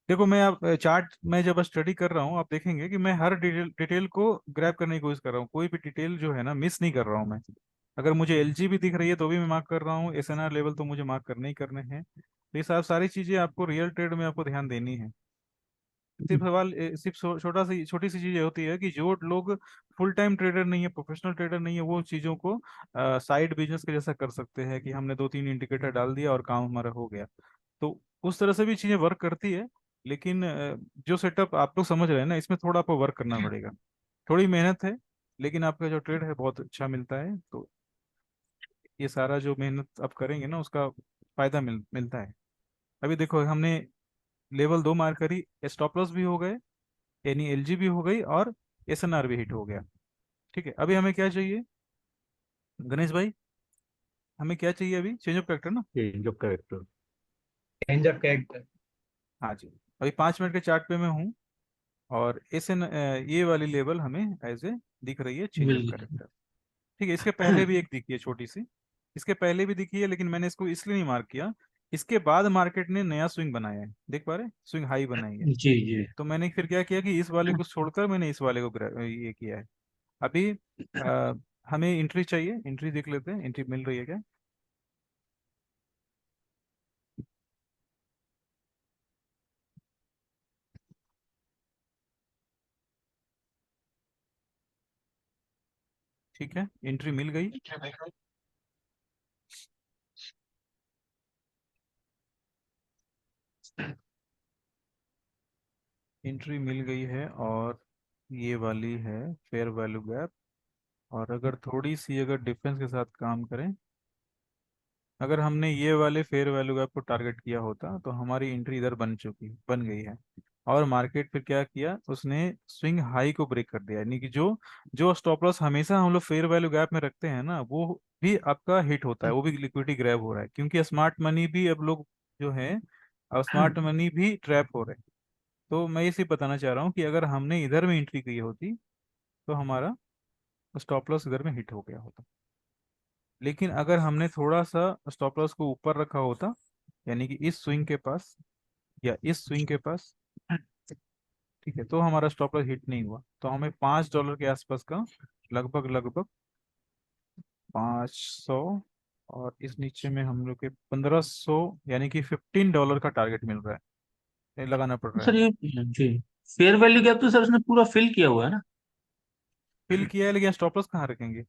देखो, मैं आप चार्ट में जब स्टडी कर रहा हूँ, आप देखेंगे कि मैं हर डिटेल डिटेल को ग्रैब करने की कोशिश कर रहा हूँ, कोई भी डिटेल जो है ना मिस नहीं कर रहा हूँ मैं। अगर मुझे एलजी भी दिख रही है तो भी मैं मार्क कर रहा हूँ, एसएनआर लेवल तो मुझे मार्क करने ही करने हैं। तो ये सब सारी चीजें आपको रियल ट्रेड में आपको ध्यान देनी है। सिर्फ सवाल सिर्फ छोटी सी चीज ये होती है कि जो लोग फुल टाइम ट्रेडर नहीं है, प्रोफेशनल ट्रेडर नहीं है, वो चीजों को साइड बिजनेस के जैसा कर सकते हैं कि हमने 2-3 इंडिकेटर डाल दिया और काम हमारा हो गया। तो उस तरह से भी चीजें वर्क करती है, लेकिन जो सेटअप आप लोग समझ रहे हैं ना, इसमें थोड़ा आपको वर्क करना पड़ेगा, थोड़ी मेहनत है, लेकिन आपका जो ट्रेड है बहुत अच्छा मिलता है। तो ये सारा जो मेहनत आप करेंगे ना, उसका फायदा मिलता है। अभी देखो, हमने लेवल 2 मार करी, स्टॉप लॉस भी हो गए, यानी एलजी भी हो गई, और एसएनआर भी हिट हो गया, ठीक है। अभी हमें क्या चाहिए गणेश भाई? हमें क्या चाहिए अभी, चेंज ऑफ कैरेक्टर ना। Change of character. Change of character. हाँ जी, अभी 5 मिनट के चार्ट पे मैं हूँ, और इस ये वाली लेवल हमें एज ए दिख रही है चेंज ऑफ मिल कैरेक्टर। ठीक है, इसके पहले भी एक दिखी है छोटी सी, इसके पहले भी दिखी है, लेकिन मैंने इसको इसलिए नहीं मार्क किया। इसके बाद मार्केट ने नया स्विंग बनाया है, देख पा रहे, स्विंग हाई बनाई है। जी जी। तो मैंने फिर क्या किया कि इस वाले को छोड़कर मैंने इस वाले को ये किया है। अभी अ, हमें एंट्री चाहिए, एंट्री देख लेते हैं, एंट्री मिल रही है क्या। ठीक है, एंट्री मिल गई। एंट्री मिल गई है, और ये वाली है फेयर वैल्यू गैप। और अगर थोड़ी सी अगर डिफरेंस के साथ काम करें, अगर हमने ये वाले फेयर वैल्यू गैप को टारगेट किया होता तो हमारी एंट्री इधर बन गई है। और मार्केट फिर क्या किया, उसने स्विंग हाई को ब्रेक कर दिया, यानी कि जो जो स्टॉप लॉस हमेशा हम लोग फेयर वैल्यू गैप में रखते हैं ना, वो भी आपका हिट होता है, वो भी लिक्विडिटी ग्रैब हो रहा है, क्योंकि स्मार्ट मनी भी अब लोग जो है, अब स्मार्ट मनी भी ट्रैप हो रहे हैं। तो मैं इसे बताना चाह रहा हूँ कि अगर हमने इधर में एंट्री की होती तो हमारा स्टॉप लॉस इधर में हिट हो गया होता। लेकिन अगर हमने थोड़ा सा स्टॉप लॉस को ऊपर रखा होता, यानी कि इस स्विंग के पास या इस स्विंग के पास, ठीक है, तो हमारा स्टॉप लॉस हिट नहीं हुआ, तो हमें $5 के आसपास का, लगभग लगभग 500, और इस नीचे में हम लोग के 1500, यानी कि $15 का टारगेट मिल रहा है, ये लगाना पड़ रहा है सर हमें। ये जी, फेयर वैल्यू गैप तो सर उसने पूरा फिल किया हुआ है ना। फिल किया है, लेकिन स्टॉप लॉस कहाँ रखेंगे,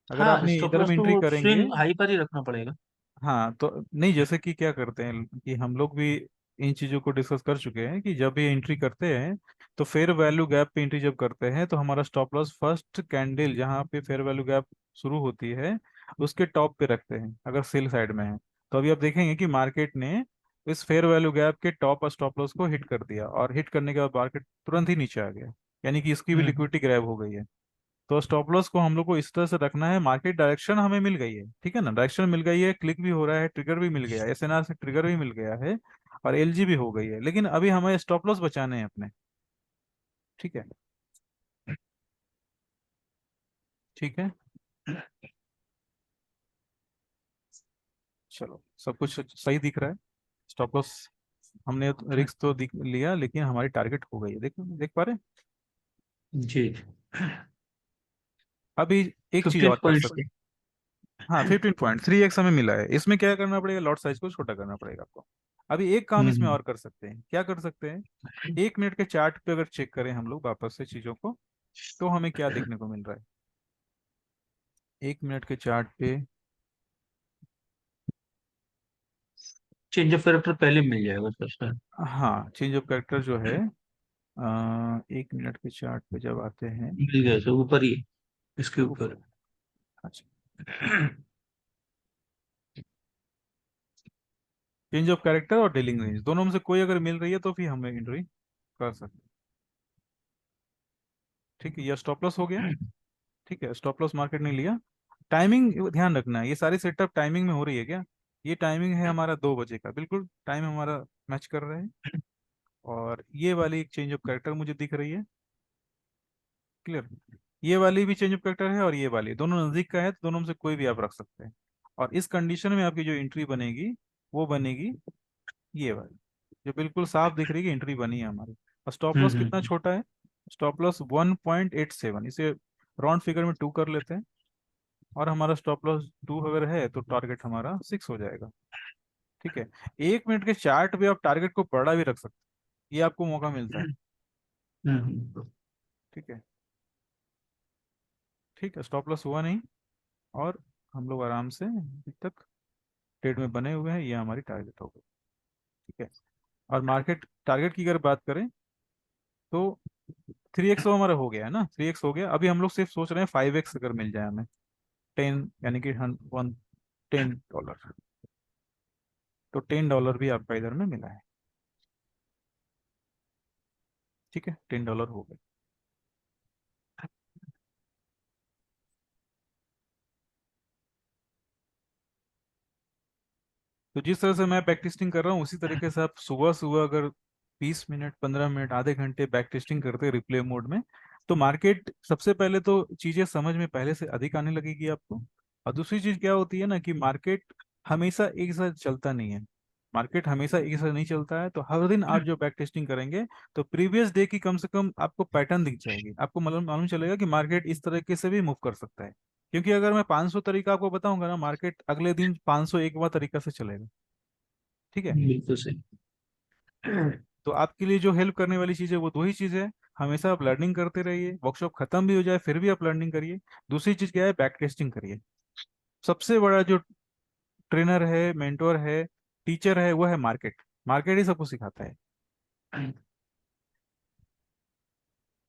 अगर हाँ, आपने स्टॉप इधर लॉस में तो एंट्री वो करेंगे। स्विंग हाई पर ही रखना पड़ेगा। हाँ तो नहीं, जैसे कि क्या करते हैं कि हम लोग भी इन चीज़ों को डिस्कस कर चुके हैं कि जब ये एंट्री करते हैं, तो फेयर वैल्यू गैप पे एंट्री जब करते हैं तो हमारा स्टॉप लॉस फर्स्ट कैंडल जहाँ पे फेयर वैल्यू गैप शुरू होती है उसके टॉप पे रखते हैं, अगर सेल साइड में है। तो अभी आप देखेंगे कि मार्केट ने इस फेयर वैल्यू गैप के टॉप और स्टॉप लॉस को हिट कर दिया, और हिट करने के बाद मार्केट तुरंत ही नीचे आ गया, यानी कि इसकी भी हम्म लिक्विडिटी ग्रैब हो गई है। तो स्टॉप लॉस को हम लोग को इस तरह से रखना है, मार्केट डायरेक्शन हमें मिल गई है, ठीक है ना, डायरेक्शन मिल गई है, क्लिक भी हो रहा है, ट्रिगर भी मिल गया है, एसएनआर से ट्रिगर भी मिल गया है, और एलजी भी हो गई है, लेकिन अभी हमें स्टॉप लॉस बचाने हैं अपने। ठीक है, ठीक है, चलो सब कुछ सही दिख रहा है। स्टॉप लॉस हमने रिस्क तो दिख लिया, लेकिन हमारी टारगेट हो गई है, देख देख पा रहे हैं? जी। अभी एक चीज 15 और कर पॉइंट्स सकते। के। हाँ, 15.3x हमें मिला है, इसमें क्या करना पड़ेगा, लॉट साइज को छोटा करना पड़ेगा आपको। अभी एक काम इसमें हम्म और कर सकते हैं, क्या कर सकते हैं, 1 मिनट के चार्ट पे अगर चेक करें हम लोग वापस से चीजों को, तो हमें क्या देखने को मिल रहा है। 1 मिनट के चार्ट पे, चेंज ऑफ कैरेक्टर पहले मिल जाएगा सर सर। हाँ चेंज ऑफ कैरेक्टर जो है 1 मिनट के चार्ट पे जब आते हैं, मिल गया सर, ऊपर ही है, इसके ऊपर, ऊपर। अच्छा, चेंज ऑफ कैरेक्टर और डीलिंग रेंज दोनों में से कोई अगर मिल रही है तो फिर हमें एंट्री कर सकते हैं। ठीक है, यह स्टॉप लॉस हो गया। ठीक है, स्टॉप लॉस मार्केट ने लिया। टाइमिंग ध्यान रखना है, ये सारी सेटअप टाइमिंग में हो रही है क्या। ये टाइमिंग है हमारा 2 बजे का, बिल्कुल टाइम हमारा मैच कर रहे हैं। और ये वाली एक चेंज ऑफ कैरेक्टर मुझे दिख रही है, क्लियर। ये वाली भी चेंज ऑफ कैरेक्टर है, और ये वाली, दोनों नजदीक का है, तो दोनों में से कोई भी आप रख सकते हैं। और इस कंडीशन में आपकी जो एंट्री बनेगी वो बनेगी ये वाली, जो बिल्कुल साफ दिख रही है कि एंट्री बनी है हमारी। और स्टॉप लॉस कितना हम्म। छोटा है, स्टॉप लॉस 1.87, इसे राउंड फिगर में 2 कर लेते हैं, और हमारा स्टॉप लॉस 2 अगर है तो टारगेट हमारा 6 हो जाएगा। ठीक है, 1 मिनट के चार्ट पे आप टारगेट को बड़ा भी रख सकते हैं, ये आपको मौका मिलता है। हम्म। ठीक है, ठीक है, स्टॉप लॉस हुआ नहीं, और हम लोग आराम से अभी तक ट्रेड में बने हुए हैं, ये हमारी टारगेट हो गई। ठीक है, और मार्केट टारगेट की अगर बात करें तो 3x तो हमारा हो गया है ना, 3x हो गया, अभी हम लोग सिर्फ सोच रहे हैं 5x अगर मिल जाए हमें, 10, यानी कि 10 डॉलर, तो $10 भी आपका इधर में मिला है। ठीक है, $10 हो गए। तो जिस तरह से मैं बैक टेस्टिंग कर रहा हूँ उसी तरीके से आप सुबह सुबह अगर 20 मिनट 15 मिनट आधे घंटे बैक टेस्टिंग करते रिप्ले मोड में, तो मार्केट सबसे पहले तो चीजें समझ में पहले से अधिक आने लगेगी आपको। और दूसरी चीज क्या होती है ना कि मार्केट हमेशा एक साथ चलता नहीं है। मार्केट हमेशा एक साथ नहीं चलता है, तो हर दिन आप जो बैक टेस्टिंग करेंगे तो प्रीवियस डे की कम से कम आपको पैटर्न दिख जाएगी, आपको मालूम मालूम चलेगा कि मार्केट इस तरीके से भी मूव कर सकता है। क्योंकि अगर मैं 500 तरीका आपको बताऊंगा ना, मार्केट अगले दिन 501वां तरीका से चलेगा। ठीक है। बिल्कुल सही। तो आपके लिए जो हेल्प करने वाली चीज़ है वो दो ही चीज़ है। हमेशा आप लर्निंग करते रहिए, वर्कशॉप खत्म भी हो जाए फिर भी आप लर्निंग करिए। दूसरी चीज़ क्या है, बैक टेस्टिंग करिए। सबसे बड़ा जो ट्रेनर है, मेंटोर है, टीचर है, वो है मार्केट। मार्केट ही सबको सिखाता है।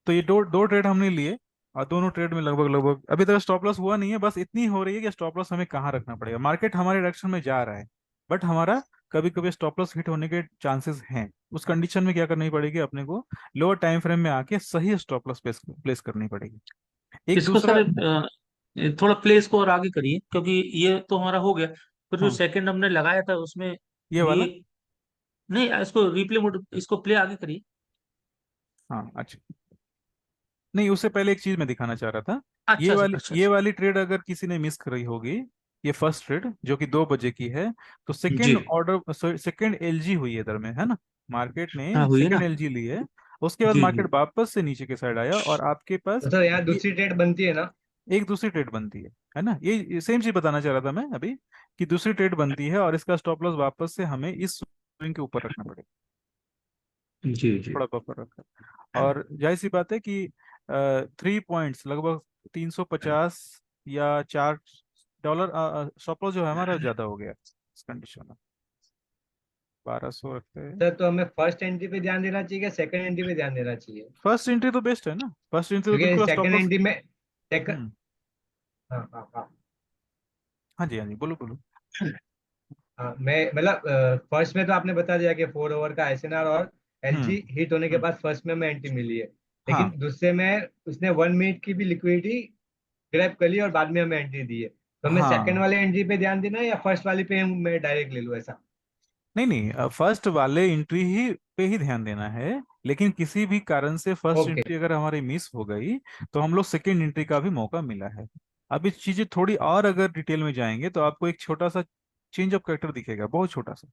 तो ये दो दो ट्रेड हमने लिए, और दोनों ट्रेड में लगभग लगभग अभी तक स्टॉप लॉस हुआ नहीं है, बस इतनी हो रही है कि स्टॉप लॉस हमें कहाँ रखना पड़ेगा। मार्केट हमारे डायरेक्शन में जा रहा है, बट हमारा कभी कभी स्टॉप लॉस हिट होने के चांसेस हैं। उस कंडीशन में क्या करनी पड़ेगी अपने को, लोअर टाइम फ्रेम में आके सही स्टॉप लॉस प्लेस प्लेस करनी पड़ेगी। एक इसको सर दूसरा। थोड़ा प्ले इसको और आगे करिए, क्योंकि ये तो हमारा हो गया। फिर जो हाँ, सेकंड हमने लगाया था उसमें ये भी वाला। नहीं, इसको रिप्ले मोड, इसको प्ले आगे करिए। हाँ अच्छा। नहीं, उससे पहले एक चीज मैं दिखाना चाह रहा था। ये अच्छा सर, वाली अच्छा ये अच्छा। वाली ट्रेड अगर किसी ने मिस करी होगी, ये फर्स्ट ट्रेड जो कि 2 बजे की है, तो जी। सेकंड ऑर्डर सेकंड एलजी हुई है इधर में, है ना। मार्केट ने हाँ, हुई है सेकंड ना। एलजी ली है। उसके बाद जी जी। मार्केट वापस से नीचे के साइड आया और आपके पास तो सर यहाँ ये दूसरी ट्रेड बनती है ना? एक दूसरी ट्रेड बनती है ना। ये सेम चीज बताना चाह रहा था मैं अभी, कि दूसरी ट्रेड बनती है और इसका स्टॉप लॉस वापस से हमें इस स्विंग के ऊपर रखना पड़ेगा। जी जी। थोड़ा बफर रखा है। और जाहिर सी बात है कि 3 पॉइंट्स लगभग 350 या $4 स्टॉप लॉस जो है हमारा ज्यादा हो गया इस कंडीशन में। 1200 रखते हैं। सर तो हमें फर्स्ट एंट्री पे ध्यान देना चाहिए या सेकंड एंट्री पे ध्यान देना चाहिए? फर्स्ट एंट्री तो बेस्ट है ना, फर्स्ट एंट्री तो क्योंकि बिल्कुल स्टॉप सेकंड लॉस। एंट्री में सेकंड। हम्म। हाँ हाँ हाँ। हाँ जी, हाँ जी, बोलो बोलो। हाँ, मैं मतलब फर्स्ट में तो आपने बता दिया कि 4 ओवर का एसएनआर और हम्म। एलजी हिट होने के हम्म। बाद फर्स्ट में एंट्री मिली है। हाँ। लेकिन दूसरे में उसने 1 मिनट की भी लिक्विडिटी ग्रैब कर ली और बाद में हमें एंट्री दी है, तो हमें सेकंड हाँ। वाले एंट्री पे ध्यान देना है या फर्स्ट वाली पे मैं डायरेक्ट ले लूँ ऐसा? नहीं नहीं, फर्स्ट वाले एंट्री ही पे ही ध्यान देना है। लेकिन किसी भी कारण से फर्स्ट ओके। एंट्री अगर हमारी मिस हो गई, तो हम लोग सेकेंड एंट्री का भी मौका मिला है। अब इस चीजें थोड़ी और अगर डिटेल में जाएंगे तो आपको एक छोटा सा चेंज ऑफ कैरेक्टर दिखेगा, बहुत छोटा सा,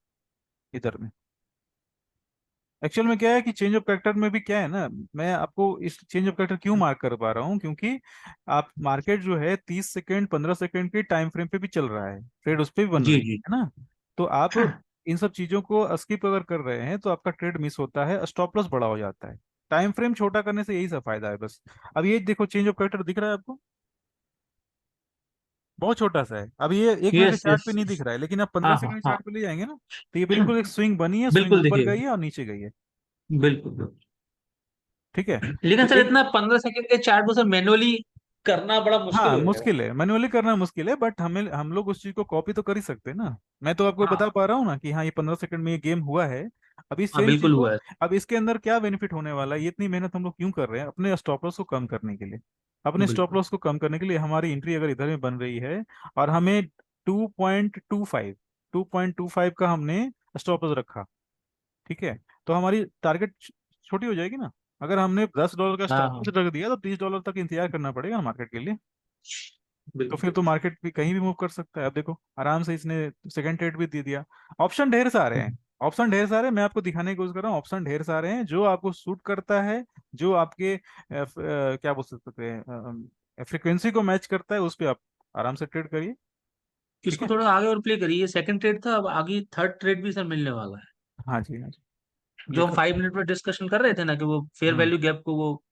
इधर में। एक्चुअल में क्या है कि चेंज ऑफ कैरेक्टर में भी क्या है ना, मैं आपको इस चेंज ऑफ कैरेक्टर क्यों मार्क कर पा रहा हूँ, क्योंकि आप मार्केट जो है 30 सेकेंड 15 सेकेंड के टाइम फ्रेम पे भी चल रहा है, ट्रेड उस पर भी बन जी रही जी। है ना। तो आप इन सब चीजों को स्किप अगर कर रहे हैं तो आपका ट्रेड मिस होता है, स्टॉप लॉस बड़ा हो जाता है। टाइम फ्रेम छोटा करने से यही सब फायदा है बस। अब ये देखो, चेंज ऑफ कैरेक्टर दिख रहा है आपको, बहुत छोटा सा है। अब ये 1 मिनट के यस चार्ट पे नहीं यस। दिख रहा है, लेकिन आप पंद्रह हाँ हाँ सेकंड के हाँ। चार्ट पे ले जाएंगे ना, तो ये बिल्कुल एक स्विंग बनी है, स्विंग बिल्कुल ऊपर देखिए। गई है और नीचे गई है। बिल्कुल बिल्कुल। ठीक है। लेकिन तो सर एक, इतना 15 सेकंड के चार्ट को सर मैनुअली करना बड़ा मुश्किल हाँ हो जाएगा। मुश्किल है, मैनुअली करना मुश्किल है, बट हम लोग उस चीज को कॉपी तो कर ही सकते हैं ना। मैं तो आपको बता हाँ पा रहा हूँ ना कि हाँ, ये 15 सेकंड में ये गेम हुआ है। अब इस हाँ, सेम चीज बिल्कुल को, हुआ है। अब इसके अंदर क्या बेनिफिट होने वाला है, ये इतनी मेहनत हम लोग क्यों कर रहे हैं, अपने स्टॉप लॉस को कम करने के लिए। अपने स्टॉप बिल्कुल। लॉस को कम करने के लिए हमारी एंट्री अगर इधर में बन रही है, और हमें 2.25 का हमने स्टॉप लॉस रखा, ठीक है, तो हमारी टारगेट छोटी हो जाएगी ना। अगर हमने $10 का हाँ स्टॉप हाँ, लॉस रख दिया तो $30 तक इंतजार करना पड़ेगा मार्केट के लिए। तो फिर बिल्कुल। तो मार्केट भी कहीं भी मूव कर सकता है। अब देखो आराम से इसने सेकंड ट्रेड भी दे दिया। ऑप्शन ढेर सारे हैं, ऑप्शन ढेर सारे हैं, मैं आपको दिखाने की कोशिश कर रहा हूँ। ऑप्शन ढेर सारे हैं, जो आपको सूट करता है, जो आपके क्या बोल सकते हैं, फ्रिक्वेंसी को मैच करता है, उस पर आप आराम से ट्रेड करिए। ठीक इसको है। थोड़ा आगे और प्ले करिए। सेकंड ट्रेड था, अब आगे थर्ड ट्रेड भी सर मिलने वाला है। हाँ जी, हाँ जी, ये जो हम कर। 5 मिनट में डिस्कशन कर रहे थे ना, कि वो फेयर हम्म। वैल्यू गैप को वो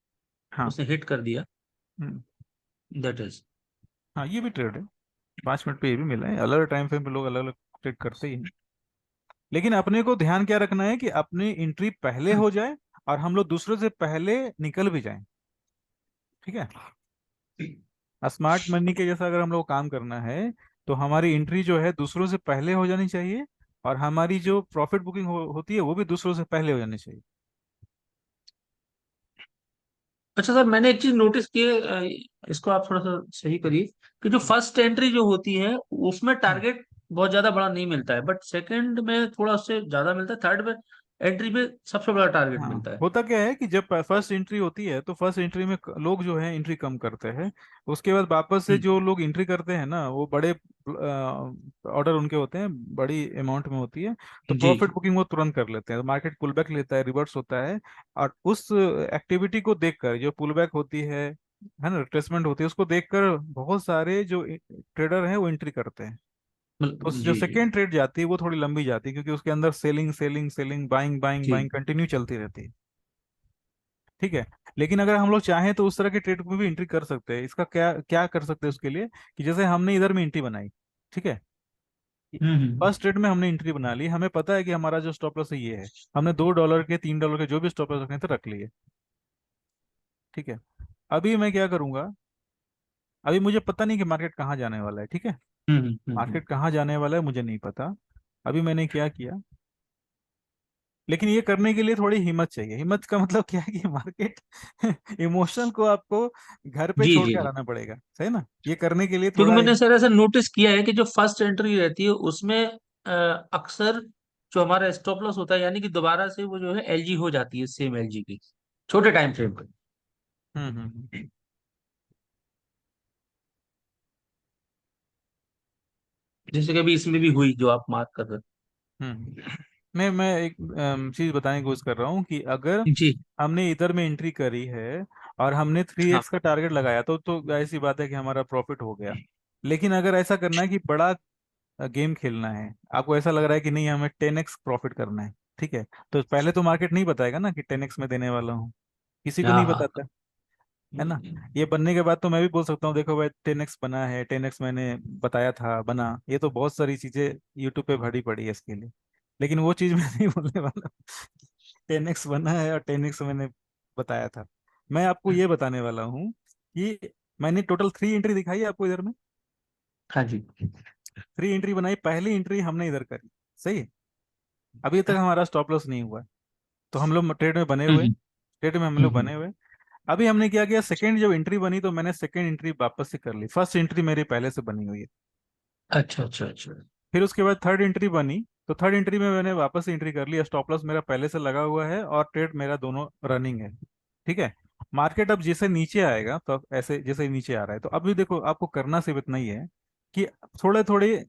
हाँ। उसने हिट कर दिया। हम्म। That is. हाँ, ये भी ट्रेड है। 5 मिनट पे ये भी मिला है, अलग अलग टाइम फ्रेम पे लोग अलग अलग ट्रेड करते ही हैं। लेकिन अपने को ध्यान क्या रखना है कि अपनी एंट्री पहले हो जाए और हम लोग दूसरों से पहले निकल भी जाएं। ठीक है। स्मार्ट मनी के जैसा अगर हम लोग काम करना है, तो हमारी एंट्री जो है दूसरों से पहले हो जानी चाहिए, और हमारी जो प्रॉफिट बुकिंग होती है वो भी दूसरों से पहले हो जानी चाहिए। अच्छा सर, मैंने एक चीज नोटिस की है, इसको आप थोड़ा सा सही करिए, कि जो फर्स्ट एंट्री जो होती है उसमें हम्म। टारगेट बहुत ज्यादा बड़ा नहीं मिलता है, बट सेकंड में थोड़ा उससे ज्यादा मिलता है, थर्ड में एंट्री पे सबसे बड़ा टारगेट हाँ, मिलता है। होता क्या है कि जब फर्स्ट एंट्री होती है तो फर्स्ट एंट्री में लोग जो है एंट्री कम करते हैं। उसके बाद वापस से हम्म, जो लोग एंट्री करते हैं ना, वो बड़े ऑर्डर उनके होते हैं, बड़ी अमाउंट में होती है। तो जी प्रॉफिट जी। बुकिंग वो तुरंत कर लेते हैं, तो मार्केट पुल बैक लेता है, रिवर्स होता है। और उस एक्टिविटी को देखकर जो पुल बैक होती है ना, रिट्रेसमेंट होती है, उसको देखकर बहुत सारे जो ट्रेडर हैं वो एंट्री करते हैं। तो जो जी जी सेकेंड ट्रेड जाती है वो थोड़ी लंबी जाती है, क्योंकि उसके अंदर selling selling selling buying buying जी। बाइंग कंटिन्यू चलती रहती है। ठीक है। लेकिन अगर हम लोग चाहें तो उस तरह के ट्रेड में भी एंट्री कर सकते हैं। इसका क्या क्या कर सकते हैं उसके लिए, कि जैसे हमने इधर में एंट्री बनाई, ठीक है, हम्म। फर्स्ट ट्रेड में हमने एंट्री बना ली, हमें पता है कि हमारा जो स्टॉप लॉस है ये है। हमने $2 के $3 के जो भी स्टॉप लॉस रखने थे रख लिए। ठीक है। अभी मैं क्या करूंगा, अभी मुझे पता नहीं कि मार्केट कहाँ जाने वाला है। ठीक है। हम्म। मार्केट कहाँ जाने वाला है मुझे नहीं पता। अभी मैंने क्या किया, लेकिन ये करने के लिए थोड़ी हिम्मत चाहिए। हिम्मत का मतलब क्या है कि मार्केट इमोशन को आपको घर पे जी छोड़ जी के जी। आना पड़ेगा, सही ना। ये करने के लिए क्योंकि थोड़ा मैंने सर ऐसा नोटिस किया है कि जो फर्स्ट एंट्री रहती है उसमें अक्सर जो हमारा स्टॉप लॉस होता है, यानी कि दोबारा से वो जो है एलजी हो जाती है, सेम एलजी की, छोटे टाइम फ्रेम पे। हम्म। जैसे कि अभी इसमें भी हुई जो आप मार्क कर रहे मैं एक चीज बताने की कोशिश कर रहा हूँ कि अगर हैं। जी। हमने इधर में एंट्री करी है और हमने थ्री हाँ एक्स का टारगेट लगाया तो ऐसी बात है कि हमारा प्रॉफिट हो गया। लेकिन अगर ऐसा करना है कि बड़ा गेम खेलना है, आपको ऐसा लग रहा है कि नहीं हमें 10x प्रॉफिट करना है, ठीक है, तो पहले तो मार्केट नहीं बताएगा ना कि 10x में देने वाला हूँ, किसी को हाँ नहीं हाँ। बताता है ना। ये बनने के बाद तो मैं भी बोल सकता हूँ देखो भाई 10x बना है, 10x मैंने बताया था बना। ये तो बहुत सारी चीजें यूट्यूब पे भरी पड़ी है इसके लिए। लेकिन वो चीज मैं नहीं बोलने वाला। 10x बना है और 10x मैंने बताया था। मैं आपको ये बताने वाला हूँ कि मैंने टोटल 3 एंट्री दिखाई है आपको इधर में। हाँ जी। 3 एंट्री बनाई, पहली एंट्री हमने इधर करी, सही है। अभी तक हमारा स्टॉप लॉस नहीं हुआ है, तो हम लोग ट्रेड में बने हुए, हम्म ट्रेड में हम लोग हम्म। बने हुए। अभी हमने क्या किया, सेकंड जब एंट्री बनी तो मैंने सेकंड एंट्री वापस से कर ली। फर्स्ट एंट्री मेरी पहले से बनी हुई है। अच्छा अच्छा अच्छा। फिर उसके बाद थर्ड एंट्री बनी, तो थर्ड एंट्री में मैंने वापस से एंट्री कर लिया। स्टॉप लॉस मेरा पहले से लगा हुआ है और ट्रेड मेरा दोनों रनिंग है। ठीक है। मार्केट अब जैसे नीचे आएगा तो ऐसे जैसे ही नीचे आ रहा है, तो अभी देखो आपको करना सिर्फ इतना ही है कि थोड़े थोड़े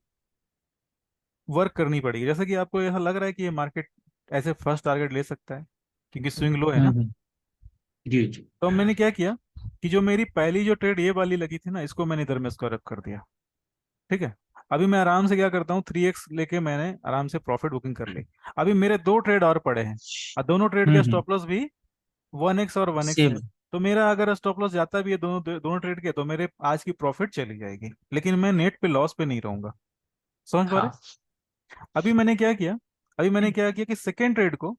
वर्क करनी पड़ेगी। जैसे कि आपको ऐसा लग रहा है कि ये मार्केट ऐसे फर्स्ट टारगेट ले सकता है क्योंकि स्विंग लो है ना। हम्म। जी जी। तो मैंने क्या किया कि जो मेरी पहली जो ट्रेड ये वाली लगी थी ना, इसको मैंने इधर में स्क्वायर अप कर दिया। ठीक है। अभी मैं आराम से क्या करता हूँ, 3x लेके मैंने आराम से प्रॉफिट बुकिंग कर ली। अभी मेरे 2 ट्रेड और पड़े हैं और दोनों ट्रेड के स्टॉप लॉस भी 1x और 1x है। सेम। तो मेरा अगर स्टॉप लॉस जाता भी है दोनों दोनों ट्रेड के, तो मेरे आज की प्रॉफिट चली जाएगी, लेकिन मैं नेट पे लॉस पे नहीं रहूंगा। समझ पा रहे। हाँ। अभी मैंने क्या किया कि सेकेंड ट्रेड को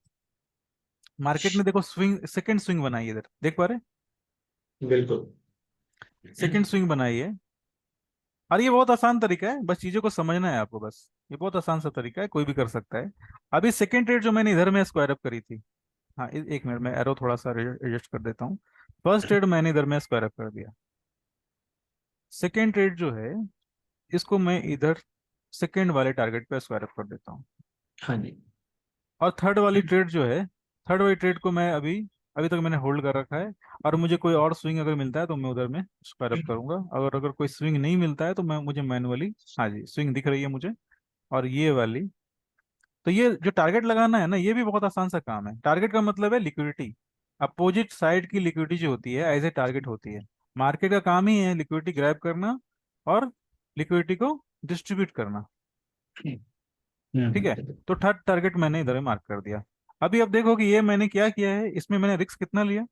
मार्केट ने देखो स्विंग, सेकेंड स्विंग बनाई है, इधर देख पा रहे। बिल्कुल। सेकेंड स्विंग बनाई है। और ये बहुत आसान तरीका है, बस चीजों को समझना है आपको बस। ये बहुत आसान सा तरीका है, कोई भी कर सकता है। अभी सेकेंड ट्रेड जो मैंने इधर में स्क्वायर अप करी थी, हाँ एक मिनट में एरो थोड़ा सा एडजस्ट कर देता हूँ। फर्स्ट ट्रेड मैंने इधर में स्क्वायर अप कर दिया। सेकेंड ट्रेड जो है इसको मैं इधर सेकेंड वाले टारगेट पे स्क्वायर अप कर देता हूँ। हाँ जी। और थर्ड वाली ट्रेड जो है, थर्ड वाली ट्रेड को मैं अभी अभी तक मैंने होल्ड कर रखा है। और मुझे कोई और स्विंग अगर मिलता है तो मैं उधर में स्क्वायर अप करूंगा। अगर अगर कोई स्विंग नहीं मिलता है तो मैं मुझे मैनुअली, हाँ जी स्विंग दिख रही है मुझे, और ये वाली। तो ये जो टारगेट लगाना है ना, ये भी बहुत आसान सा काम है। टारगेट का मतलब है लिक्विडिटी। अपोजिट साइड की लिक्विडिटी जो होती है एज ए टारगेट होती है। मार्केट का काम ही है लिक्विडिटी ग्रैब करना और लिक्विडिटी को डिस्ट्रीब्यूट करना। ठीक है। हम्म। तो थर्ड टारगेट मैंने इधर मार्क कर दिया। अभी अब देखो कि ये मैंने क्या किया है, इसमें मैंने रिस्क कितना लिया।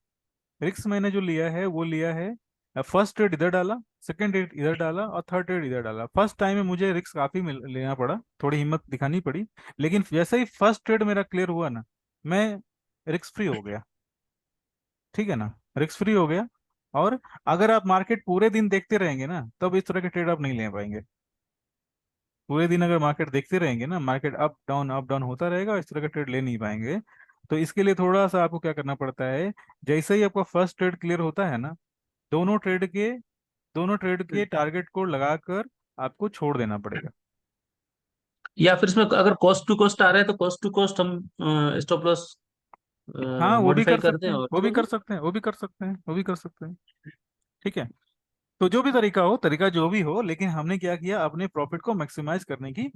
रिस्क मैंने जो लिया है वो लिया है, फर्स्ट ट्रेड इधर डाला, सेकंड ट्रेड इधर डाला और थर्ड ट्रेड इधर डाला। फर्स्ट टाइम में मुझे रिस्क काफी लेना पड़ा, थोड़ी हिम्मत दिखानी पड़ी। लेकिन जैसे ही फर्स्ट ट्रेड मेरा क्लियर हुआ ना, मैं रिस्क फ्री हो गया। ठीक है ना, रिस्क फ्री हो गया। और अगर आप मार्केट पूरे दिन देखते रहेंगे ना, तब इस तरह के ट्रेड आप नहीं ले पाएंगे। पूरे दिन अगर मार्केट देखते रहेंगे ना, मार्केट अप डाउन होता रहेगा, इस तरह का ट्रेड ले नहीं पाएंगे। तो इसके लिए थोड़ा सा आपको क्या करना पड़ता है, जैसे ही आपका फर्स्ट ट्रेड क्लियर होता है ना, दोनों ट्रेड के दोनों ट्रेड के टारगेट को लगाकर आपको छोड़ देना पड़ेगा। या फिर इसमें अगर कॉस्ट टू कॉस्ट आ रहा है तो कॉस्ट टू कॉस्ट हम स्टॉप लॉस हाँ वो भी मॉडिफाई कर कर दें सकते हैं, और वो भी छोड़ दें। कर सकते हैं, वो भी कर सकते हैं, वो भी कर सकते हैं। ठीक है। तो जो भी तरीका हो, तरीका जो भी हो, लेकिन हमने क्या किया, अपने प्रॉफिट को मैक्सिमाइज करने की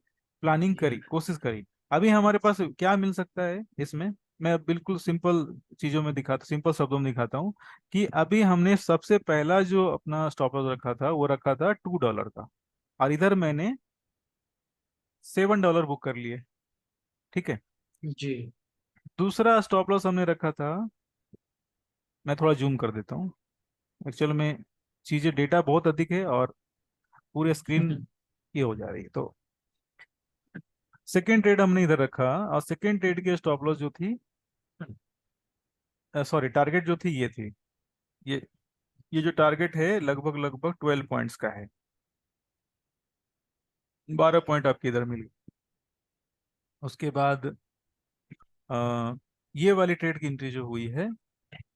प्लानिंग करी, कोशिश करी। अभी हमारे पास क्या मिल सकता है इसमें, मैं बिल्कुल सिंपल चीजों में दिखाता, सिंपल शब्दों में दिखाता हूँ कि अभी हमने सबसे पहला जो अपना स्टॉप लॉस रखा था वो रखा था $2 का, और इधर मैंने $7 बुक कर लिए। ठीक है। जी। दूसरा स्टॉप लॉस हमने रखा था, मैं थोड़ा जूम कर देता हूँ, एक्चुअल में चीजें डेटा बहुत अधिक है और पूरे स्क्रीन ये हो जा रही है। तो सेकेंड ट्रेड हमने इधर रखा, और सेकेंड ट्रेड की स्टॉप लॉस जो थी, सॉरी टारगेट जो थी ये थी, ये ये जो टारगेट है लगभग लगभग 12 पॉइंट्स का है, 12 पॉइंट आपके इधर मिल गए। उसके बाद अ, ये वाली ट्रेड की एंट्री जो हुई है,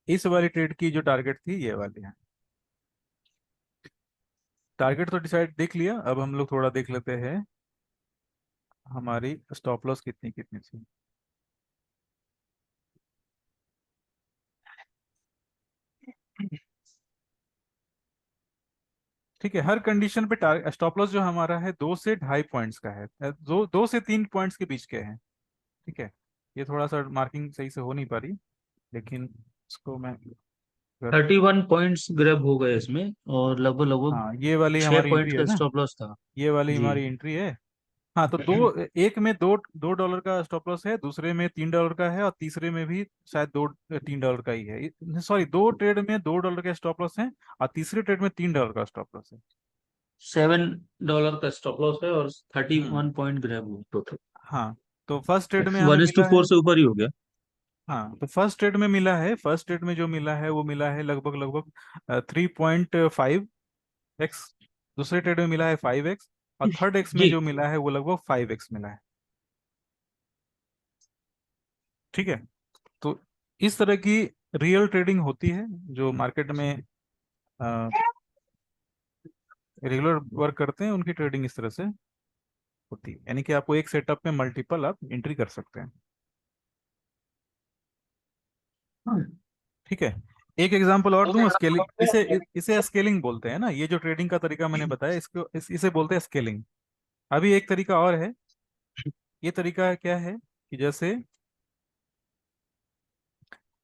इस वाली ट्रेड की जो टारगेट थी ये वाली है। टारगेट तो डिसाइड देख लिया, अब हम लोग थोड़ा देख लेते हैं हमारी स्टॉप लॉस कितनी कितनी थी। ठीक है, हर कंडीशन पे स्टॉप लॉस जो हमारा है 2 से 2.5 पॉइंट्स का है, 2 से 3 पॉइंट्स के बीच के हैं। ठीक है। ये थोड़ा सा मार्किंग सही से हो नहीं पा रही, लेकिन इसको मैं अगर, 31 पॉइंट्स ग्रैब हो गए इसमें, और लगभग लगभग हाँ ये वाली 6 पॉइंट हमारी एंट्री है का ना, स्टॉप लॉस था। ये वाली जी। हमारी एंट्री है। हाँ तो दो, एक में दो डॉलर का स्टॉप लॉस है, दूसरे में $3 का है, और तीसरे में भी शायद $3 का ही है। सॉरी, दो ट्रेड में $2 का स्टॉप लॉस है, और तीसरे ट्रेड में $3 का स्टॉप लॉस है। $7 का स्टॉप लॉस है और थर्टी हम्म। वन पॉइंट ग्रैब हुआ टोटल। हाँ तो फर्स्ट ट्रेड में हमें 1:4 मिला है, से ऊपर ही हो गया। हाँ तो फर्स्ट ट्रेड में मिला है, फर्स्ट ट्रेड में जो मिला है वो मिला है लगभग लगभग 3.5x। दूसरे ट्रेड में मिला है 5x, और थर्ड एक्स में जी। जो मिला है वो लगभग 5x मिला है। ठीक है। तो इस तरह की रियल ट्रेडिंग होती है जो मार्केट में रेगुलर वर्क करते हैं, उनकी ट्रेडिंग इस तरह से होती है, यानी कि आपको एक सेटअप में मल्टीपल आप एंट्री कर सकते हैं। ठीक है। एक एग्जांपल और दूं, स्केलिंग, इसे इसे स्केलिंग बोलते हैं ना, ये जो ट्रेडिंग का तरीका मैंने बताया इसको इसे बोलते हैं स्केलिंग। अभी एक तरीका और है, ये तरीका क्या है कि जैसे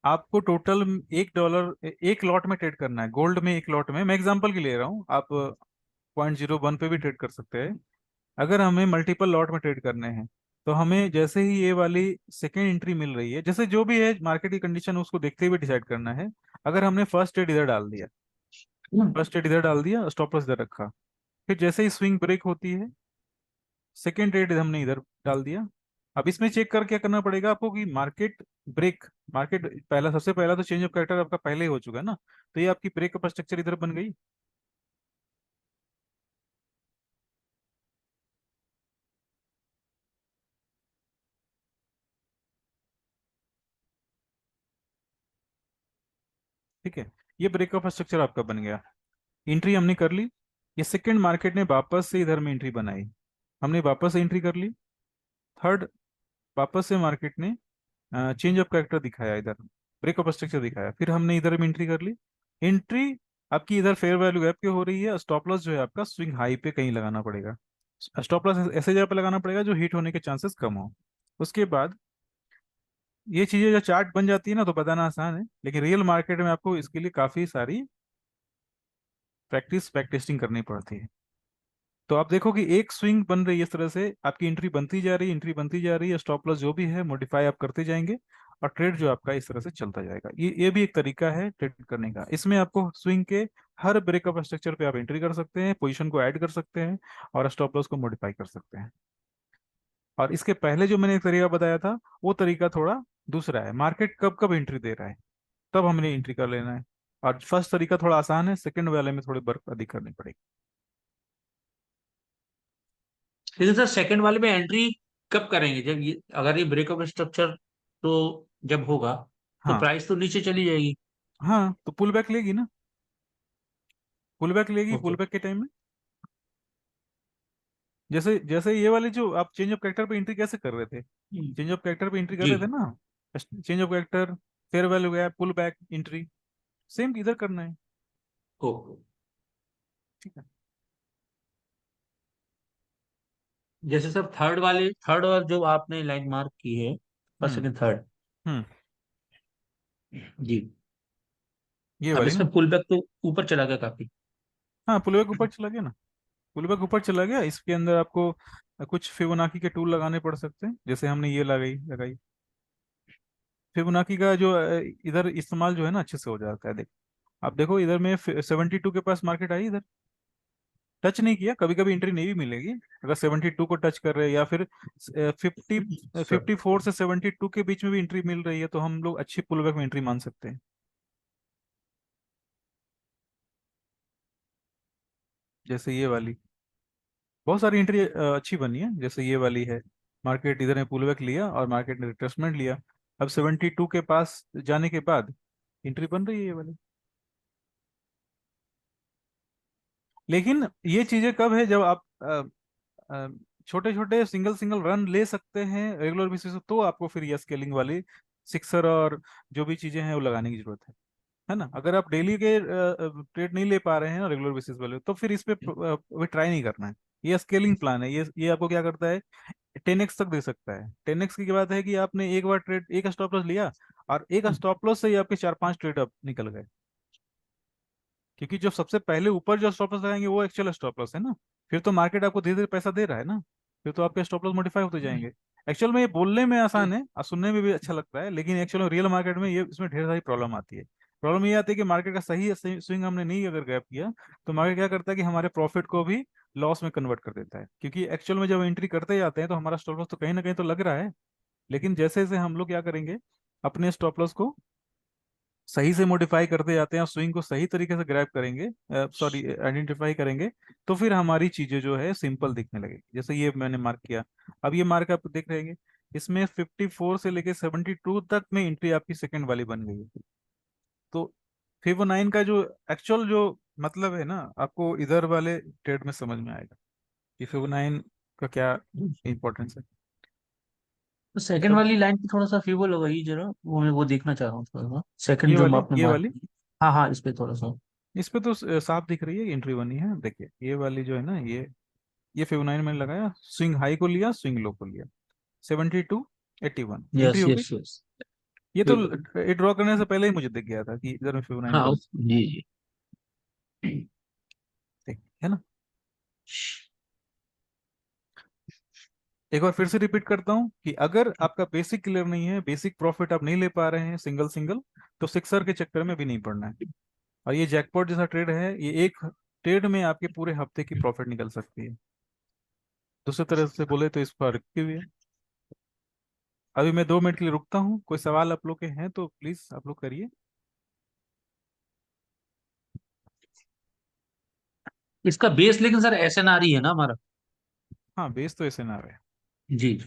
आपको टोटल $1 एक लॉट में ट्रेड करना है, गोल्ड में एक लॉट में, मैं एग्जांपल के लिए ले रहा हूँ, आप 0.01 पे भी ट्रेड कर सकते हैं। अगर हमें मल्टीपल लॉट में ट्रेड करने हैं, तो हमें जैसे ही ये वाली सेकेंड एंट्री मिल रही है, जैसे जो भी है मार्केट की कंडीशन उसको देखते हुए डिसाइड करना है। अगर हमने फर्स्ट ट्रेड इधर डाल दिया, फर्स्ट ट्रेड इधर डाल दिया, स्टॉप लॉस इधर रखा, फिर जैसे ही स्विंग ब्रेक होती है, सेकेंड ट्रेड हमने इधर डाल दिया। अब इसमें चेक कर क्या करना पड़ेगा आपको कि मार्केट ब्रेक, मार्केट पहला, सबसे पहला तो चेंज ऑफ कैरेक्टर आपका पहले ही हो चुका है ना, तो ये आपकी ब्रेक अप स्ट्रक्चर इधर बन गई। ठीक है, ये ब्रेक अप स्ट्रक्चर आपका बन गया, एंट्री हमने कर ली। ये सेकंड मार्केट ने वापस से इधर में एंट्री बनाई, हमने वापस से एंट्री कर ली। थर्ड, वापस से मार्केट ने चेंज ऑफ कैरेक्टर दिखाया, इधर ब्रेकअप स्ट्रक्चर दिखाया, फिर हमने इधर में एंट्री कर ली। एंट्री आपकी इधर फेयर वैल्यू गैप के हो रही है, स्टॉप लॉस जो है आपका स्विंग हाई पे कहीं लगाना पड़ेगा। स्टॉप लॉस ऐसे जगह पे लगाना पड़ेगा जो हिट होने के चांसेस कम हो। उसके बाद ये चीजें जो चार्ट बन जाती है ना, तो बताना आसान है, लेकिन रियल मार्केट में आपको इसके लिए काफी सारी बैक टेस्टिंग करनी पड़ती है। तो आप देखो कि एक स्विंग बन रही है, इस तरह से आपकी एंट्री बनती जा रही है, एंट्री बनती जा रही है, स्टॉप लॉस जो भी है मॉडिफाई आप करते जाएंगे, और ट्रेड जो आपका इस तरह से चलता जाएगा। ये भी एक तरीका है ट्रेड करने का। इसमें आपको स्विंग के हर ब्रेकअप स्ट्रक्चर पे आप एंट्री कर सकते हैं, पोजीशन को ऐड कर सकते हैं, और स्टॉप लॉस को मॉडिफाई कर सकते हैं। और इसके पहले जो मैंने एक तरीका बताया था, वो तरीका थोड़ा दूसरा है, मार्केट कब कब एंट्री दे रहा है तब हमने एंट्री कर लेना है। और फर्स्ट तरीका थोड़ा आसान है, सेकंड वाले में थोड़ी वर्क अधिक करनी पड़ेगी। लेकिन सर सेकंड वाले में एंट्री कब करेंगे, जब ये अगर ये ब्रेकअप स्ट्रक्चर तो जब होगा तो हाँ, प्राइस तो नीचे चली जाएगी। हाँ तो पुल बैक लेगी ना, पुल बैक लेगी, ओके। पुल बैक के टाइम में जैसे जैसे ये वाली जो आप चेंज ऑफ कैरेक्टर पे एंट्री कैसे कर रहे थे, चेंज ऑफ कैरेक्टर पे एंट्री कर जी। रहे थे ना, change of character, fair value गया, पुल बैक एंट्री, सेम इधर करना है। ओके। ठीक है। जैसे सर थर्ड और जो आपने लाइन मार्क की है, first hmm. Second third. Hmm. जी। ये अब वाली ना। इसमें पुल बैक तो ऊपर चला गया काफी। हाँ, पुल बैक ऊपर चला गया ना, पुल बैक ऊपर चला गया। इसके अंदर आपको कुछ फिबोनाची के टूल लगाने पड़ सकते हैं, जैसे हमने ये लगाई लगाई। फिबोनाची का जो इधर इस्तेमाल जो है ना अच्छे से हो जाता है। देखो, आप देखो इधर में 72 के पास मार्केट आई, इधर टच नहीं किया, कभी कभी एंट्री नहीं भी मिलेगी अगर 72 को टच कर रहे हैं, या फिर 50 सर 54 से 72 के बीच में भी एंट्री मिल रही है, तो हम लोग अच्छी पुल बैक में एंट्री मान सकते हैं। जैसे ये वाली बहुत सारी एंट्री अच्छी बनी है, जैसे ये वाली है, मार्केट इधर में पुल बैक लिया और मार्केट ने रिट्रेसमेंट लिया। अब 72 के पास जाने के बाद एंट्री बन रही है ये वाली। लेकिन ये चीजें कब है, जब आप छोटे छोटे सिंगल सिंगल रन ले सकते हैं रेगुलर बेसिस पे, तो आपको फिर ये स्केलिंग वाली सिक्सर और जो भी चीजें हैं वो लगाने की जरूरत है ना। अगर आप डेली के ट्रेड नहीं ले पा रहे हैं ना रेगुलर बेसिस वाले, तो फिर इस पे भी ट्राई नहीं करना है। ये स्केलिंग प्लान है, ये आपको क्या करता है, 10x तक दे सकता है। 10x की बात है कि आपने एक बार ट्रेड, एक स्टॉप लॉस लिया, और एक स्टॉप लॉस से ही आपके 4-5 ट्रेड अप निकल गए। क्योंकि जो सबसे पहले ऊपर जो स्टॉप लॉस लगाएंगे वो एक्चुअल स्टॉप लॉस है ना। फिर तो मार्केट आपको धीरे धीरे पैसा दे रहा है ना, फिर तो आपके स्टॉप लॉस मॉडिफाई होते जाएंगे। एक्चुअल में ये बोलने में आसान है और सुनने में भी अच्छा लगता है, लेकिन एक्चुअल में रियल मार्केट में ये इसमें ढेर सारी प्रॉब्लम आती है। प्रॉब्लम ये आती है कि मार्केट का सही स्विंग हमने नहीं अगर गैप किया, तो मार्केट क्या करता है कि हमारे प्रॉफिट को भी लॉस में कन्वर्ट कर देता है। क्योंकि एक्चुअल में जब एंट्री करते जाते हैं तो हमारा स्टॉप लॉस तो कहीं ना कहीं तो लग रहा है, लेकिन जैसे जैसे हम लोग क्या करेंगे, अपने स्टॉप लॉस को सही से मॉडिफाई करते जाते हैं और स्विंग को सही तरीके से ग्रैब करेंगे, सॉरी आइडेंटिफाई करेंगे, तो फिर हमारी चीजें जो है सिंपल दिखने लगेगी। जैसे ये मैंने मार्क किया, अब ये मार्क आप देख रहे हैं, इसमें 54 से लेके 72 तक में एंट्री आपकी सेकंड वाली बन गई है। तो फिबोनाइन का जो एक्चुअल जो मतलब है ना, आपको इधर वाले ट्रेड में समझ में आएगा कि फिबोनाइन का क्या इंपॉर्टेंस है। तो सेकंड सब वाली लाइन पे थोड़ा सा फीबल होगा ही जरा, वो मैं वो देखना चाह रहा हूँ थोड़ा सा, सेकंड ये जो वाली आपने ये मार्क वाली की। हाँ हाँ, इस पे थोड़ा सा। इस पे तो साफ दिख रही है एंट्री बनी है। देखिए ये वाली जो है ना, ये फिबोनाइन मैंने लगाया, स्विंग हाई को लिया, स्विंग लो को लिया, 72 81 एंट्री यस हो गई। Yes yes. ये तो ये ड्रॉ करने से पहले ही मुझे दिख गया था कि इधर में फिबोनाइन हाँ बन, जी जी। ठीक है ना। एक बार फिर से रिपीट करता हूँ कि अगर आपका बेसिक क्लियर नहीं है, बेसिक प्रॉफिट आप नहीं ले पा रहे हैं सिंगल सिंगल, तो सिक्सर के चक्कर में भी नहीं पड़ना है। और ये जैकपॉट जैसा ट्रेड है, ये एक ट्रेड में आपके पूरे हफ्ते की प्रॉफिट निकल सकती है। दूसरी तरह से बोले तो इस पर रिस्क भी है। अभी मैं 2 मिनट के लिए रुकता हूँ, कोई सवाल आप लोग के हैं तो प्लीज आप लोग करिए। इसका बेस लेकिन सर एसएनआर ही है ना हमारा। हाँ, बेस तो ऐसे ना रहे। जी।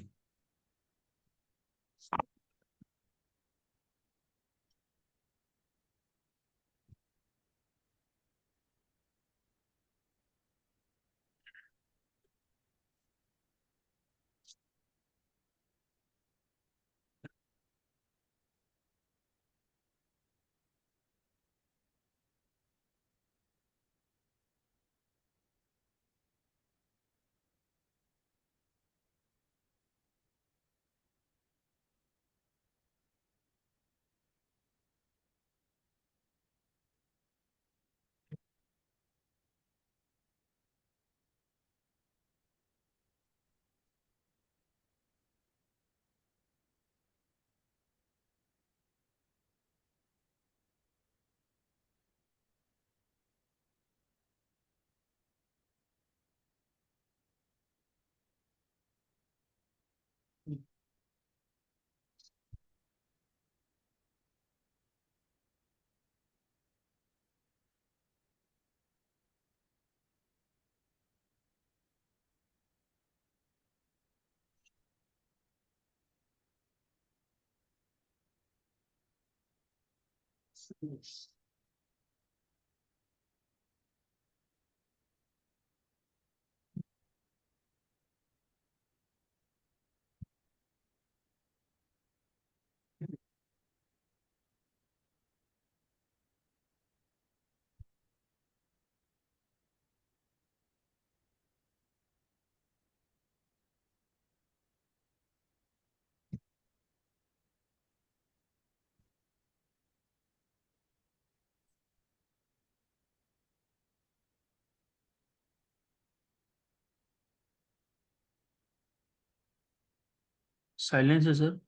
साइलेंस है सर।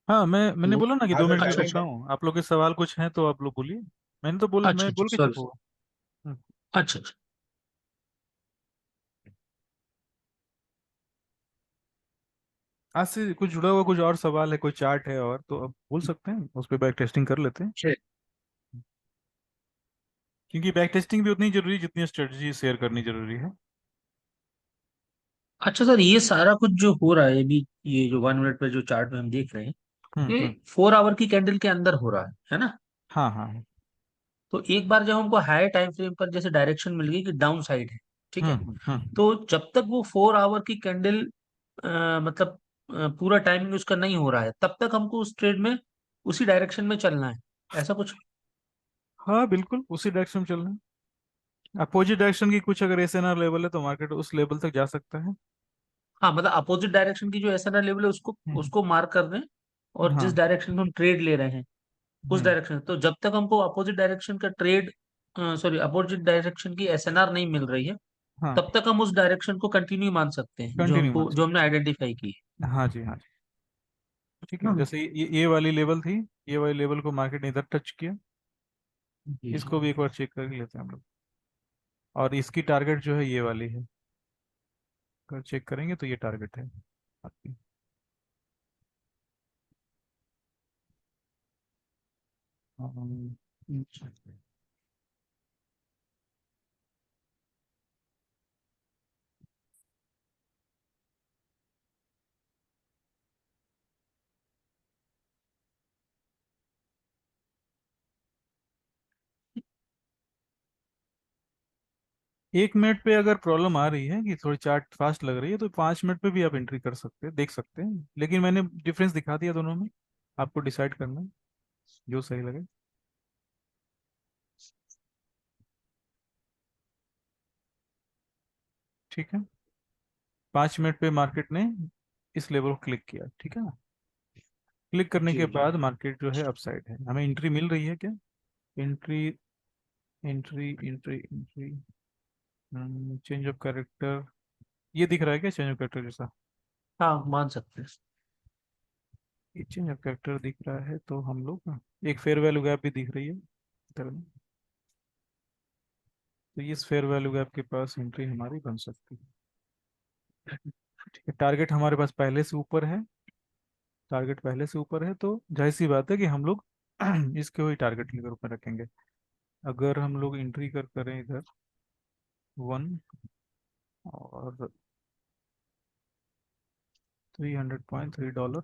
हाँ, मैंने हेलो। बोला ना कि हाँ 2 मिनट सर के लिए अच्छा रुक साइलेंट अच्छा रहा है। हूँ। आप लोग के सवाल कुछ हैं तो आप लोग बोलिए। अच्छा मैं अच्छा बोल के चुप सॉरी। हुआ। हम्म। अच्छा अच्छा। आज से कुछ जुड़ा हुआ कुछ और सवाल है, कोई चार्ट है और तो अब बोल सकते हैं, उस पर बैक टेस्टिंग कर लेते हैं। ठीक। क्योंकि बैक टेस्टिंग भी उतनी जरूरी है जितनी स्ट्रेटजी शेयर करनी जरूरी है। अच्छा सर, ये सारा कुछ जो हो रहा है अभी, ये जो 1 मिनट पे जो चार्ट में हम देख रहे हैं, ये हम्म। 4 आवर की कैंडल के अंदर हो रहा है ना? हाँ हाँ हाँ। तो एक बार जब हमको हाई टाइम फ्रेम पर जैसे डायरेक्शन मिल गई कि डाउन साइड है, ठीक है, हम्म। तो जब तक वो 4 आवर की कैंडल मतलब पूरा टाइमिंग उसका नहीं हो रहा है, तब तक हमको उस ट्रेड में उसी डायरेक्शन में चलना है, ऐसा कुछ? हाँ बिल्कुल, उसी डायरेक्शन में चलना है। अपोजिट डायरेक्शन की कुछ अगर एसएनआर लेवल है तो मार्केट उस लेवल तक जा सकता है। हाँ, मतलब अपोजिट डायरेक्शन की जो एसएनआर लेवल है उसको हम्म। उसको मार्क कर दें, और जिस हाँ। डायरेक्शन में हम ट्रेड ले रहे हैं उस हम्म। डायरेक्शन, तो जब तक हमको अपोजिट डायरेक्शन का ट्रेड, सॉरी, अपोजिट डायरेक्शन की एसएनआर नहीं मिल रही है, हाँ, तब तक हम उस डायरेक्शन को कंटिन्यू मान सकते हैं जो कंटिन्यू मान जो सकते हमने आइडेंटिफाई की हैं। हाँ जी, हाँ जी। ठीक है है, ना? जैसे ये वाली लेवल थी, ये वाली लेवल को मार्केट ने इधर टच किया। जी जी। इसको भी एक बार चेक कर लेते हैं हम लोग। और इसकी टारगेट जो है ये वाली है। अगर चेक करेंगे तो ये टारगेट है आपकी। अम, अच्छा। एक मिनट पे अगर प्रॉब्लम आ रही है कि थोड़ी चार्ट फास्ट लग रही है तो 5 मिनट पे भी आप एंट्री कर सकते हैं, देख सकते हैं। लेकिन मैंने डिफरेंस दिखा दिया दोनों में, आपको डिसाइड करना है जो सही लगे। ठीक है, 5 मिनट पे मार्केट ने इस लेवल को क्लिक किया, ठीक है ना। क्लिक करने के जी जी। बाद मार्केट जो है अपसाइड है, हमें एंट्री मिल रही है क्या? Entry, entry entry entry, change of character, ये दिख रहा है क्या चेंज ऑफ कैरेक्टर जैसा? हाँ, मान सकते हैं। ये चेंज ऑफ कैरेक्टर दिख रहा है तो हम लोग ना, एक फेयर वैल्यू गैप भी दिख रही है इधर में। तो इस फेयर वैल्यू गैप के पास एंट्री हमारी बन सकती है। ठीक है, टारगेट हमारे पास पहले से ऊपर है। टारगेट पहले से ऊपर है तो जाहिर सी बात है कि हम लोग इसके वही टारगेट लेकर ऊपर रखेंगे। अगर हम लोग एंट्री करें इधर 1 और $300.3,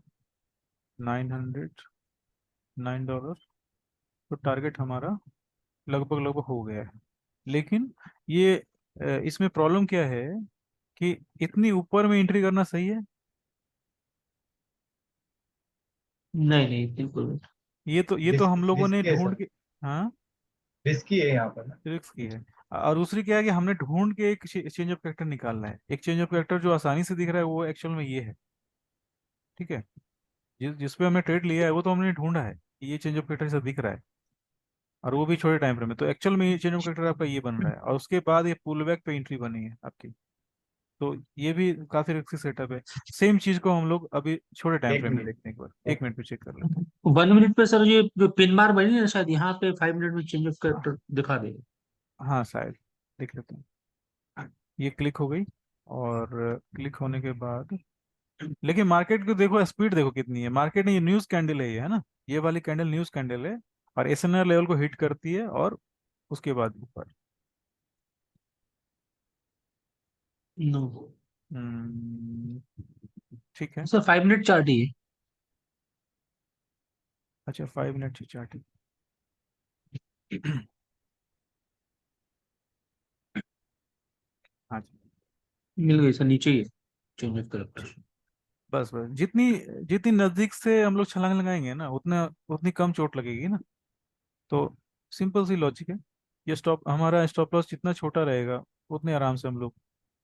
$909, तो टारगेट हमारा लगभग लगभग हो गया है। लेकिन ये इसमें प्रॉब्लम क्या है कि इतनी ऊपर में एंट्री करना सही है? नहीं नहीं, बिल्कुल नहीं। ये तो हम लोगों ने रिस्की है ढूंढ सर। के। हाँ, रिस्की है यहाँ पर ना। रिस्क की है। और दूसरी क्या है कि हमने ढूंढ के एक चेंज ऑफ कैरेक्टर निकालना है। एक चेंज ऑफ कैरेक्टर जो आसानी से दिख रहा है वो एक्चुअल में ये है। ठीक है, जिस पे हमने ट्रेड लिया है वो तो हमने ढूंढा है कि ये चेंज ऑफ कैरेक्टर से दिख रहा है, और वो भी छोटे टाइम फ्रेम में। तो एक्चुअल में ये चेंज ऑफ कैरेक्टर आपका ये बन रहा है, और उसके बाद ये पुल बैक पे एंट्री बनी है आपकी। तो ये भी काफी रिस्की सेटअप है। सेम चीज को हम लोग अभी छोटे टाइम एक फ्रेम में मिनट। देखते हैं, एक बार 1 मिनट पे चेक कर लेते 1 मिनट पे सर ये जो पिन मार बनी है ना, शायद यहाँ पे 5 मिनट में चेंज ऑफ हैं। कैरेक्टर दिखा देगा। हाँ शायद, देख लेते हैं। ये क्लिक हो गई, और क्लिक होने के बाद लेकिन मार्केट को देखो, स्पीड देखो कितनी है। मार्केट ने ये न्यूज कैंडल है, ये है ना, ये वाली कैंडल न्यूज कैंडल है, और एसएनआर लेवल को हिट करती है और उसके बाद ऊपर। नो हम्म, ठीक है। सर, 5 मिनट चार्ट ही है। अच्छा, 5 मिनट की चार्ट। हाँ जी। मिल गई सर, नीचे ही है चेंज ऑफ कैरेक्टर। बस बस, जितनी जितनी नजदीक से हम लोग छलांग लगाएंगे ना, उतना उतनी कम चोट लगेगी ना। तो सिंपल सी लॉजिक है। ये स्टॉप, हमारा स्टॉप लॉस जितना छोटा रहेगा उतने आराम से हम लोग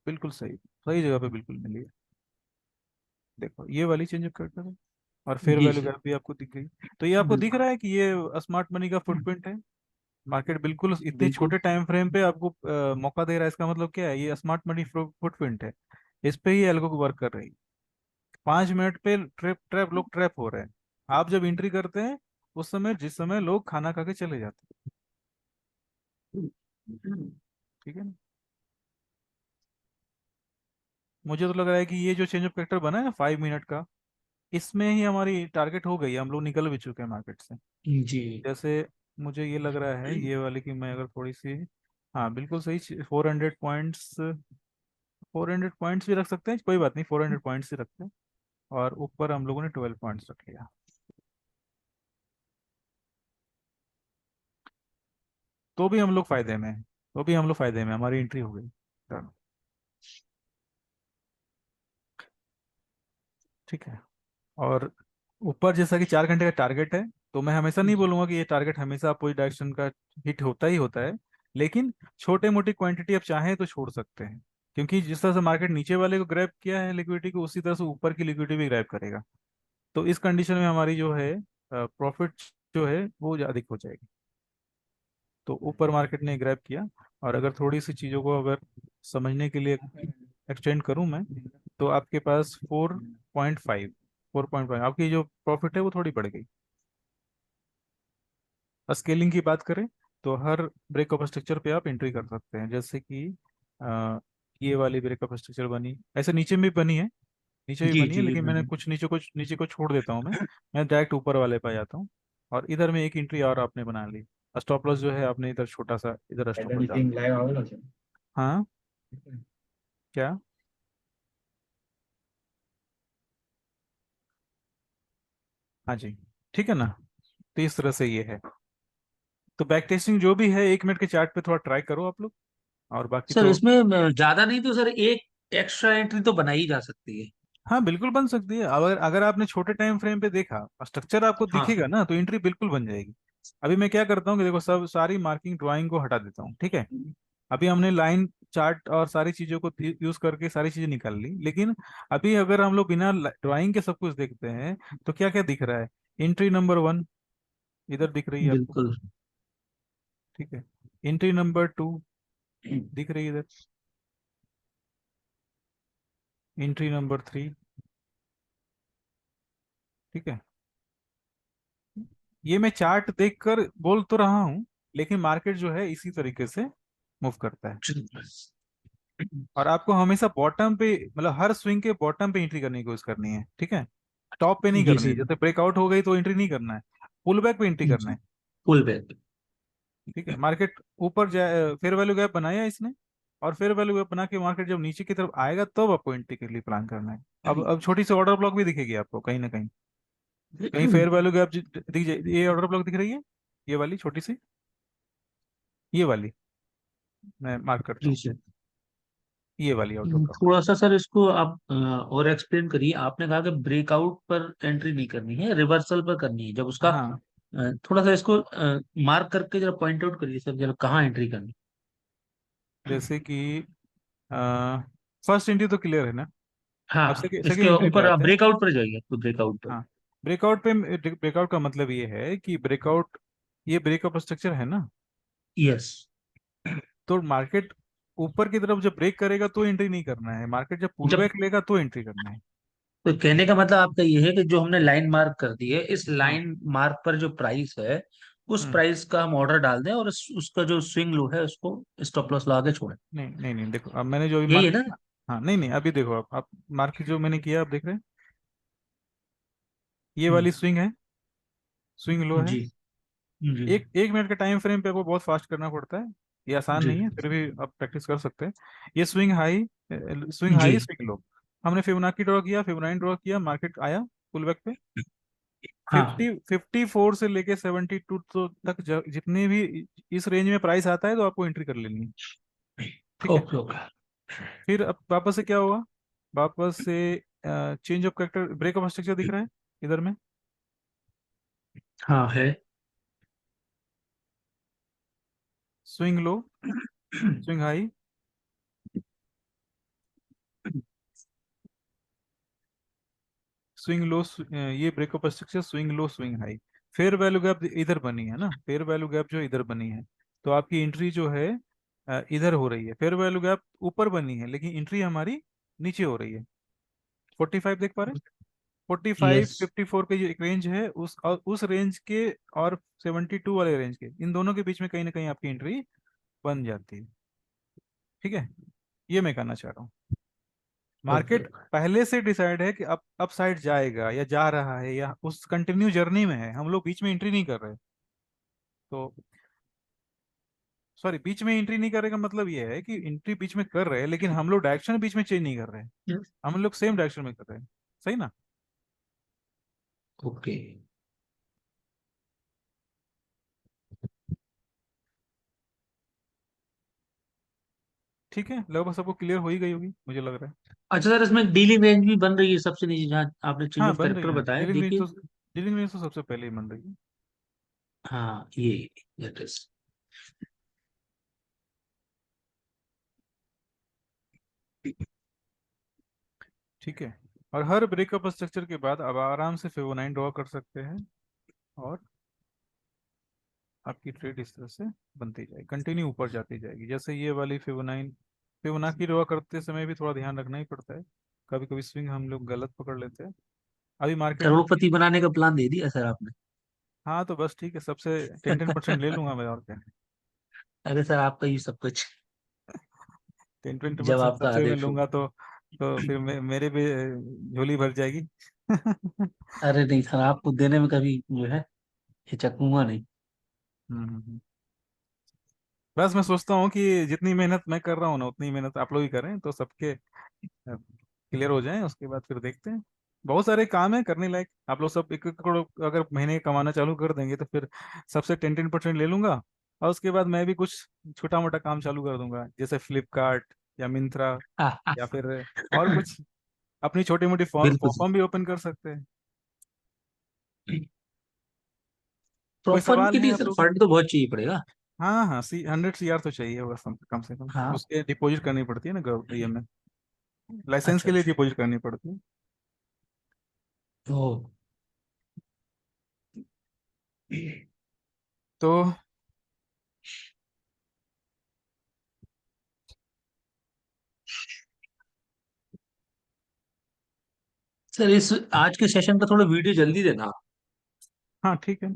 बिल्कुल सही सही जगह पे बिल्कुल मिलेगा। देखो ये वाली चेंज करता है, और फेयर जी वैल्यू सर। गैप भी आपको दिख गई। तो ये आपको दिख बिल्कुल रहा है कि ये स्मार्ट मनी का फुटप्रिंट है। मार्केट बिल्कुल इतने बिल्कुल। छोटे टाइम फ्रेम पे आपको मौका दे रहा है। इसका मतलब क्या है? ये स्मार्ट मनी फुटप्रिंट है, इस पे ही एल्गो वर्क कर रही है। 5 मिनट पे लोग ट्रैप हो रहे हैं। आप जब एंट्री करते हैं उस समय, जिस समय लोग खाना खा के चले जाते हैं। ठीक है ना? मुझे तो लग रहा है कि ये जो चेंज ऑफ कैरेक्टर बना है ना 5 मिनट का, इसमें ही हमारी टारगेट हो गई है, हम लोग निकल भी चुके हैं मार्केट से। जी। जैसे मुझे ये लग रहा है ये वाली कि मैं अगर थोड़ी सी, हाँ बिल्कुल सही, 400 पॉइंट्स, 400 पॉइंट्स भी रख सकते हैं, कोई बात नहीं, 400 पॉइंट्स ही रखते हैं। और ऊपर हम लोगों ने 12 पॉइंट्स रख लिया, तो भी हम लोग फायदे में हैं, तो भी हम लोग फायदे में हैं, हमारी एंट्री हो गई। चलो, ठीक है। और ऊपर जैसा कि 4 घंटे का टारगेट है, तो मैं हमेशा नहीं बोलूंगा कि ये टारगेट हमेशा अपोजिट डायरेक्शन का हिट होता ही होता है, लेकिन छोटे मोटी क्वांटिटी आप चाहें तो छोड़ सकते हैं, क्योंकि जिस तरह से मार्केट नीचे वाले को ग्रैब किया है लिक्विडिटी को, उसी तरह से ऊपर की लिक्विडिटी भी ग्रैब करेगा। तो इस कंडीशन में हमारी जो है प्रॉफिट जो है वो अधिक हो जाएगी। तो ऊपर मार्केट ने ग्रैब किया। और अगर थोड़ी सी चीज़ों को अगर समझने के लिए एक्सटेंड करूं मैं, तो आपके पास 4.5 आपकी जो प्रॉफिट है वो थोड़ी बढ़ गई। स्केलिंग की बात करें तो हर ब्रेकअप स्ट्रक्चर पे आप एंट्री कर सकते हैं, जैसे कि ये वाली ब्रेकअप स्ट्रक्चर बनी, ऐसे नीचे में भी बनी है, नीचे भी जी बनी है, जी लेकिन मैंने बिल्कुल। कुछ नीचे को छोड़ देता हूँ मैं डायरेक्ट ऊपर वाले पे जाता हूँ। और इधर में एक एंट्री और आपने बना ली, स्टॉप लॉस जो है आपने इधर छोटा सा इधर स्टॉप लॉस डाल मीटिंग दिया। लाइव आवेला છે हाँ, क्या? हाँ जी, ठीक है ना? तो इस तरह से ये है। तो बैक टेस्टिंग जो भी है 1 मिनट के चार्ट पे थोड़ा ट्राई करो आप लोग, और बाकी सर तो इसमें ज्यादा नहीं तो सर एक एक्स्ट्रा एंट्री तो बनाई जा सकती है। हाँ बिल्कुल बन सकती है। अगर अगर आपने छोटे टाइम फ्रेम पे देखा, स्ट्रक्चर आपको हाँ। दिखेगा ना, तो एंट्री बिल्कुल बन जाएगी। अभी मैं क्या करता हूँ कि देखो, सब सारी मार्किंग ड्राइंग को हटा देता हूँ, ठीक है? अभी हमने लाइन चार्ट और सारी चीजों को यूज करके सारी चीजें निकाल ली, लेकिन अभी अगर हम लोग बिना ड्राइंग के सब कुछ देखते हैं, तो क्या क्या दिख रहा है? एंट्री नंबर 1 इधर दिख रही है आपको, बिल्कुल। ठीक है। एंट्री नंबर 2 दिख रही है इधर। एंट्री नंबर 3, ठीक है। ये मैं चार्ट देखकर बोल तो रहा हूँ, लेकिन मार्केट जो है इसी तरीके से मूव करता है। और आपको हमेशा बॉटम पे, मतलब हर स्विंग के बॉटम पे एंट्री करने की कोशिश करनी है, ठीक है? टॉप पे नहीं जी करनी है, सर। जैसे ब्रेकआउट हो गई तो एंट्री नहीं करना है, पुल बैक पे एंट्री करना जी। है। Full back. ठीक है, मार्केट ऊपर जाए, फेयर वैल्यू गैप बनाया इसने, और फेयर वैल्यू गैप बना के मार्केट जब नीचे की तरफ आएगा तब आपको एंट्री के लिए प्लान करना है। अब छोटी सी ऑर्डर ब्लॉक भी दिखेगी आपको कहीं ना कहीं, कहीं फेयर वैल्यू गैप दिख जाए, ये ऑर्डर ब्लॉक दिख रही है, ये वाली छोटी सी, ये वाली मैं मार्क करता जी हूँ, सर। ये वाली ऑर्डर ब्लॉक। थोड़ा सा सर इसको आप और एक्सप्लेन करिए। आपने कहा कि ब्रेकआउट पर एंट्री नहीं करनी है, रिवर्सल पर करनी है। जब उसका हाँ, थोड़ा सा इसको मार्क करके जरा पॉइंट आउट करिए सर, जरा कहाँ एंट्री करनी। जैसे कि फर्स्ट एंट्री तो क्लियर है ना? अब हाँ सेकेंड इसके एंट्री पे ऊपर आते हैं। ब्रेकआउट पर जाइए, तो ब्रेकआउट पर। हाँ, ब्रेकआउट का मतलब ये है कि ब्रेकआउट, ये ब्रेकअप स्ट्रक्चर है ना, यस। तो मार्केट ऊपर की तरफ जब ब्रेक करेगा तो एंट्री नहीं करना है, मार्केट जब पुल जब बैक लेगा तो एंट्री करना है। तो कहने का मतलब आपका ये है कि जो हमने लाइन मार्क कर दी है, इस हाँ। लाइन मार्क पर जो प्राइस है, उस हम्म। प्राइस का हम ऑर्डर डाल दें और उसका जो स्विंग लो है उसको स्टॉप लॉस लगा के छोड़ें। नहीं नहीं नहीं, देखो अब मैंने जो अभी यही मार्क है ना? किया। हाँ, नहीं नहीं, अभी देखो आप मार्क जो मैंने किया, आप देख रहे हैं, ये हम्म, वाली स्विंग है, स्विंग लो है। जी जी एक 1 मिनट के टाइम फ्रेम पे आपको बहुत फास्ट करना पड़ता है, ये आसान जी नहीं है, फिर भी आप प्रैक्टिस कर सकते हैं। ये स्विंग जी। हाई स्विंग लो, हमने फिबोनाची ड्रॉ किया, फिबोनाची ड्रॉ किया, मार्केट आया पुल बैक पे। हाँ। 54 से लेके 72 तो तक जितने भी इस रेंज में प्राइस आता है, तो आपको एंट्री कर लेनी है, ठीक है। Okay okay. फिर अब वापस से क्या होगा? वापस से change of character, breakup structure दिख रहा है इधर में, हाँ है। Swing low, swing high, swing low, ये breakup structure, swing low, swing high. Fair value gap इधर बनी है ना, फेयर वैल्यू गैप जो इधर बनी है, तो आपकी एंट्री जो है इधर हो रही है। फेयर वैल्यू गैप ऊपर बनी है, लेकिन एंट्री हमारी नीचे हो रही है, 45 देख पा रहे हैं? 45 यस। 54 के जो एक रेंज है, उस रेंज के और 72 वाले रेंज के, इन दोनों के बीच में कहीं ना कहीं आपकी एंट्री बन जाती है। ठीक है, ये मैं कहना चाह रहा हूँ। ओके। मार्केट पहले से डिसाइड है कि अप साइड जाएगा या जा रहा है या उस कंटिन्यू जर्नी में है, हम लोग बीच में एंट्री नहीं कर रहे। तो सॉरी, बीच में एंट्री नहीं करने का मतलब ये है कि एंट्री बीच में कर रहे हैं, लेकिन हम लोग डायरेक्शन बीच में चेंज नहीं कर रहे हैं, हम लोग सेम डायरेक्शन में कर रहे हैं। सही ना? ओके। ठीक है, लगभग सबको क्लियर हो ही गई होगी मुझे लग रहा है। अच्छा सर, इसमें डीलिंग रेंज भी बन रही है सबसे नीचे जहाँ आपने चेंज हाँ ऑफ बन रही कैरेक्टर है, बताया, डीलिंग रेंज देखिए। तो, डीलिंग रेंज तो सबसे पहले ही बन रही है। हाँ, ये that is- ठीक है, और हर ब्रेकअप स्ट्रक्चर के बाद अब आराम से फिबोनाची ड्रॉ कर सकते हैं, और आपकी ट्रेड इस तरह से बनती जाएगी, कंटिन्यू ऊपर जाती जाएगी। जैसे ये वाली फिबोनाची ड्रॉ करते समय भी थोड़ा ध्यान रखना ही पड़ता है, कभी कभी स्विंग हम लोग गलत पकड़ लेते हैं। अभी मार्केट में करोड़पति बनाने का प्लान दे दिया सर आपने। हाँ तो बस ठीक है, सबसे 10-10% ले लूंगा मैं, और क्या। अरे सर, आपका ये सब कुछ 10-20% जवाब का सबसे मैं आदेश हो। लूंगा तो फिर मेरे भी झोली भर जाएगी। अरे नहीं सर, आपको देने में कभी जो है हिचकूंगा नहीं। हम्म। बस मैं सोचता हूँ कि जितनी मेहनत मैं कर रहा हूँ ना, उतनी मेहनत आप लोग ही करें, तो सबके क्लियर हो जाएं, उसके बाद फिर देखते हैं। बहुत सारे काम है करने लायक, आप लोग सब 1-1 करोड़ अगर महीने कमाना चालू कर देंगे तो फिर सबसे 10-10% ले लूंगा, और उसके बाद मैं भी कुछ छोटा मोटा काम चालू कर दूंगा, जैसे फ्लिपकार्ट या मिंत्रा, या फिर और कुछ अपनी छोटी मोटी बिल्कुल सर। फॉर्म भी ओपन कर सकते हैं। कोई प्रॉपर सवाल के है लिए आप सर लोग? फंड तो बहुत चाहिए पड़ेगा। हाँ हाँ, 100 CR तो चाहिए होगा, कम से कम हाँ। उसके डिपॉजिट करनी पड़ती है ना ये में, लाइसेंस अच्छा के लिए अच्छा। डिपॉजिट करनी पड़ती है। ओ। तो सर, इस आज के सेशन का थोड़ा वीडियो जल्दी देना, हाँ ठीक है।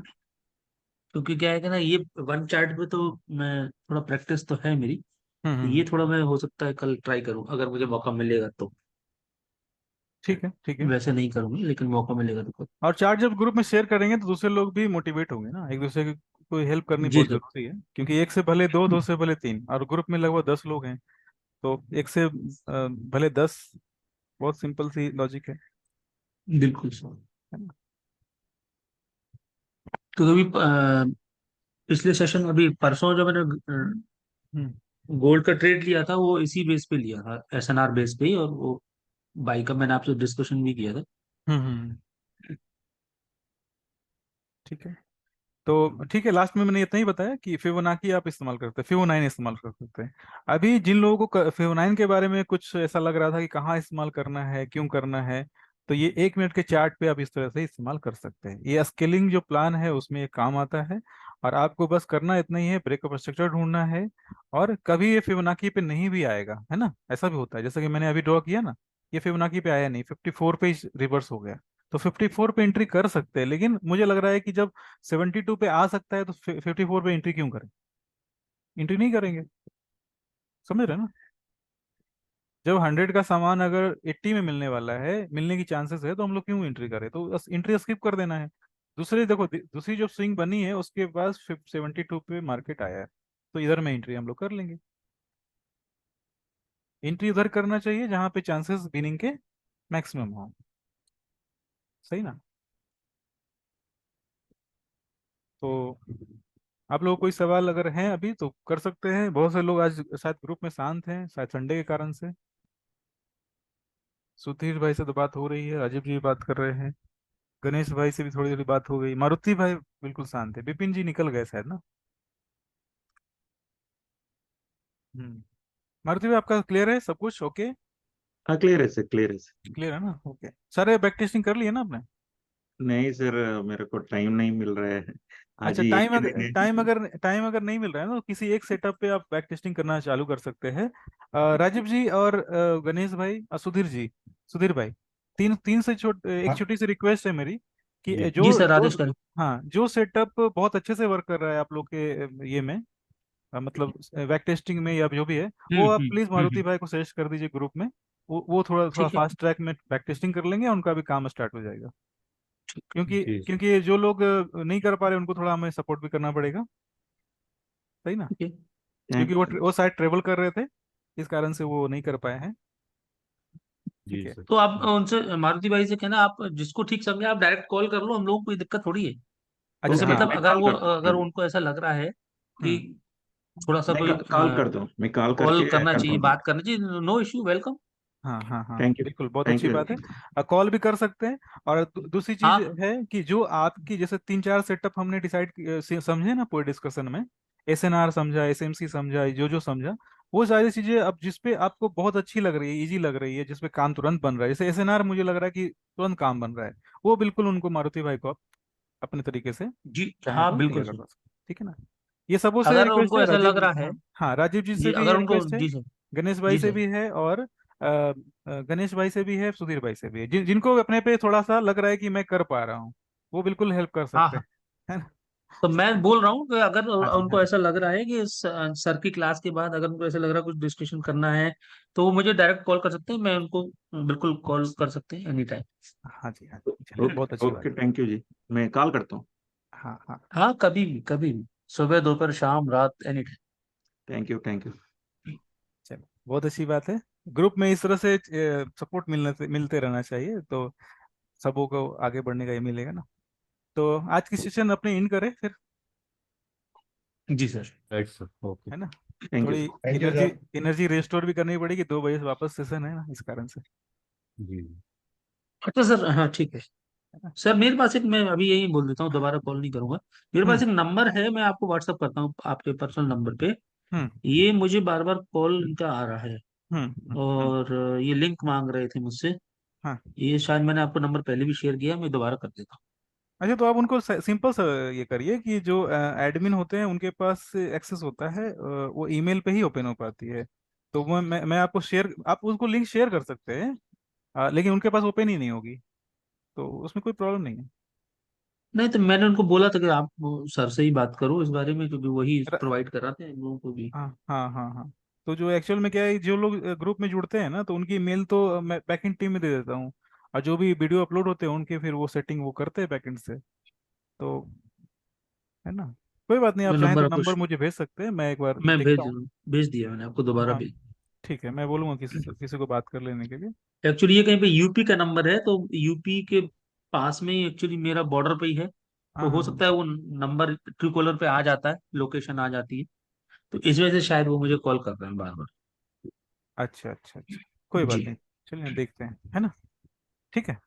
क्योंकि क्या है कि ना, ये वन चार्ट पे तो मैं थोड़ा प्रैक्टिस तो है मेरी। तो ये हम्म। थोड़ा मैं हो सकता है कल ट्राई करूं, अगर मुझे मौका मिलेगा तो। ठीक है ठीक है। वैसे नहीं करूंगी, लेकिन मौका मिलेगा तो करूँ। और चार्ट जब ग्रुप में शेयर करेंगे तो दूसरे लोग भी मोटिवेट होंगे ना, एक दूसरे को हेल्प करनी जी बहुत सर। जरूरी है, क्योंकि एक से भले दो, दो से भले तीन, और ग्रुप में लगभग 10 लोग हैं, तो एक से भले 10, बहुत सिंपल सी लॉजिक है। बिल्कुल सर। है ना? तो अभी पिछले सेशन, अभी परसों जो मैंने हम्म गोल्ड का ट्रेड लिया था, वो इसी बेस पे लिया था, एसएनआर बेस पे ही, और वो बाई का मैंने आपसे डिस्कशन भी किया था। हम्म। ठीक है, तो ठीक है, लास्ट में मैंने इतना ही बताया कि फिबोनाची आप इस्तेमाल करते हैं, फिबोनाइन इस्तेमाल कर सकते हैं। अभी जिन लोगों को फिबोनाइन के बारे में कुछ ऐसा लग रहा था कि कहाँ इस्तेमाल करना है, क्यों करना है, तो ये 1 मिनट के चार्ट पे आप इस तरह से इस्तेमाल कर सकते हैं। ये स्केलिंग जो प्लान है उसमें ये काम आता है, और आपको बस करना इतना ही है, ब्रेकअप स्ट्रक्चर ढूंढना है। और कभी ये फिबोनाची पे नहीं भी आएगा, है ना, ऐसा भी होता है, जैसे कि मैंने अभी ड्रॉ किया ना, ये फिबोनाची पे आया नहीं, 54 पे रिवर्स हो गया, तो 54 पे एंट्री कर सकते हैं, लेकिन मुझे लग रहा है कि जब 72 पे आ सकता है तो 54 पे एंट्री क्यों करें, एंट्री नहीं करेंगे। समझ रहे हैं ना? जब 100 का सामान अगर 80 में मिलने वाला है, मिलने की चांसेस है, तो हम लोग क्यों एंट्री करें, तो बस एंट्री स्किप कर देना है। दूसरी देखो, दूसरी जो स्विंग बनी है उसके बाद 72 पे मार्केट आया है, तो इधर में एंट्री हम लोग कर लेंगे। एंट्री उधर करना चाहिए जहां पे चांसेस विनिंग के मैक्सिमम हो। सही ना? तो आप लोगों को कोई सवाल अगर हैं अभी तो कर सकते हैं, बहुत से लोग आज शायद ग्रुप में शांत हैं, शायद संडे के कारण से। सुधीर भाई से तो बात हो रही है, राजीव जी भी बात कर रहे हैं, गणेश भाई से भी थोड़ी थोड़ी बात हो गई, मारुति भाई बिल्कुल शांत है, विपिन जी निकल गए शायद ना। हम्म। मारुति भाई आपका क्लियर है सब कुछ? ओके, हाँ क्लियर है सर, क्लियर है सर। क्लियर है ना? ओके, सारे बैक टेस्टिंग कर लिए ना आपने? नहीं सर, मेरे को टाइम नहीं मिल रहा है। आज अच्छा, ही एक टाइम ही अगर दिन है। टाइम अगर नहीं मिल रहा है ना, तो किसी एक सेटअप पे आप बैक टेस्टिंग करना चालू कर सकते हैं। राजीव जी और गणेश भाई, सुधीर जी, सुधीर भाई, तीन तीन से एक हाँ छोटी सी रिक्वेस्ट है मेरी कि जी जी जो सर, जो आदेश करें। हाँ, जो सेटअप बहुत अच्छे से वर्क कर रहा है आप लोग के ये में, मतलब बैक टेस्टिंग में या जो भी है, वो आप प्लीज मारुति हम्म। भाई को सजेस्ट कर दीजिए ग्रुप में। वो थोड़ा थोड़ा ठीक है। फास्ट ट्रैक में बैक टेस्टिंग कर लेंगे, उनका भी काम स्टार्ट हो जाएगा। क्योंकि जी क्योंकि जो लोग नहीं कर पा रहे उनको थोड़ा हमें सपोर्ट भी करना पड़ेगा, सही ना? ठीक है। क्योंकि थैंक वो शायद ट्रेवल कर रहे थे, इस कारण से वो नहीं कर पाए हैं। ठीक जी है। सर। तो आप उनसे, मारुति भाई से कहना, आप जिसको ठीक समझे आप डायरेक्ट कॉल कर लो, हम लोगों को कोई दिक्कत थोड़ी है। अच्छा उनसे ओके, हाँ। मतलब मैं अगर कॉल वो, करता हूँ अगर फिर। उनको ऐसा लग रहा है कि हम्म। थोड़ा सा मैं कोई कॉल करता हूँ, मैं कॉल कॉल करके करना चाहिए, कंफर्म बात करता करना चाहिए, नो इश्यू, वेलकम। हाँ हाँ हाँ, हूँ। Thank you. बिल्कुल, बहुत थैंक अच्छी यू। बात है। कॉल भी कर सकते हैं। और दूसरी चीज आप है कि जो आपकी जैसे तीन चार सेटअप हमने डिसाइड समझे ना पूरे डिस्कशन में, एसएनआर समझा, एसएमसी समझा, जो समझा, वो सारी चीजें अब जिस पे आपको बहुत अच्छी लग रही है, इजी लग रही है, जिस पे काम तुरंत बन रहा है, जैसे एसएनआर मुझे लग रहा है कि तुरंत काम बन रहा है, वो बिल्कुल उनको मारुति भाई को आप अपने तरीके से जी, चाहे हाँ तो बिल्कुल क्लियर सर। करवा सकते हैं। ठीक है ना? ये सबों से अगर रिक्वेस्ट उनको है, ऐसा राजीव लग रहा है, हाँ हाँ, राजीव जी जी से भी अगर ये उनको, रिक्वेस्ट है, जी सर, गणेश भाई जी से सर। भी है, और गणेश भाई से भी है, सुधीर भाई से भी है, जिनको अपने पे थोड़ा सा लग रहा है कि मैं कर पा रहा हूँ, वो बिल्कुल हेल्प कर हाँ सकते हाँ। हैं, है ना? तो मैं बोल रहा हूँ कि अगर हाँ जी, हाँ उनको जी। ऐसा लग रहा है कि सर की क्लास के बाद अगर उनको ऐसा लग रहा है कुछ डिस्कशन करना है, तो वो मुझे डायरेक्ट कॉल कर सकते हैं, मैं उनको बिल्कुल कॉल कर सकते हैं एनी टाइम। हाँ जी, हाँ जी, चलिए, बहुत ओके अच्छी बात ओके, है। थैंक यू जी। मैं कॉल करता हूँ। हाँ हाँ। हाँ, कभी भी, कभी भी, सुबह दोपहर शाम रात, any thank you thank you. Time. चलो, बहुत अच्छी बात है। ग्रुप में इस तरह से सपोर्ट मिलते रहना चाहिए, तो सबों को आगे बढ़ने का ये मिलेगा ना। तो आज की सेशन अपने इन करें फिर, जी सर। Right sir, okay. है ना? थैंक यू थोड़ी sir. Thank you energy sir. Energy restore भी करनी पड़ेगी, 2 बजे से वापस सेशन है ना, इस कारण से, जी अच्छा सर, हाँ ठीक है। है ना? सर मेरे पास एक, मैं अभी यही बोल देता हूँ, दोबारा कॉल नहीं करूंगा। मेरे पास हम्म एक नंबर है, मैं आपको व्हाट्सअप करता हूँ आपके पर्सनल नंबर पे। हम्म ये मुझे बार बार कॉल इनका आ रहा है, हम्म। और ये लिंक मांग रहे थे मुझसे। हाँ। ये शायद मैंने आपको नंबर पहले भी शेयर किया, मैं दोबारा कर देता अच्छा, तो आप उनको सिंपल सा ये करिए कि जो एडमिन होते हैं उनके पास एक्सेस होता है, वो ईमेल पे ही ओपन हो पाती है। तो वो मैं आपको शेयर, आप उसको लिंक शेयर कर सकते हैं, लेकिन उनके पास ओपन ही नहीं होगी, तो उसमें कोई प्रॉब्लम नहीं है। हूँ। नहीं तो मैंने उनको बोला था कि आप वो सर से ही बात करो इस बारे में, क्योंकि वही प्रोवाइड कराते हैं इन लोगों को भी। हाँ हाँ हाँ हाँ। तो जो एक्चुअल में क्या है, जो लोग ग्रुप में जुड़ते हैं ना, तो उनकी मेल तो मैं बैकएंड टीम में दे देता हूँ, और जो भी वीडियो अपलोड होते हैं उनके फिर वो सेटिंग वो करते हैं बैकएंड से, तो है ना? कोई बात नहीं, आप मैं चाहें तो नंबर आपको नंबर मुझे भेज सकते हैं, मैं एक बार मैं देखता भेज हूँ। भेज दिया मैंने आपको, दोबारा हाँ, भेज। ठीक है, मैं बोलूँगा किसी को बात कर लेने के लिए। एक्चुअली ये कहीं पे यूपी का नंबर है, तो यूपी के पास में ही एक्चुअली मेरा बॉर्डर पे ही है। हाँ तो हो हाँ हाँ। सकता है वो नंबर ट्रू कॉलर पे आ जाता है, लोकेशन आ जाती है। तो इस वजह से शायद वो मुझे कॉल कर रहे हैं बार बार। अच्छा अच्छा अच्छा, कोई बात जी। नहीं, चलिए देखते हैं, है ना? ठीक है।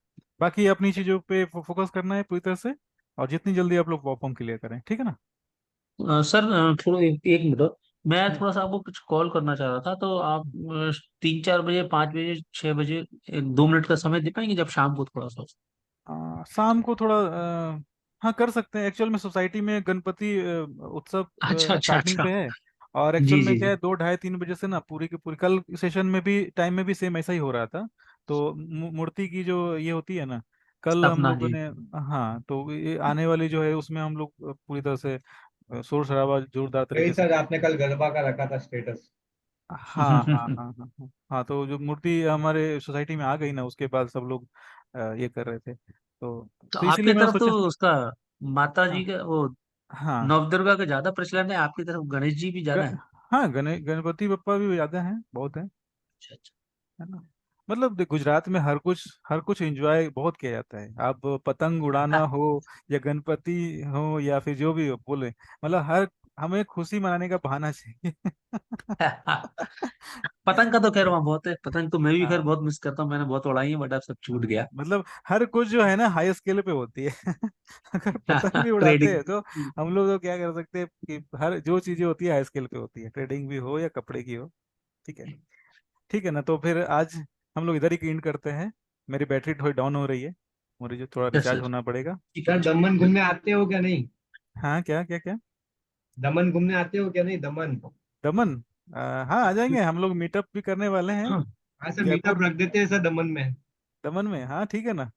बाकी अपनी चीज़ों पे फोकस करना है पूरी तरह से, और जितनी जल्दी आप लोग फॉर्म क्लियर करें, ठीक है ना? सर थोड़ा एक मिनट और। मैं हम्म। थोड़ा सा आपको कुछ कॉल करना चाह रहा था, तो आप 3-4 बजे, 5 बजे, 6 बजे 2 मिनट का समय दे पाएंगे, जब शाम को थोड़ा सा। शाम को थोड़ा हाँ, कर सकते हैं। एक्चुअल में सोसाइटी में गणपति उत्सव अच्छा अच्छा स्टार्टिंग अच्छा। पे है, और एक्चुअल जी में जी क्या जी। है, 2 ढाई 3 बजे से ना पूरी की पूरी, कल सेशन में भी टाइम में भी सेम ऐसा ही हो रहा था। तो मूर्ति की जो ये होती है ना, कल हम सपना लोगों जी। ने, हाँ, तो ये आने वाली जो है उसमें हम लोग पूरी तरह से शोर शराबा जोरदार यही तरीके से सर, कर। आपने कल गरबा का रखा था स्टेटस। हाँ हाँ हाँ हाँ हाँ हाँ, तो जो मूर्ति हमारे सोसाइटी में आ गई ना, उसके बाद सब लोग ये कर रहे थे, तो तो इसीलिए आपके मैं तरफ तो सोचा। उसका माता हाँ जी का वो हाँ। नवदुर्गा का ज्यादा प्रचलन है, आपकी तरफ गणेश जी भी ग, ज्यादा है। हाँ, गणपति बप्पा भी ज्यादा हैं, बहुत हैं, अच्छा अच्छा। है ना? मतलब गुजरात में हर कुछ एंजॉय बहुत किया जाता है। आप पतंग उड़ाना हो, या गणपति हो, या फिर जो भी हो बोले, मतलब हर, हमें खुशी मनाने का बहाना चाहिए। पतंग का तो खैर वहाँ बहुत है, पतंग तो मैं भी खैर हाँ बहुत मिस करता हूँ, मैंने बहुत उड़ाई है, बट अब सब छूट हाँ, गया। मतलब हर कुछ जो है ना हाई स्केल पे होती है। अगर पतंग भी उड़ाते ट्रेडिंग। हैं तो हम लोग तो क्या कर सकते हैं कि हर जो चीजें होती है हाई स्केल पे होती है, ट्रेडिंग भी हो या कपड़े की हो। ठीक है। ठीक है ना, तो फिर आज हम लोग इधर ही एंड करते हैं। मेरी बैटरी थोड़ी डाउन हो रही है, मुझे जो थोड़ा यस रिचार्ज सर। होना पड़ेगा। सर दमन घूमने आते हो क्या नहीं? हाँ, क्या क्या क्या? दमन घूमने आते हो क्या नहीं, दमन? दमन? हाँ, आ जाएंगे, हम लोग मीटअप भी करने वाले हैं हाँ सर, मीटअप जयपुर। रख देते हैं सर दमन में। दमन में, हाँ ठीक है ना,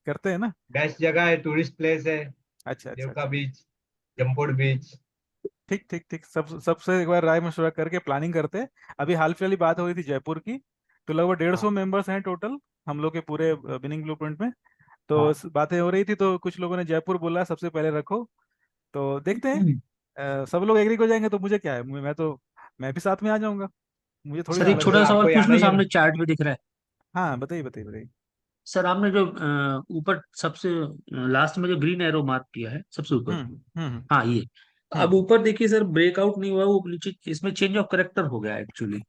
करते हैं ना। बेस्ट जगह है, टूरिस्ट प्लेस है। अच्छा अच्छा देवका अच्छा। बीच, जमपोड़ बीच। ठीक ठीक ठीक, सबसे एक बार राय मशवरा करके प्लानिंग करते हैं। अभी हाल फिलहाल ही बात हो रही थी जयपुर की, तो लगभग 150 हाँ मेंबर्स हैं टोटल हम लोग के पूरे विनिंग ब्लूप्रिंट में। तो हाँ। बातें हो रही थी, तो कुछ लोगों ने जयपुर बोला सबसे पहले रखो। तो देखते हैं, सब लोग एग्री हो जाएंगे तो मुझे क्या है, मैं भी साथ में आ जाऊंगा, मुझे थोड़ी सर ना एक अलग मतलब छोटा से। सा और आपको पूछ आना लूं, ही है सामने ना? चार्ट भी दिख रहा है। हाँ बताइए बताइए बताइए। सर आपने जो ऊपर सबसे लास्ट में जो ग्रीन एरो मार्क किया है सबसे ऊपर, हम्म। हाँ ये, हम्म अब ऊपर देखिए सर, ब्रेकआउट नहीं हुआ, वो नीचे इसमें चेंज ऑफ करेक्टर हो गया एक्चुअली इस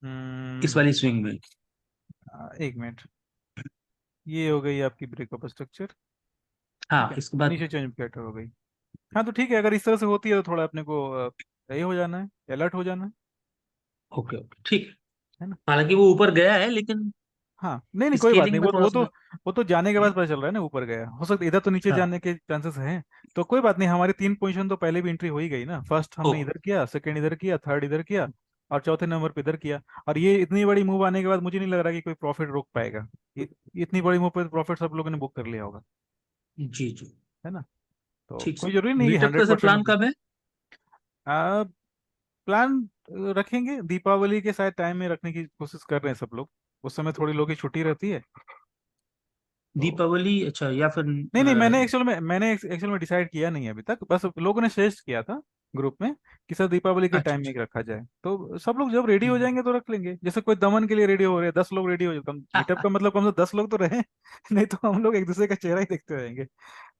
हम्म। वाली स्विंग में। एक मिनट, ये हो गई आपकी ब्रेकअप स्ट्रक्चर। ठीक हाँ है, इसके बाद। नीचे चेंज कैटर हो गई। हाँ तो ठीक है, अगर इस तरह से होती है तो थोड़ा अपने को सही हो जाना है, अलर्ट हो जाना ओके ओके ठीक है। है ना। हालांकि वो ऊपर गया है, लेकिन हाँ नहीं नहीं, कोई बात स्केलिंग नहीं, में थोड़ा सा वो तो जाने के बाद पता चल रहा है ना ऊपर गया, हो सकता है इधर तो नीचे हाँ जाने के चांसेस हैं। तो कोई बात नहीं, हमारी 3 पोजीशन तो पहले भी एंट्री हो ही गई ना, फर्स्ट हमने ओके। इधर किया, सेकंड इधर किया, थर्ड इधर किया, और चौथे नंबर पे इधर किया। और ये इतनी बड़ी मूव आने के बाद मुझे नहीं लग रहा कि कोई प्रॉफिट रोक पाएगा। इ, इतनी बड़ी मूव पे प्रॉफिट सब लोगों ने बुक कर लिया होगा, जी जी। है ना। तो ठीक कोई सर। जरूरी नहीं कि मीटअप का हंड्रेड सर प्लान परसेंट कब है? प्लान रखेंगे दीपावली के शायद टाइम में रखने की कोशिश कर रहे हैं सब लोग। उस समय थोड़ी लोगों की छुट्टी रहती है, तो दीपावली, अच्छा, या फिर नहीं नहीं, मैंने एक्चुअल में डिसाइड किया नहीं है अभी तक, बस लोगों ने सजेस्ट किया था ग्रुप में कि सर दीपावली के अच्छा टाइम में अच्छा। ही रखा जाए, तो सब लोग जब रेडी हो जाएंगे तो रख लेंगे। जैसे कोई दमन के लिए रेडी हो रहे हैं, 10 लोग रेडी हो जाए, कम मीटअप का मतलब कम से 10 लोग तो रहे नहीं तो हम लोग एक दूसरे का चेहरा ही देखते रहेंगे।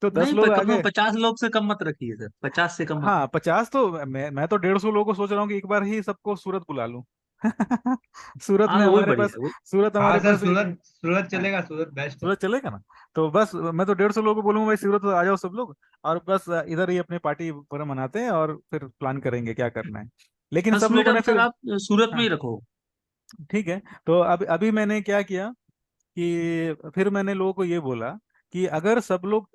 तो दस नहीं, पर लोग आ कम से कम गए। 50 लोग से कम मत रखिए सर, 50 से कम मत। हाँ 50 तो मैं तो 150 लोगों को सोच रहा हूँ कि एक बार ही सबको सूरत बुला लूं सूरत हाँ में तो वही हमारे बढ़िया पास है वो। सूरत हाँ हमारे सर, पास सूरत सूरत हाँ, चलेगा, सूरत बेस्ट है। सूरत चलेगा ना। तो बस मैं तो 150 लोगों को बोलूंगा भाई सूरत आ जाओ सब लोग, और बस इधर ही अपनी पार्टी पूरा मनाते हैं और फिर प्लान करेंगे क्या करना है। लेकिन सब फर्स्ट लोगों ने मीटअप सर फिर आप सूरत में हाँ ही रखो। ठीक है। तो अभी अभी मैंने क्या किया कि फिर मैंने लोगों को ये बोला कि अगर सब लोग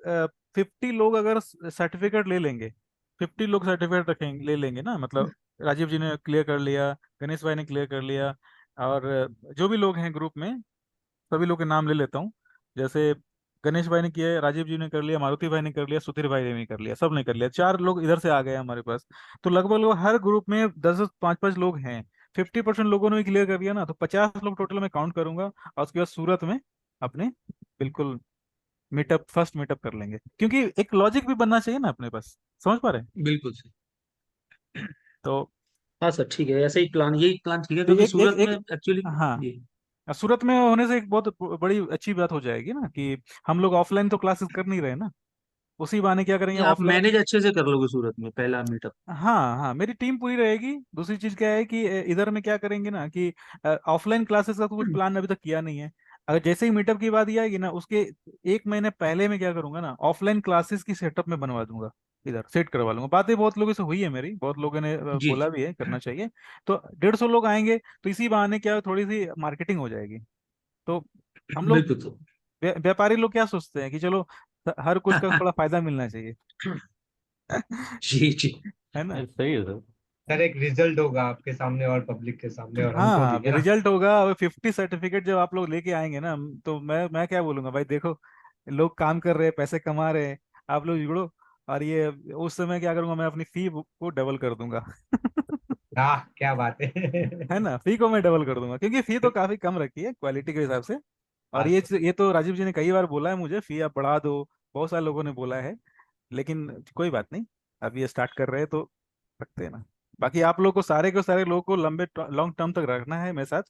50 लोग अगर सर्टिफिकेट ले लेंगे, 50 लोग सर्टिफिकेट रखेंगे ले लेंगे ना, मतलब राजीव जी ने क्लियर कर लिया, गणेश भाई ने क्लियर कर लिया, और जो भी लोग हैं ग्रुप में सभी लोग के नाम ले लेता हूँ। जैसे गणेश भाई ने किया, राजीव जी ने कर लिया, मारुति भाई ने कर लिया, सुधीर भाई ने भी कर लिया, सब ने कर लिया, 4 लोग इधर से आ गए हमारे पास। तो लगभग लोग हर ग्रुप में 10 10 5 5 लोग हैं। 50% लोगों ने भी क्लियर कर दिया ना, तो 50 लोग टोटल में काउंट करूंगा, और उसके बाद सूरत में अपने बिल्कुल मीटअप, फर्स्ट मीटअप कर लेंगे, क्योंकि एक लॉजिक भी बनना चाहिए ना अपने पास, समझ पा रहे हैं। बिल्कुल सर। तो हाँ सर ठीक है, ऐसे ही प्लान, यही प्लान ठीक है, तो क्योंकि एक एक सूरत में एक एक्चुअली। हाँ, जी सूरत में होने से एक बहुत बड़ी अच्छी बात हो जाएगी ना कि हम लोग ऑफलाइन तो क्लासेस कर नहीं रहे ना, उसी बहाने क्या करेंगे जी, आप ऑफलाइन। मैनेज अच्छे से कर लोगे सूरत में पहला मीटअप। हाँ हाँ, मेरी टीम पूरी रहेगी। दूसरी चीज क्या है कि इधर में क्या करेंगे ना कि ऑफलाइन क्लासेस का तो कुछ प्लान अभी तक किया नहीं है। अगर जैसे ही मीटअप की बात ये आएगी ना, उसके 1 महीने पहले मैं क्या करूंगा ना, ऑफलाइन क्लासेस की सेटअप में बनवा दूंगा, इधर सेट करवा लूंगा। बातें बहुत लोगों से हुई है मेरी, बहुत लोगों ने जी बोला जी। भी है करना चाहिए। तो 150 लोग आएंगे, तो इसी बहाने क्या है, थोड़ी सी मार्केटिंग हो जाएगी। तो हम लोग बिल्कुल सर। व्यापारी लोग क्या सोचते हैं कि चलो हर कुछ का थोड़ा फायदा मिलना चाहिए जी जी। है ना। ये सही है सर। सर एक रिजल्ट होगा आपके सामने और पब्लिक के सामने, और हमको हाँ दिखे ना। रिजल्ट होगा, और 50 सर्टिफिकेट जब आप लोग लेके आएंगे ना, तो मैं क्या बोलूंगा भाई, देखो लोग काम कर रहे हैं, पैसे कमा रहे हैं, आप लोग जुड़ो। और ये उस समय क्या करूंगा, मैं अपनी फी को डबल कर दूंगा हाँ क्या बात है है ना, फी को मैं डबल कर दूंगा, क्योंकि फी तो काफी कम रखी है क्वालिटी के हिसाब से। और हाँ ये सर। ये तो राजीव जी ने कई बार बोला है मुझे, फी आप बढ़ा दो, बहुत सारे लोगों ने बोला है। लेकिन कोई बात नहीं, अभी ये स्टार्ट कर रहे हैं तो रखते हैं ना। बाकी आप लोग को सारे लोगों को लंबे लॉन्ग टर्म तक रखना है मेरे साथ,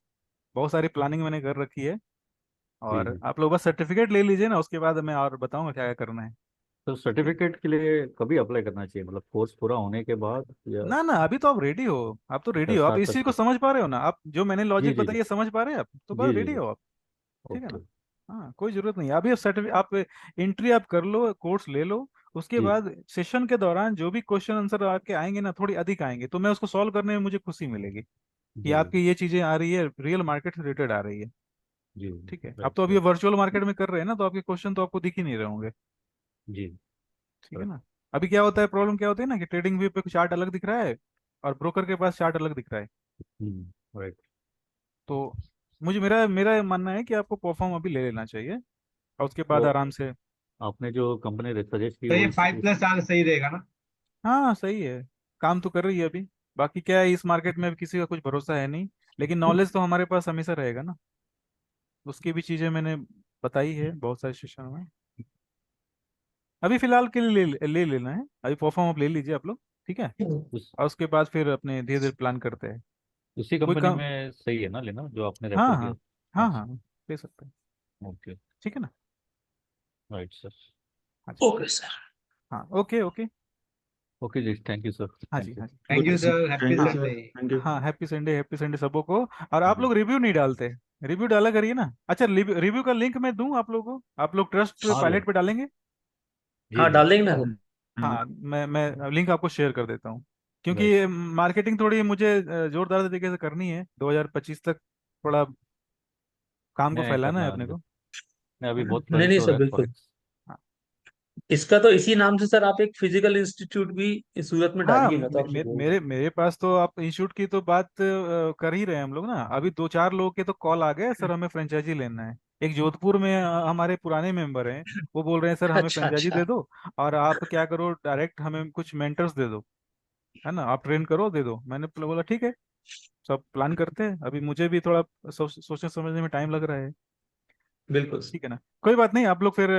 बहुत सारी प्लानिंग मैंने कर रखी है। जी और जी। आप लोग बस सर्टिफिकेट ले लीजिए ना, उसके बाद मैं और बताऊंगा क्या क्या करना है। तो ठीक। सर्टिफिकेट के लिए कभी अप्लाई करना चाहिए, मतलब कोर्स पूरा होने के बाद या ना ना, अभी तो आप रेडी हो, आप तो रेडी अच्छा हो, आप स्टार्ट इस कर चीज को सकते? समझ पा रहे हो ना, आप जो मैंने जी लॉजिक जी जी बताई है समझ पा रहे हैं आप, तो जी बस जी रेडी जी। हो आप। ठीक है ना। ओके। हाँ कोई जरूरत नहीं, अभी आप सर्टिफिकेट आप एंट्री आप कर लो, कोर्स ले लो। उसके जी बाद सेशन के दौरान जो भी क्वेश्चन आंसर आपके आएंगे ना, थोड़ी अधिक आएंगे, तो मैं उसको सॉल्व करने में मुझे खुशी मिलेगी कि जी आपकी ये चीजें आ रही है, रियल मार्केट से रिलेटेड आ रही है। जी। ठीक है, अब राइट तो अभी राइट। वर्चुअल मार्केट में कर रहे हैं ना, तो आपके क्वेश्चन तो आपको दिख ही नहीं रहे होंगे। जी। ठीक है राइट। ना। अभी क्या होता है, प्रॉब्लम क्या होती है ना कि ट्रेडिंग व्यू पे चार्ट अलग दिख रहा है, और ब्रोकर के पास चार्ट अलग दिख रहा है। राइट। तो मुझे मेरा मेरा मानना है कि आपको परफॉर्म अभी ले लेना चाहिए और उसके बाद तो आराम से। आपने जो कंपनी सजेस्ट की तो वो ये 5+ साल सही रहेगा ना? हाँ सही है, काम तो कर रही है अभी। बाकी क्या है, इस मार्केट में अभी किसी का कुछ भरोसा है नहीं, लेकिन नॉलेज तो हमारे पास हमेशा रहेगा ना। उसकी भी चीज़ें मैंने बताई है बहुत सारे सेशन में। अभी फिलहाल के लिए ले लेना है, अभी परफॉर्म आप ले लीजिए आप लोग, ठीक है। उस और उसके बाद फिर अपने धीरे धीरे प्लान करते हैं। उसी कोई कंपनी काम। में सही है ना लेना जो आपने हाँ रेफर हाँ। किया? हाँ अच्छा। हाँ, ले सकते हैं। ओके। ठीक है ना। Right sir. हाँ जी। Okay sir. हाँ ओके ओके। ओके जी, थैंक यू सर, हाँ जी थैंक यू। हाँ जी। Thank good you to see. Sir, happy thank you sir, Sunday. Thank you. हाँ हैप्पी संडे सबों को। और आप जी लोग रिव्यू नहीं डालते, रिव्यू डाला करिए ना। अच्छा, रिव्यू का लिंक मैं दूं आप लोगों को, आप लोग ट्रस्ट हाँ पायलट पे डालेंगे। जी हाँ, जी। डाल देंगे ना। हाँ मैं लिंक आपको शेयर कर देता हूँ, राइट। क्योंकि मार्केटिंग थोड़ी मुझे जोरदार तरीके से करनी है 2025 तक। थोड़ा काम को नहीं फैलाना है करना, अपने को, नहीं अभी है ना। बहुत नहीं प्राइस नहीं हो सर, रहा है बिल्कुल। फॉरेक्स। हाँ इसका तो इसी नाम से सर आप एक फिजिकल इंस्टीट्यूट भी इस सूरत में हाँ, डालिए ना, तो आप बोल रहे मेरे पास तो आप इंस्टीट्यूट की तो बात कर ही रहे हैं हम लोग ना। अभी दो चार लोगों के तो कॉल आ गए, सर हमें फ्रेंचाइजी लेना है। एक जोधपुर में हमारे पुराने मेंबर हैं, वो बोल रहे हैं सर हैं। हमें अच्छा फ्रेंचाइजी अच्छा। दे दो, और आप क्या करो डायरेक्ट हमें कुछ मेंटर्स दे दो, है ना, आप ट्रेन करो दे दो। मैंने बोला ठीक है, सब प्लान करते हैं। अभी मुझे भी थोड़ा सोचने समझने में टाइम लग रहा है। बिल्कुल सर। ठीक है ना, कोई बात नहीं, आप लोग फिर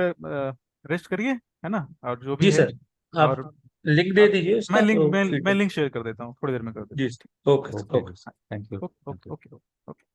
रेस्ट करिए, है ना, और जो भी जी है। सर, आप और लिंक दे दीजिए मैं उसका लिंक तो मैं फीडबैक। लिंक शेयर कर देता हूँ, थोड़ी देर में कर जी देता हूँ। सर, ओके सर, ओके जी, ओके। हाँ, thank you, okay thank okay you. Okay okay.